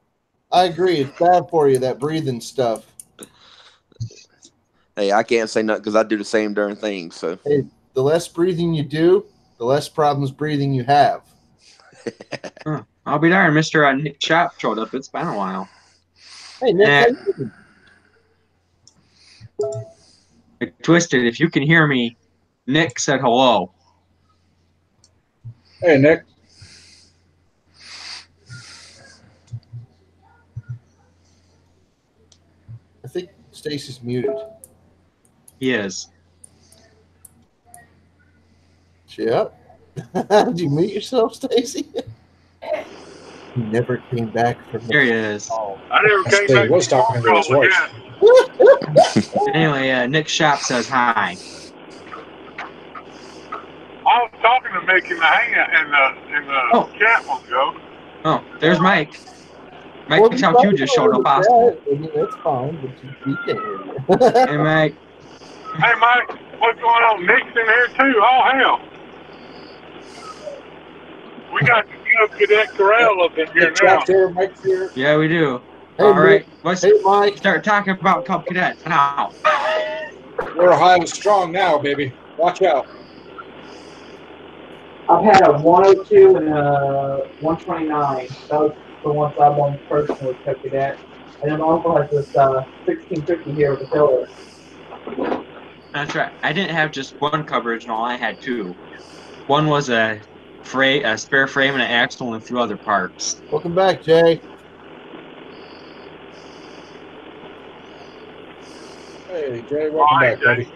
I agree. It's bad for you, that breathing stuff. Hey, I can't say nothing because I do the same darn thing. So Hey, the less breathing you do, the less problems breathing you have. I'll be darned, Mr. Nick Chop showed up. It's been a while. Hey, Nick, how you doing? Twisted, if you can hear me, Nick said hello. Hey, Nick. I think Stacy's muted. He is. Yep. Did you mute yourself, Stacy? He never came back from the There he is. I never came back. He was talking to his wife. Anyway, Nick Shop says hi. I was talking to Mick in the hangout in the chat one ago. Oh, there's Mike. Mike Chop you just showed up awesome. I mean, that's fine, but you can't hear you. Hey, Mike. Hey, Mike, what's going on? Nick's in here too. Oh hell. We got the Cadet Corral up in here now. Here, Mike's here. Yeah, we do. Hey, all right, Mike. let's start talking about Cub Cadets now. We're high and strong now, baby. Watch out. I've had a 102 and a 129. That was the ones I won personally with Cub Cadet. And then also has this 1650 here with the pillar. That's right. I didn't have just one Cub original. I had two. One was a spare frame and an axle and a few other parts. Welcome back, Jay. Hey, Jay, welcome back, buddy.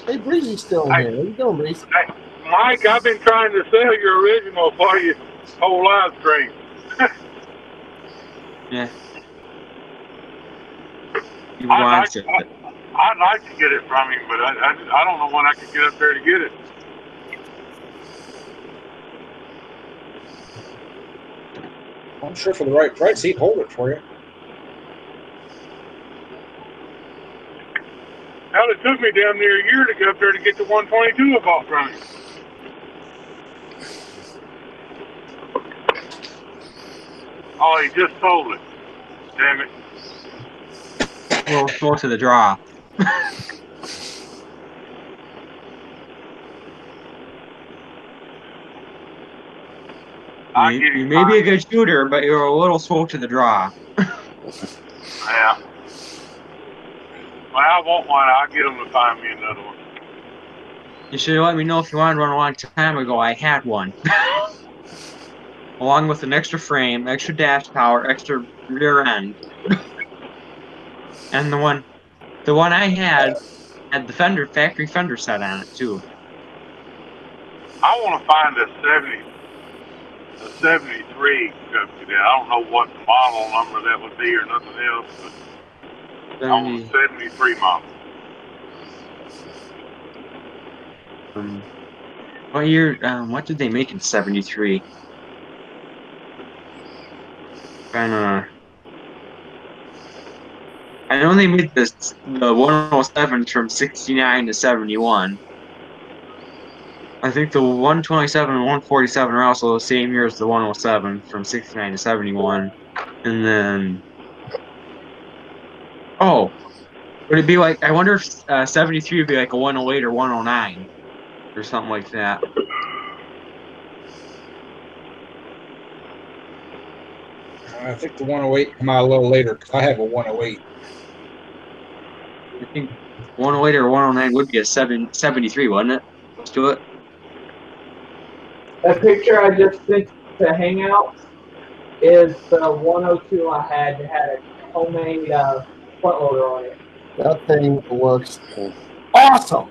Hey, Breezy's still in here. How you doing, Breezy? Hey, Mike, I've been trying to sell your original for you whole live stream. Yeah. I'd like to get it from him, but I don't know when I can get up there to get it. I'm sure for the right price, he'd hold it for you. Hell, it took me damn near a year to get up there to get the 122 I bought from him. Oh, he just sold it. Damn it. We'll go to the draw. You may be a good shooter, but you're a little slow to the draw. Yeah. When I want one, I'll get them to find me another one. You should have let me know if you wanted one a long time ago. I had one. Along with an extra frame, extra dash power, extra rear end. And the one I had the factory fender set on it too. I want to find a 73 Cub Cadet. I don't know what model number that would be or nothing else, but I want a 73 model. What year? What did they make in '73? I know they made the 107 from '69 to '71. I think the 127 and 147 are also the same year as the 107 from '69 to '71. And then, Would it be like? I wonder if 73 would be like a 108 or 109 or something like that. I think the 108 come out a little later because I have a 108. I think 108 or 109 would be a 73, wouldn't it? Let's do it. That picture I just sent to Hangouts is the 102 I had that had a homemade front loader on it. That thing looks awesome.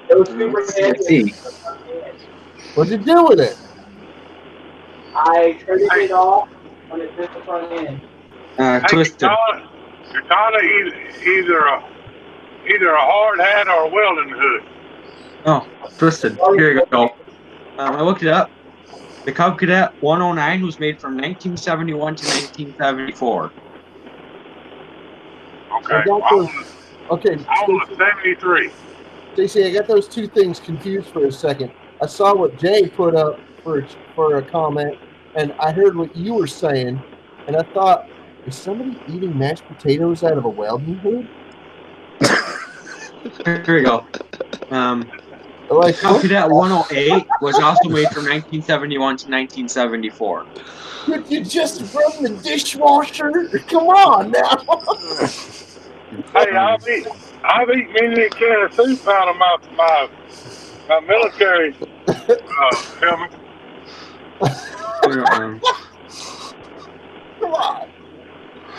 It was super heavy. What'd you do with it? I traded it off when it fit the front end. Twisted. You're tired of either a hard hat or a welding hood. Oh, Twisted. Here you go. I looked it up. The Cub Cadet 109 was made from 1971 to 1974. Okay. I want a 73. JC, I got those two things confused for a second. I saw what Jay put up for a comment, and I heard what you were saying, and I thought, is somebody eating mashed potatoes out of a welding hood? Here we go. Like, Cub Cadet 108 was also made from 1971 to 1974. Could you just run the dishwasher? Come on now. Hey, I've eaten many a can of soup out of my military helmet. Come on.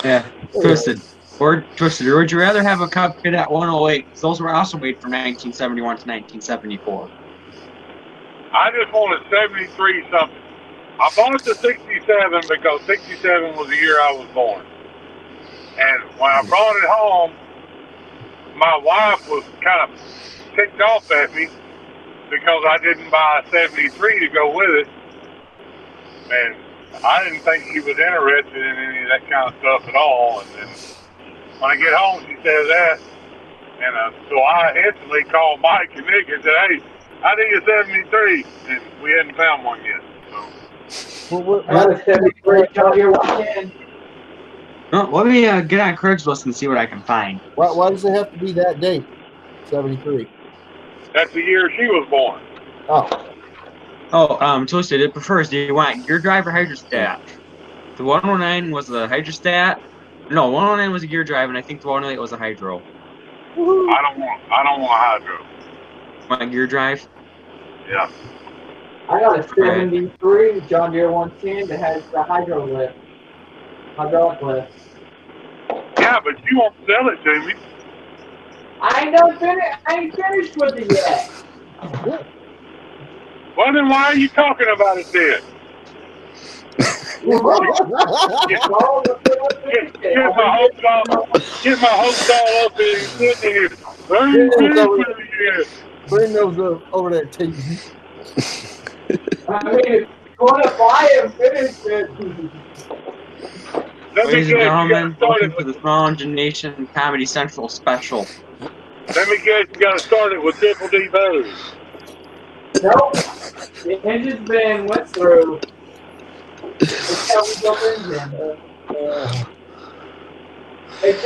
Yeah, Twisted. Or would you rather have a Cub Cadet 108? Because those were also made from 1971 to 1974. I just want a 73 something. I bought the 67 because 67 was the year I was born. And when I brought it home, my wife was kind of ticked off at me because I didn't buy a 73 to go with it. And I didn't think she was interested in any of that kind of stuff at all. And then when I get home, she says that. And so I instantly called Mike and Nick and said, hey, I need a 73. And we hadn't found one yet. So. I got a 73 out here watching. Well, let me get on Craigslist and see what I can find. Why does it have to be that date? 73. That's the year she was born. Twisted, it prefers, do you want gear drive or hydrostat? The 109 was the hydrostat. No, 109 was a gear drive, and I think the 108 was a hydro. I don't want a hydro. Want a gear drive? Yeah. I got a 73 John Deere 110 that has the hydraulic lift. Yeah, but you won't sell it to me. I ain't finished with it yet. Well, then why are you talking about it then? Get my hopes all up and sitting here. Bring those over there, Tate. I mean, if you want to buy it, finish it. Ladies and gentlemen, welcome to the Small Engine Nation Comedy Central special. Let me guess, you got to start it with triple D batteries. Nope. The engine's been went through. It's how we built engine.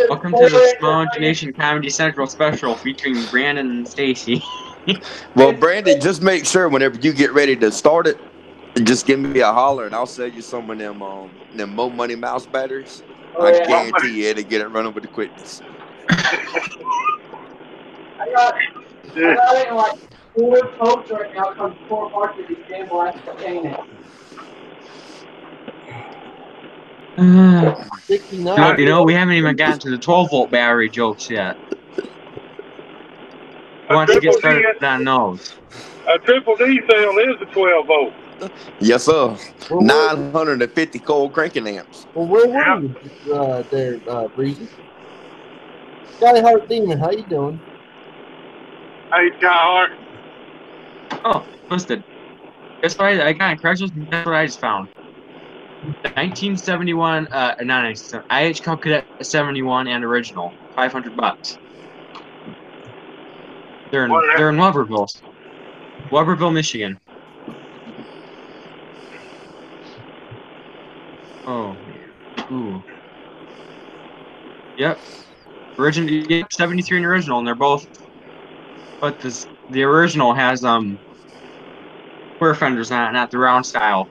Welcome to the Small Engine Nation Comedy Central special featuring Brandon and Stacy. Well, Brandon, just make sure whenever you get ready to start it, just give me a holler and I'll sell you some of them Mo Money mouse batteries. I guarantee you it'll get it running with the quickness. I got it in like 4 pokes right now. Comes 4 parts of these damn black containers. 69. We haven't even gotten to the 12-volt battery jokes yet. Who wants to get started on those? A triple D cell is a 12 volt. Yes, sir. 950 cold cranking amps. Well, where were you there, Breezy? Sky Heart Demon, how you doing? Hey, Sky Heart. Oh, Twisted. Guess what I got on Craigslist? Guess what I just found? The 1971, IH Cub Cadet 71 and original, $500. They're in Weberville, Michigan. Oh, ooh. Yep. Original, yeah, 73 and original, and they're both. But the original has square fenders, not the round style.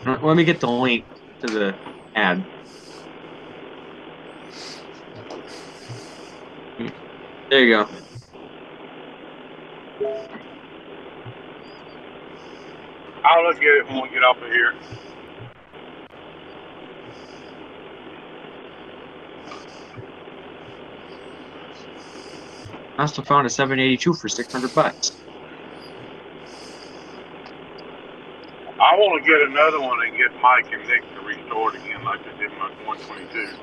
Let me get the link to the ad. There you go. I'll look at it when we get off of here. I also found a 782 for $600. I want to get another one and get Mike and Nick to restore it again like they did my 122.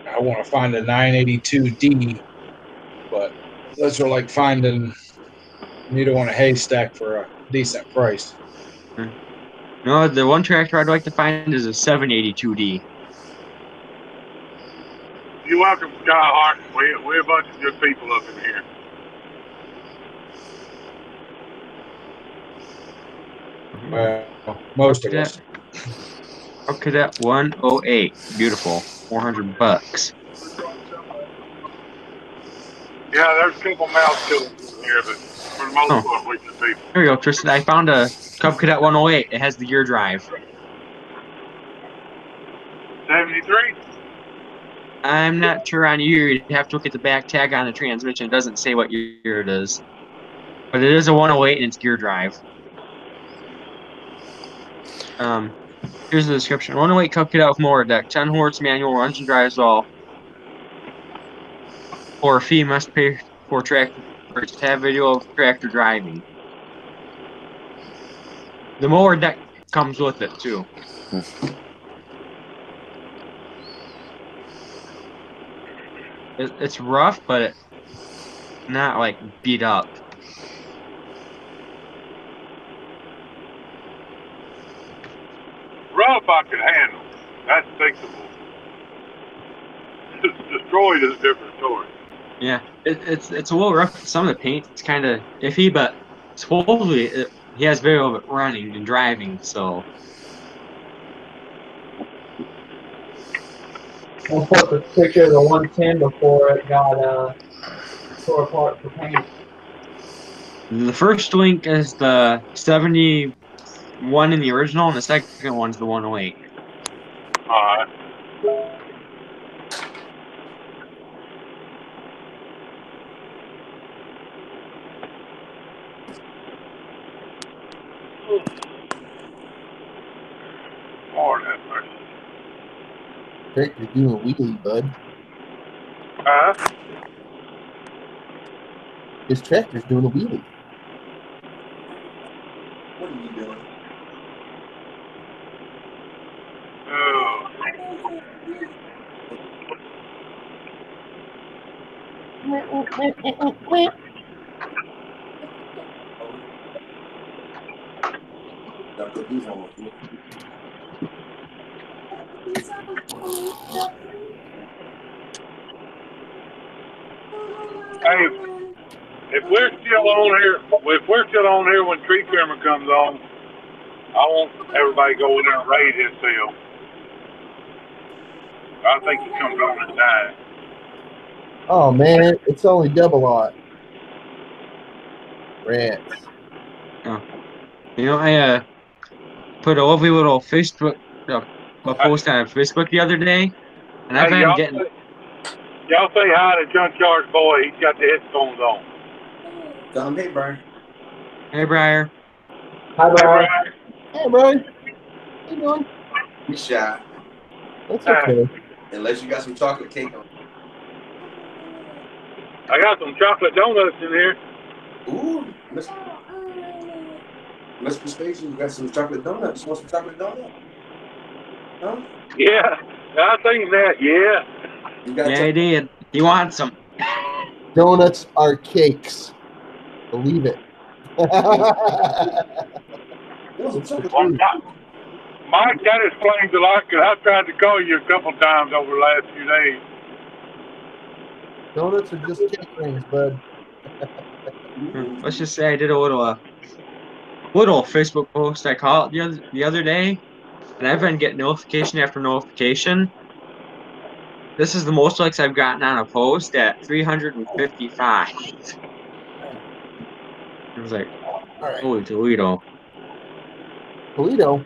I want to find a 982D, but those are like finding needle in a haystack for a decent price. No, the one tractor I'd like to find is a 782D. You're welcome, Skyhawk. We're a bunch of good people up in here. Well, most of us. Up Cadet 108. Beautiful. $400. Yeah, there's a couple mouths killers in here, but for the most part, we're good people. Here we go, Tristan. I found a Cub Cadet 108. It has the gear drive. 73? I'm not sure on year. You'd have to look at the back tag on the transmission. It doesn't say what year it is. But it is a 108 and it's gear drive. Here's the description. 108 Cub Cadet with mower deck. 10 horse manual engine drives all. Or a fee must pay for tractor purchase. Have video of tractor driving. The mower deck comes with it too. It's rough, but it's not like beat up. Rough I could handle. That's fixable. Destroyed is a different story. Yeah, it's a little rough. Some of the paint's kind of iffy, but supposedly he has video of it running and driving, so. I'll put the picture of the 110 before it got tore apart for paint. The first link is the 71 in the original, and the second one's the 108. Alright. Lord have mercy. Tractor's doing a wheelie, bud. Huh? His tractor's doing a wheelie. What are you doing? Put these on. Hey, if we're still on here when tree trimmer comes on, I want everybody to go in there and raid his cell. I think he comes on and dies. Oh man, it's only double lot. Rats. Oh. You know, I put a lovely little Facebook a post on Facebook the other day, and I've been getting. Y'all say hi to Junkyard Boy. He's got the headphones on. Tell him, hey, Brian. Hey, Briar. Hi, Brian. Hey, Brian. How you doing? He's shy. That's okay. Unless you got some chocolate cake on. I got some chocolate donuts in here. Ooh, Mr. Station, you got some chocolate donuts. You want some chocolate donuts? Huh? Yeah, I think that, yeah. Yeah, he did. He wants some. Donuts are cakes. Believe it. Mike, that explains a lot, because I've tried to call you a couple times over the last few days. Donuts are just cake rings, bud. Let's just say I did a little Facebook post. I call it the other day, and I've been getting notification after notification. This is the most likes I've gotten on a post at 355. It was like, holy Toledo. Toledo?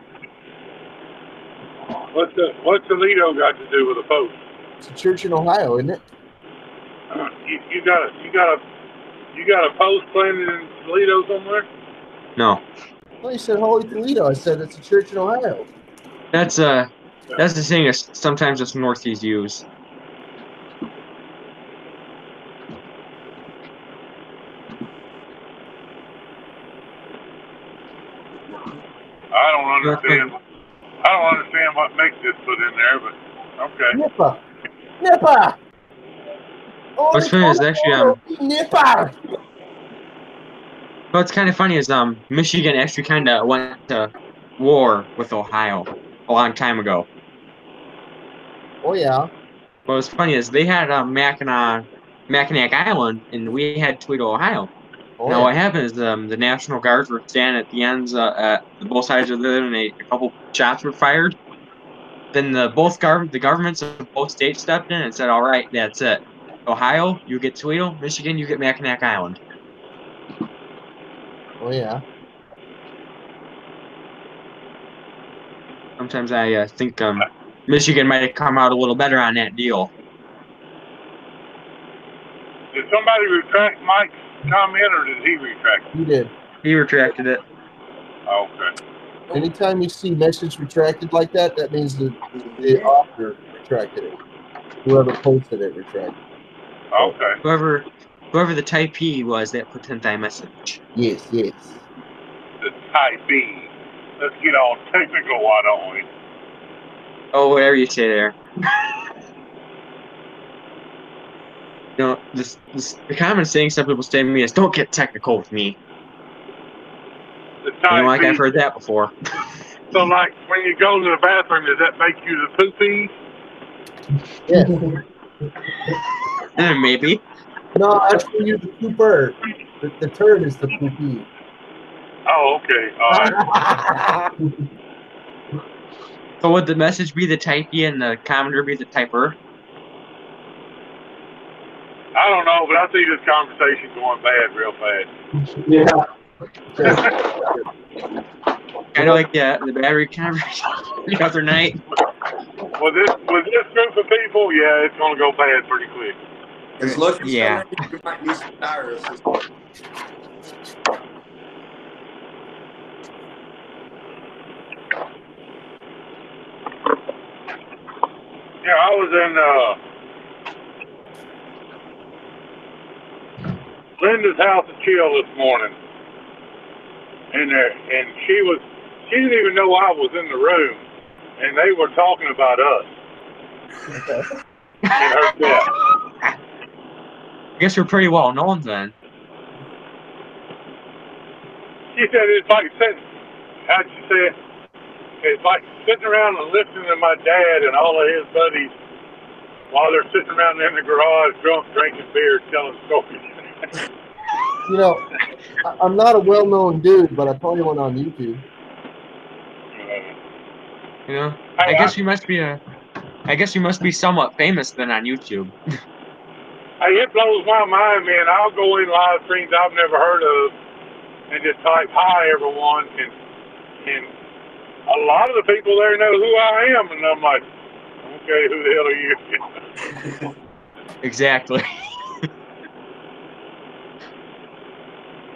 What's Toledo got to do with a post? It's a church in Ohio, isn't it? You got a post planted in Toledo somewhere? No. Well, you said Holy Toledo. I said it's a church in Ohio. That's the thing is sometimes it's Northeast use. I don't understand what makes this put in there, but okay. Nipper. What's funny is actually Nipper. what's kind of funny is Michigan actually kind of went to war with Ohio a long time ago. Oh yeah. What's funny is they had Mackinac Island and we had Toledo, Ohio. Oh, now yeah. what happened is the National Guards were standing at the ends at both sides of it, and a couple shots were fired. Then the governments of both states stepped in and said, "All right, that's it. Ohio, you get Toledo. Michigan, you get Mackinac Island." Oh yeah. Sometimes I think Michigan might have come out a little better on that deal. Did somebody retract Mike's comment, or did he retract it? He did. He retracted it. Okay. Anytime you see message retracted like that, that means the author retracted it. Whoever posted it retracted. Okay. Whoever the typee was that put in thy message. Yes. The typee. Let's get all technical, why don't we? Oh, whatever you say there. You know, the common saying some people say to me is, "Don't get technical with me." Like I've heard that before. So, like, when you go to the bathroom, does that make you the poopy? Yeah. Maybe. No, actually, you're the pooper. The turd is the poopy. Oh, okay. All right. So would the message be the typee and the commenter be the typer? I don't know, but I see this conversation going bad real fast. Yeah. Kind of like the battery conversation the other night. With this group of people, yeah, it's gonna go bad pretty quick. As lucky Yeah. you might need some tire assistance. Yeah, I was in Linda's house to chill this morning, and she didn't even know I was in the room, and they were talking about us and her death. I guess you're pretty well known then. She said it's like sitting. How'd you say it? It's like sitting around and listening to my dad and all of his buddies while they're sitting around in the garage, drunk, drinking beer, telling stories. You know, I'm not a well-known dude, but I probably went on YouTube. You know, I guess you must be somewhat famous then on YouTube. Hey, it blows my mind, man. I'll go in live streams I've never heard of and just type hi everyone, and a lot of the people there know who I am, and I'm like, okay, who the hell are you? Exactly.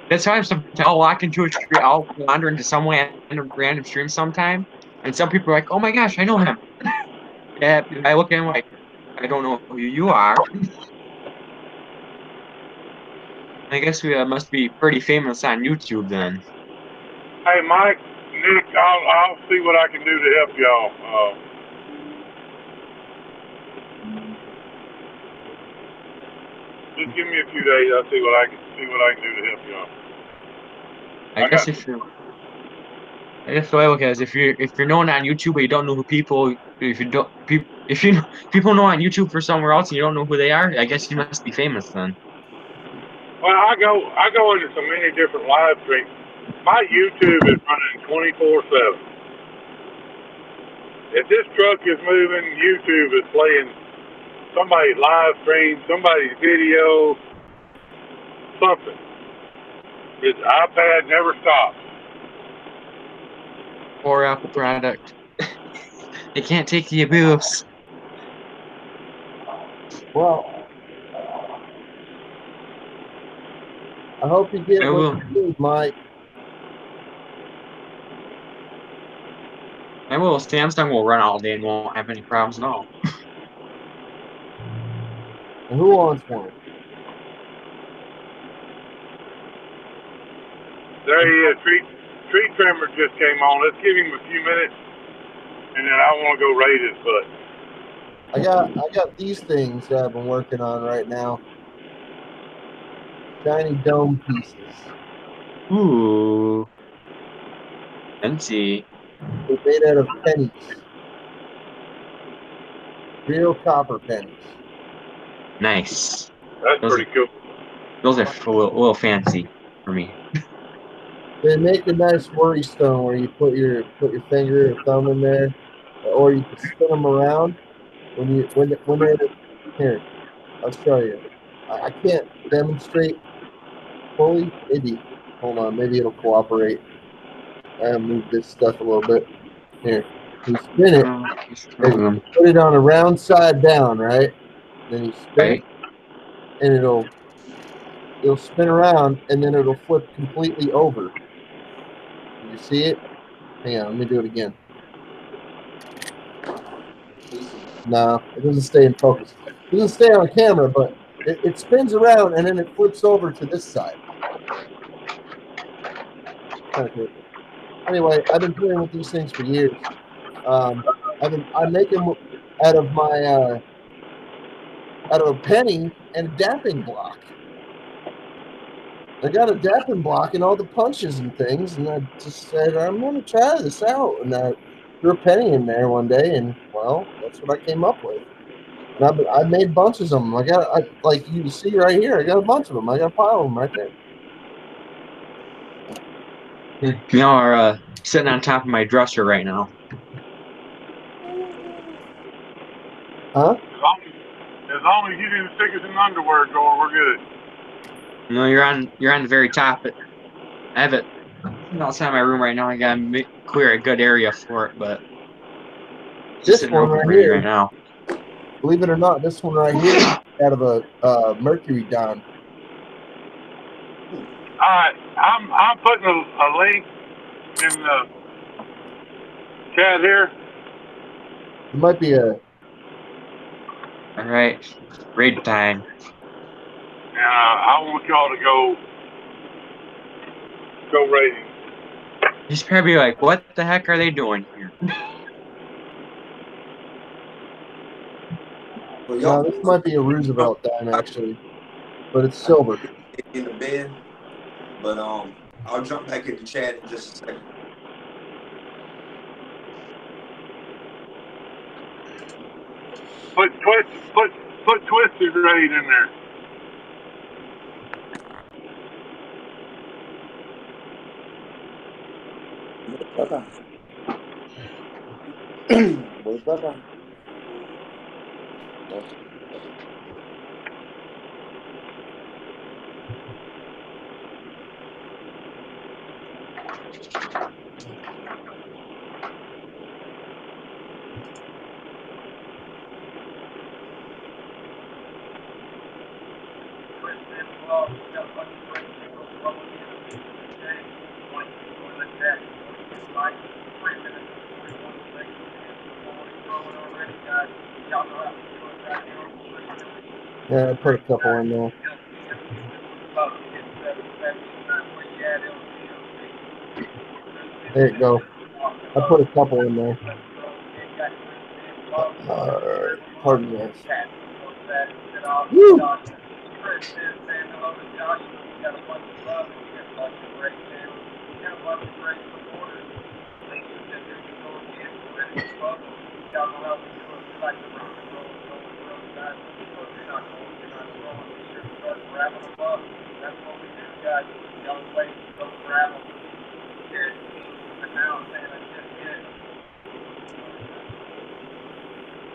That's how I'll walk into a stream, I'll wander into some random stream sometime, and some people are like, "Oh my gosh, I know him." Yeah, I look at him like, I don't know who you are. I guess we must be pretty famous on YouTube then. Hey, Mike, Nick, I'll see what I can do to help y'all. Just give me a few days. I'll see what I can do to help y'all. I guess the way I look at it is if you're known on YouTube but you don't know who people people know on YouTube for somewhere else and you don't know who they are, I guess you must be famous then. Well, I go into so many different live streams. My YouTube is running 24/7. If this truck is moving, YouTube is playing somebody's live stream, somebody's video, something. This iPad never stops. Or Apple product. They can't take the abuse. Well, I hope you get I what will. you need, Mike. I will. Samsung will run all day and won't have any problems at all. And who wants one? There he is. Tree trimmer just came on. Let's give him a few minutes, and then I want to go raid his butt. I got these things that I've been working on right now. Shiny dome pieces. Ooh. Fancy. They're made out of pennies. Real copper pennies. Nice. That's pretty cool. Those are a little fancy for me. They make a nice worry stone where you put your finger or thumb in there, or you can spin them around when they're here. I'll show you. I can't demonstrate fully. Maybe hold on. Maybe it'll cooperate. I move this stuff a little bit. Here, you spin it. And put it on a round side down, right? Then you spin it, and it'll spin around, and then it'll flip completely over. You see it? Hang on, let me do it again. No, it doesn't stay in focus. It doesn't stay on camera, but it spins around and then it flips over to this side. Kind of cool. Anyway, I've been playing with these things for years. I make them out of my out of a penny and a dapping block. I got a dapping block and all the punches and things, and I just said, I'm going to try this out. And I threw a penny in there one day, and, well, that's what I came up with. And I made bunches of them. Like you see right here, I got a bunch of them. I got a pile of them right there. You are sitting on top of my dresser right now. Huh? As long as you didn't stick us in the underwear drawer, we're good. No, you're on the very top. I have it outside my room right now. I gotta clear a good area for it, but This one right here, right now. Believe it or not, this one right here is out of a Mercury Don. All right, I'm putting a link in the chat here. It might be a. All right, raid time. I want y'all to go raiding. He's probably like, what the heck are they doing here? No, this might be a Roosevelt dime actually, but it's silver. In the bed, but I'll jump back in the chat in just a second. Put Twisted Raid in there. Yeah, I put a couple in there. There you go. I put a couple in there. Pardon me. Woo! grabbing them up. That's what we do, guys. The only way to go grab them here in the house, man. I just did.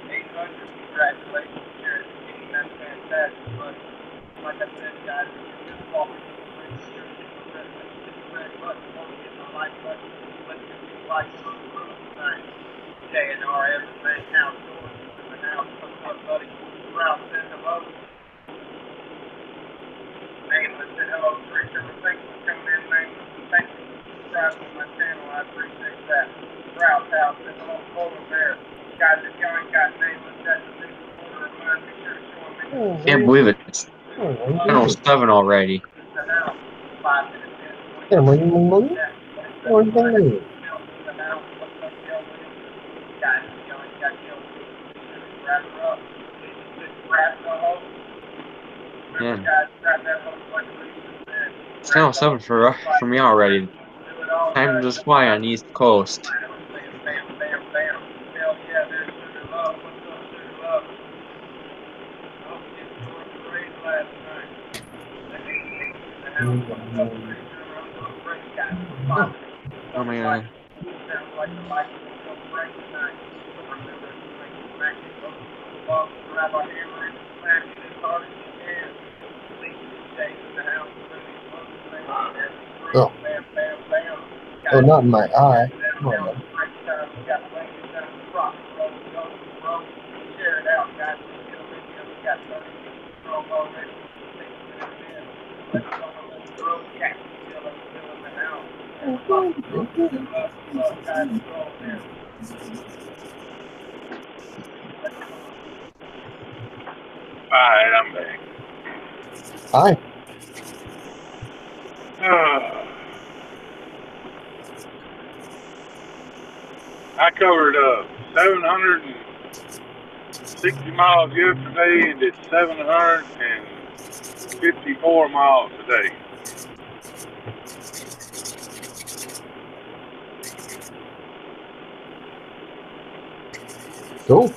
800, congratulations, Jared. That's fantastic. But like I said, guys, if you're just walking to the ring, hit the red button, don't hit the like button. Let's get these likes on the road tonight. JNR, everything, house doors in the house. What's up, buddy? Ralph, send them over. Nameless, and hello, Trish. Thanks for coming in, Nameless. Thank you for subscribing to my channel. I appreciate that. Ralph, house, and hello, Polar Bear. Guys, if y'all ain't got Nameless, that's a new supporter of mine. Be sure to show him. Can't believe it's 7 already. Yeah. It's 7 for me already. Time to fly on the East Coast. Oh my god. Oh. Oh, not in my eye. Come on, man. Alright, I'm back. Hi. I covered 760 miles yesterday and did 754 miles today. Cool.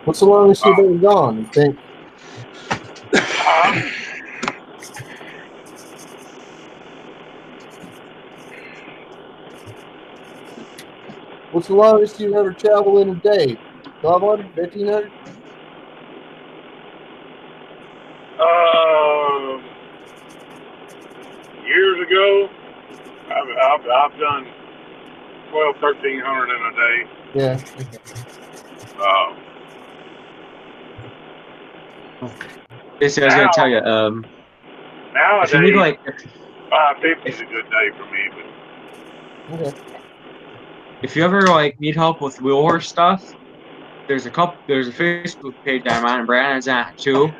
What's the longest you've ever gone, you think? What's the longest you've ever traveled in a day? 1,200? 1,500? Years ago, I've done 1,200, 1,300 in a day. Yeah. Basically, I was gonna tell you, Nowadays, if you need like 550 is a good day for me. But okay. If you ever like need help with wheel horse stuff, there's a Facebook page I'm on, and Brandon's on it too.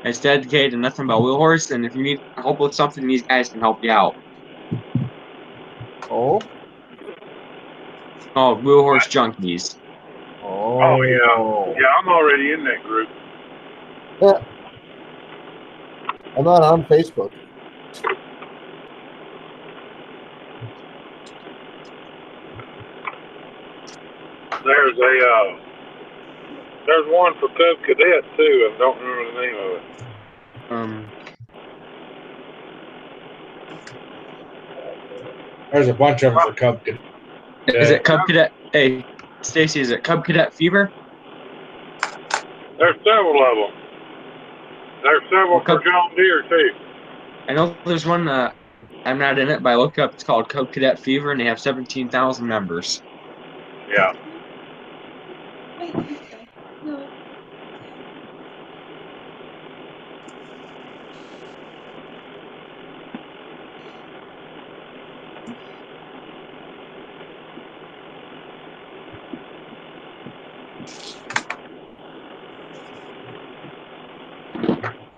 It's dedicated to nothing but wheel horse, and if you need help with something, these guys can help you out. Oh. Oh, wheel horse junkies. Oh yeah, I'm already in that group. Yeah. I'm not on Facebook. There's one for Cub Cadet too. I don't remember the name of it. There's a bunch of them for Cub Cadet. Is it Cub Cadet? Hey, Stacy, is it Cub Cadet Fever? There's several of them. There's several for John Deere too. I know there's one. I'm not in it, but I looked up. It's called Cub Cadet Fever, and they have 17,000 members. Yeah.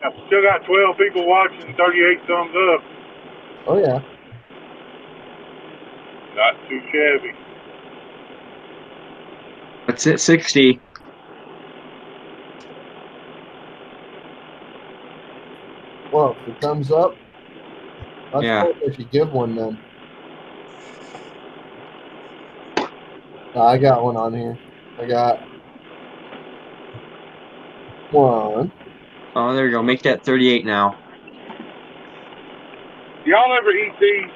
I've still got 12 people watching, 38 thumbs up. Oh, yeah. Not too shabby. That's it, 60. Well, if it thumbs up, I Yeah. if you give one then. No, I got one on here. I got One. Oh, there you go. Make that 38 now. Y'all ever eat these?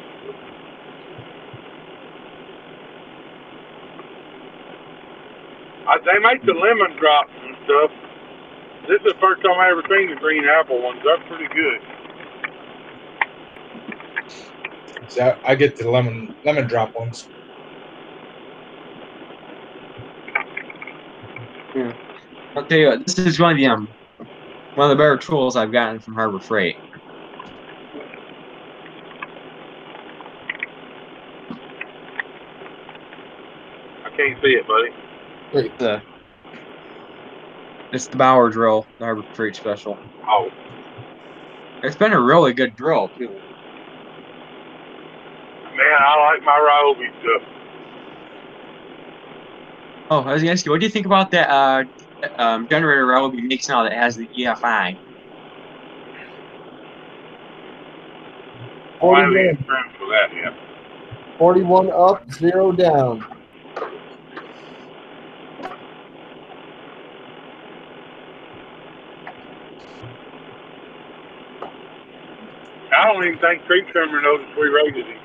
They make the lemon drops and stuff. This is the first time I ever seen the green apple ones. They're pretty good. So I get the lemon drop ones. Yeah. I'll tell you what, this is one of the better tools I've gotten from Harbor Freight. I can't see it, buddy. Wait. It's the Bauer drill, the Harbor Freight special. Oh. It's been a really good drill, too. Man, I like my Ryobi stuff. Oh, I was gonna ask you, what do you think about that generator Ryobi makes now that has the EFI? 41. For that, yeah. 41 up, 0 down. I don't even think Creek Trimmer noticed we rated him.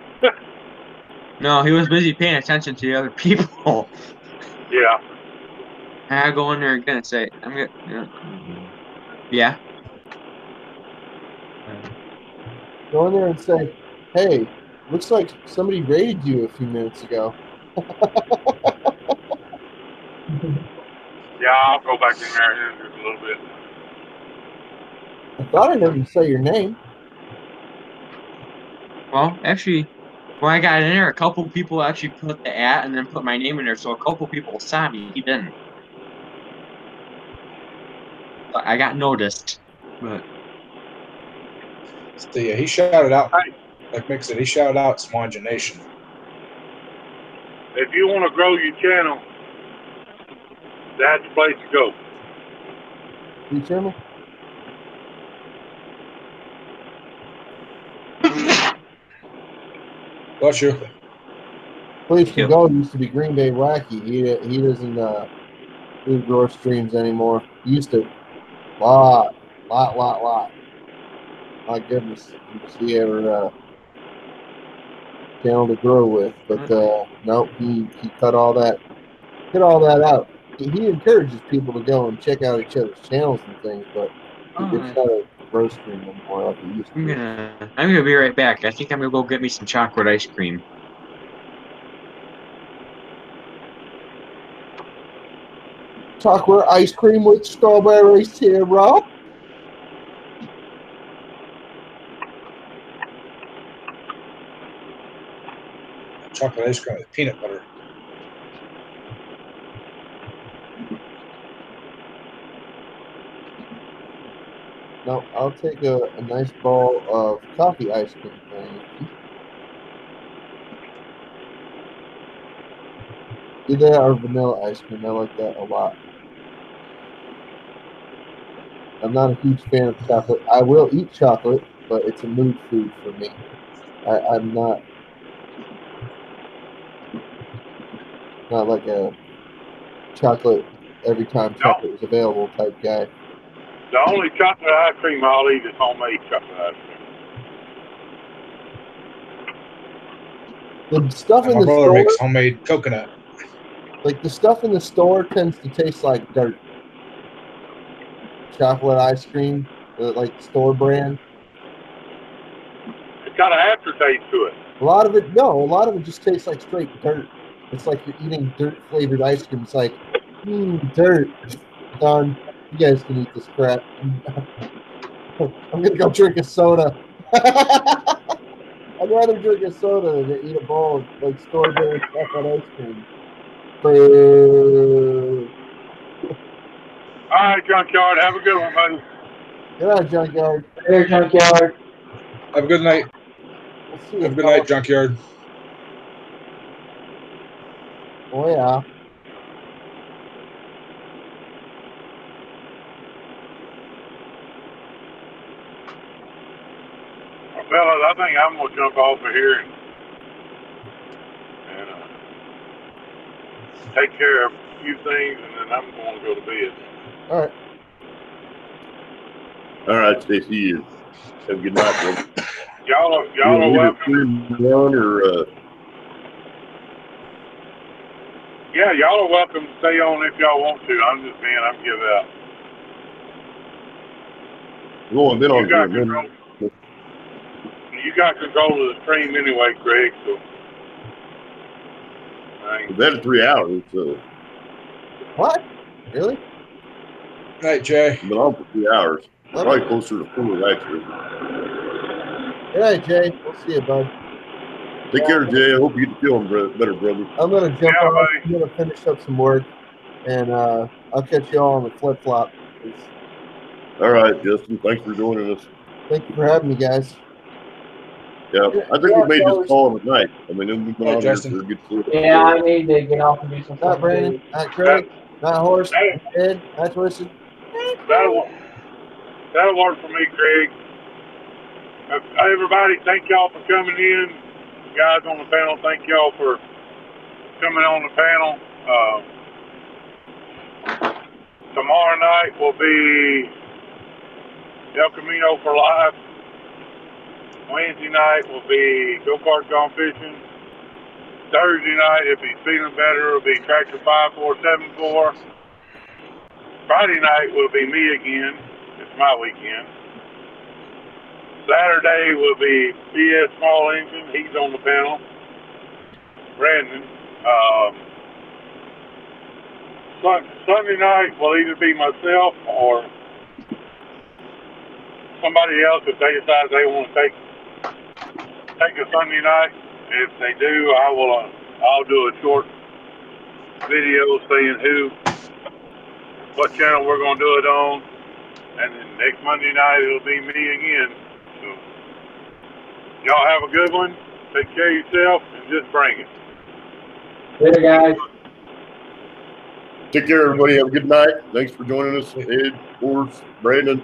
No, he was busy paying attention to the other people. Yeah. I go in there again and say, yeah. Go in there and say, hey, looks like somebody rated you a few minutes ago. Yeah, I'll go back in there in just a little bit. I thought I heard you say your name. Well, actually, when I got in there, a couple people actually put the @ and then put my name in there, so a couple people saw me. He didn't. But I got noticed. But So yeah, he shouted out, like Mick said, he shouted out Smudge Nation. If you want to grow your channel, that's the place to go. You hear me? Bless you. Place to go used to be Green Bay Wacky. He doesn't do grow streams anymore. He used to. Lot. My goodness, if he ever channel to grow with, but nope, he cut all that out. He encourages people to go and check out each other's channels and things, but it's not a grow stream anymore like it used to be. I'm gonna be right back. I think I'm gonna go get me some chocolate ice cream. Chocolate ice cream with strawberry syrup. Chocolate ice cream with peanut butter. No, I'll take a nice bowl of coffee ice cream. Either that or vanilla ice cream. I like that a lot. I'm not a huge fan of chocolate. I will eat chocolate, but it's a mood food for me. I'm not like a chocolate every time chocolate is available type guy. The only chocolate ice cream I'll eat is homemade chocolate ice cream. The stuff in my the brother store makes homemade coconut. Like the stuff in the store tends to taste like dirt. Chocolate ice cream, like store brand. It's got an aftertaste to it. A lot of it just tastes like straight dirt. It's like you're eating dirt flavored ice cream. It's like, dirt. Darn, you guys can eat this crap. I'm gonna go drink a soda. I'd rather drink a soda than eat a bowl of like store brand chocolate ice cream. Boo. All right, Junkyard. Have a good one, buddy. Good night, Junkyard. Hey, Junkyard. Have a good night. We'll see Have a good night, Junkyard. Oh, yeah. Well, fellas, I think I'm going to jump off of here and take care of a few things, and then I'm going to go to bed. All right. All right, Stacy. Have a good night, brother. Y'all are welcome. Run or Yeah, y'all are welcome to stay on if y'all want to. I'm just saying, I'm give out. going been on You got here, control. man. You got control of the stream anyway, Craig. So. We've had it 3 hours, so. What? Really? Night, Jay. Been on for 3 hours. Probably closer to 4, actually. Good night, Jay. We'll see you, bud. Take care, Jay. I hope you get feeling better, brother. I'm gonna jump off. I'm gonna finish up some work, and I'll catch you all on the flip flop. All right, Justin. Thanks for joining us. Thank you for having me, guys. Yeah, I think we made this call tonight. I mean, we've been on here for a good 4 Yeah, I need to get off and do some Not stuff. Brandon, not Craig, not Horse, not Ed, not Twisted. That'll work for me, Craig. Everybody, thank y'all for coming in. Guys on the panel, thank y'all for coming on the panel. Tomorrow night will be El Camino for Life. Wednesday night will be go-kart gone fishing. Thursday night, if he's feeling better, will be Tractor 5474. Friday night will be me again. It's my weekend. Saturday will be PS Small Engine. He's on the panel. Brandon. Sunday night will either be myself or somebody else if they decide they want to take a Sunday night. If they do, I'll do a short video saying what channel we're going to do it on, and then next Monday night it'll be me again. So y'all have a good one. Take care of yourself and just bring it. Later, guys. Take care, everybody. Have a good night. Thanks for joining us. Ed, Forrest, Brandon.